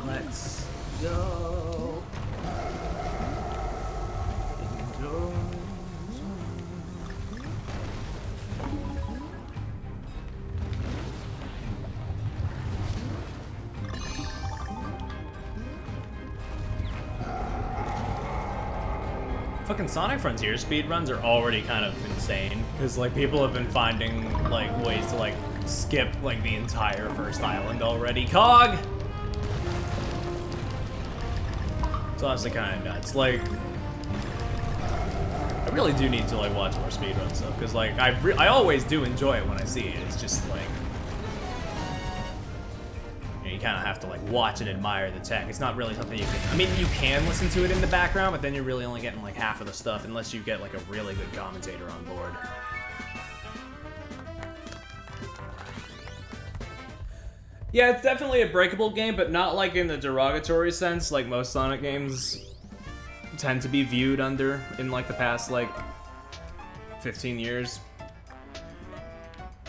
Let's go. fucking Sonic Frontier speedruns are already kind of insane because like people have been finding like ways to like skip like the entire first island already. Cog. It's honestly kind of nuts. Like, I really do need to like watch more speedruns though, because like I always do enjoy it when I see it. It's just like you kind of have to like watch and admire the tech. It's not really something you can. I mean, you can listen to it in the background, but then you're really only getting like half of the stuff unless you get like a really good commentator on board. Yeah, it's definitely a breakable game, but not like in the derogatory sense like most Sonic games tend to be viewed under in like the past like 15 years.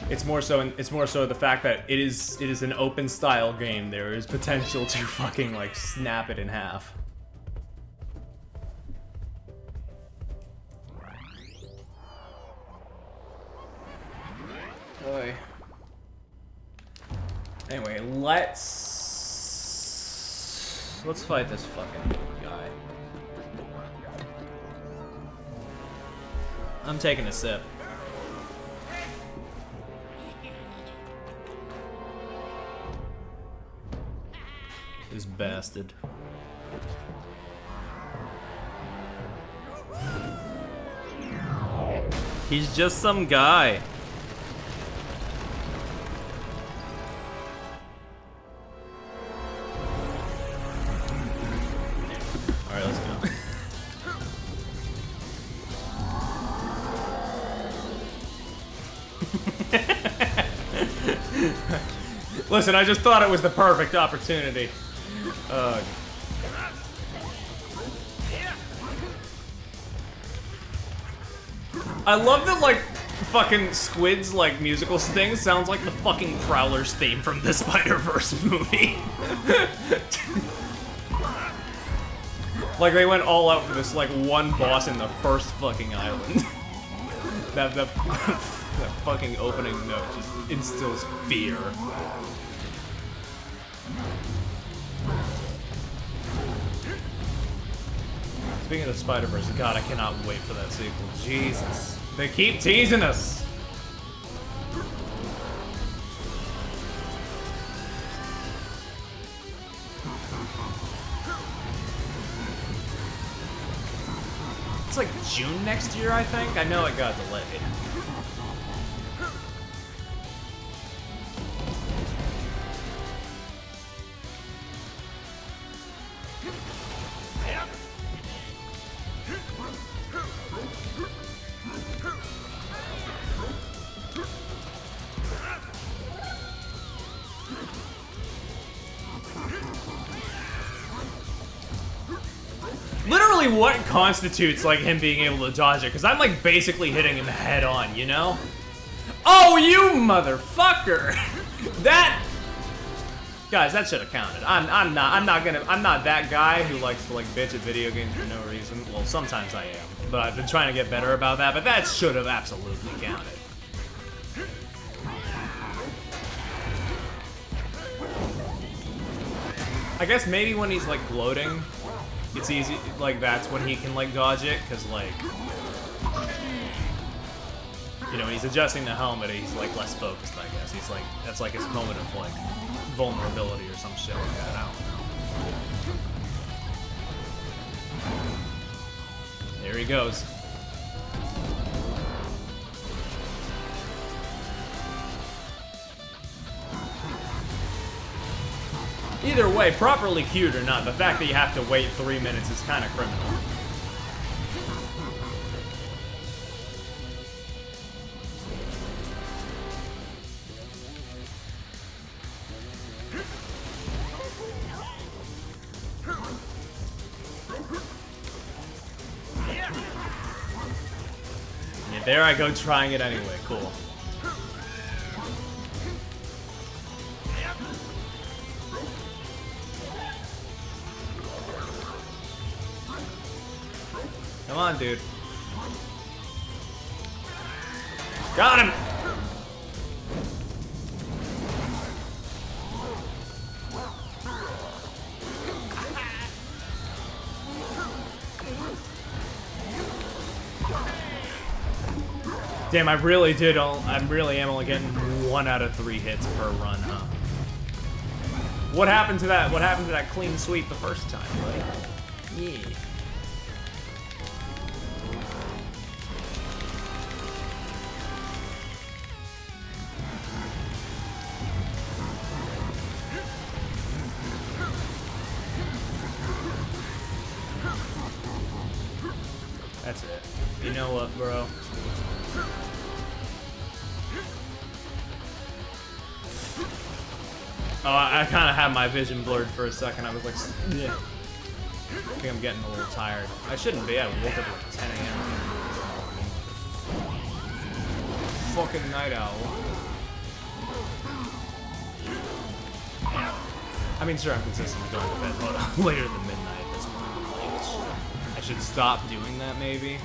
It's more so the fact that it is an open style game. There is potential to fucking like snap it in half. Oy. Anyway, let's fight this fucking guy. I'm taking a sip. This bastard. He's just some guy. Alright, let's go. Listen, I just thought it was the perfect opportunity. I love that, like, fucking Squid's, like, musical sting sounds like the fucking Prowler's theme from the Spider-Verse movie. Like, they went all out for this, like, one boss in the first fucking island. that fucking opening note just instills fear. Speaking of Spider-Verse, God, I cannot wait for that sequel. Jesus. They keep teasing us! It's like June next year, I think? I know it got delayed. Literally, what constitutes like him being able to dodge it? Because I'm like basically hitting him head on, you know? Oh, you motherfucker! That, guys, that should have counted. I'm not that guy who likes to like bitch at video games for no reason. Well, sometimes I am, but I've been trying to get better about that. But that should have absolutely counted. I guess maybe when he's like gloating, it's easy, like that's when he can like dodge it, cause like, you know, when he's adjusting the helmet, he's like less focused, I guess. He's like, that's like his moment of like vulnerability or some shit like that, I don't know. There he goes. Either way, properly queued or not, the fact that you have to wait 3 minutes is kind of criminal. Yeah, there I go trying it anyway, cool. Come on, dude. Got him! Damn, I really am only getting 1 out of 3 hits per run, huh? What happened to that? What happened to that clean sweep the first time, buddy? Yeah. That's it. You know what, bro? Oh, I kind of had my vision blurred for a second. I was like, yeah. I think I'm getting a little tired. I shouldn't be. I woke up at 10 a.m. Fucking night owl. I mean, sure, I'm consistently going to bed later than midnight at this point. Like, I should stop doing that, maybe.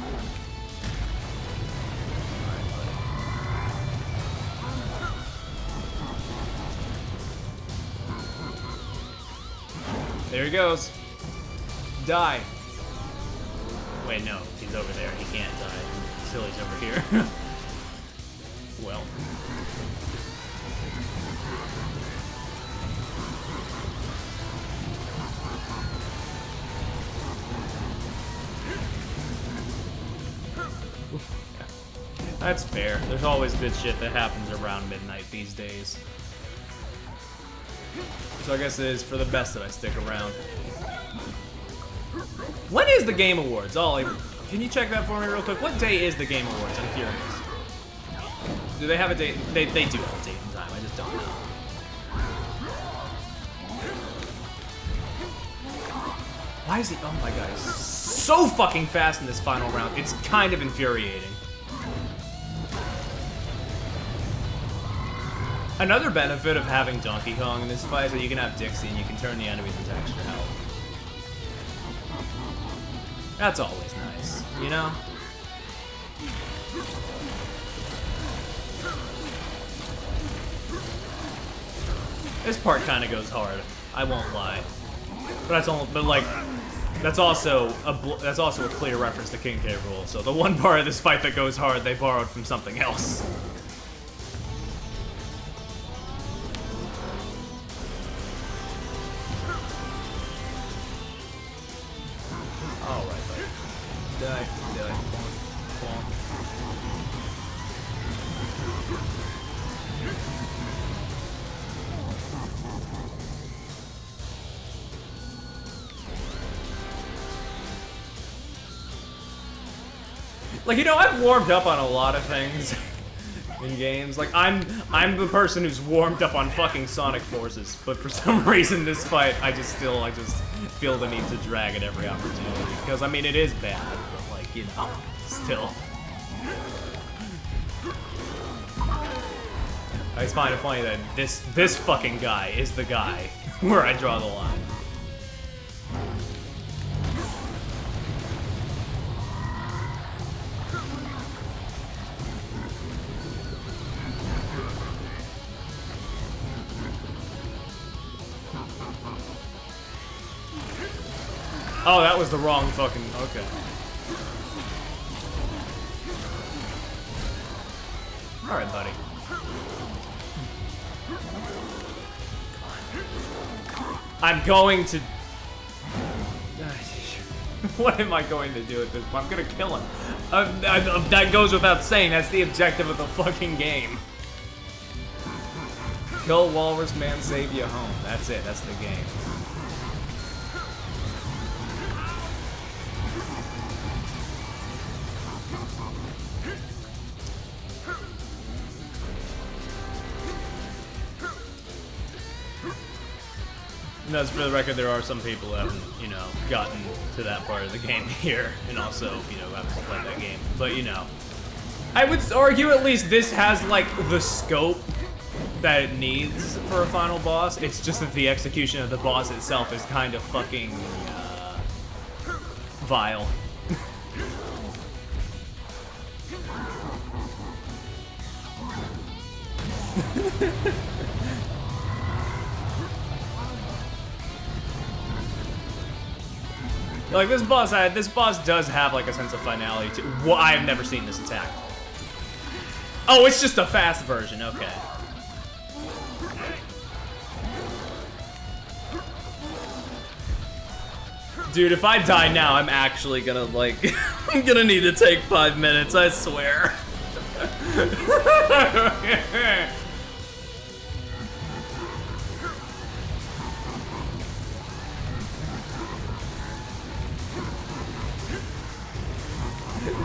There he goes. Die. Wait, no. He's over there. He can't die. Silly's over here. Well. That's fair. There's always good shit that happens around midnight these days. So I guess it is for the best that I stick around. When is the Game Awards? Ollie, can you check that for me real quick? What day is the Game Awards? I'm curious. Do they have a date? They do have a date and time. I just don't know. Why is he? Oh my god, he's so fucking fast in this final round. It's kind of infuriating. Another benefit of having Donkey Kong in this fight is that you can have Dixie and you can turn the enemies into extra health. That's always nice, you know? This part kind of goes hard. I won't lie, but that's also a clear reference to King K. Rool. So the one part of this fight that goes hard, they borrowed from something else. All right, buddy. Die. Like, you know, I've warmed up on a lot of things in games. Like, I'm the person who's warmed up on fucking Sonic Forces, but for some reason this fight, I just feel the need to drag at every opportunity. Because, I mean, it is bad, but, like, you know, still. I just find it funny that this fucking guy is the guy where I draw the line. Oh, that was the wrong fucking... Okay. Alright, buddy. I'm going to... What am I going to do at this point? I'm gonna kill him. That goes without saying. That's the objective of the fucking game. Kill Walrus Man, save you home. That's it. That's the game. And as for the record, there are some people who haven't, you know, gotten to that part of the game here, and also, you know, haven't played that game. But, you know, I would argue at least this has, like, the scope that it needs for a final boss. It's just that the execution of the boss itself is kind of fucking, vile. Like this boss does have like a sense of finality to. Well, I have never seen this attack. Oh, it's just a fast version. Okay. Dude, if I die now, I'm actually gonna like, I'm gonna need to take 5 minutes, I swear.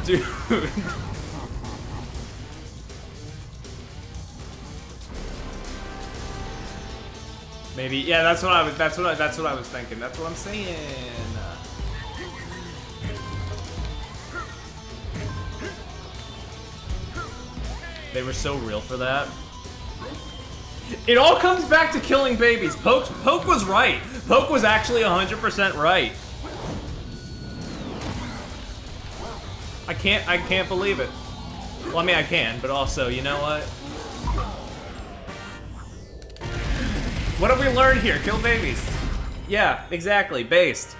Dude. Maybe, yeah, that's what I was thinking. That's what I'm saying. They were so real for that. It all comes back to killing babies. Poke was right. Poke was actually 100% right. I can't believe it. Well, I mean, I can, but also, you know what? What have we learned here? Kill babies. Yeah, exactly. Based.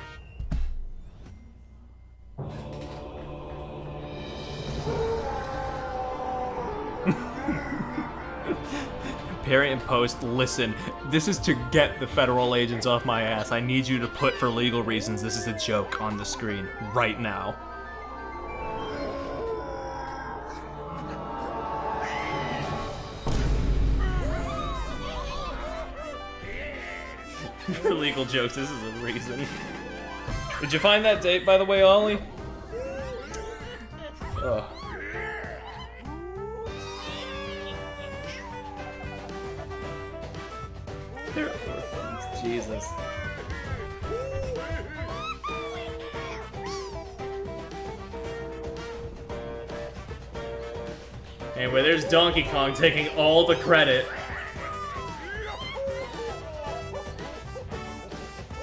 Parry and post, listen, this is to get the federal agents off my ass. I need you to put for legal reasons this is a joke on the screen right now. For legal jokes, this is a reason. Did you find that date, by the way, Ollie? Oh. They're orphans. Jesus. Anyway, there's Donkey Kong taking all the credit.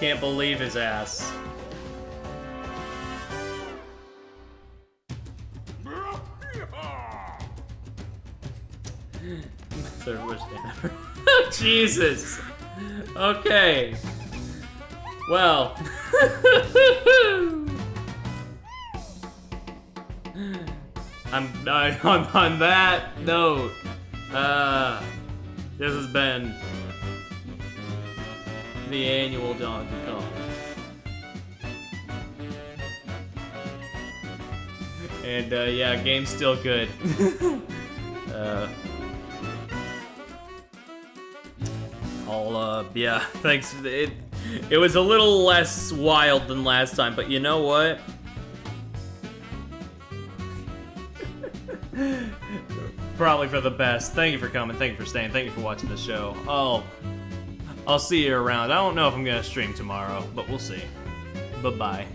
Can't believe his ass. Third worst thing ever. Jesus. Okay. Well. On that note, this has been the annual Donkey Kong. And yeah, game's still good. Yeah, thanks. It was a little less wild than last time, but you know what? Probably for the best. Thank you for coming. Thank you for staying. Thank you for watching the show. I'll see you around. I don't know if I'm gonna stream tomorrow, but we'll see. Bye-bye.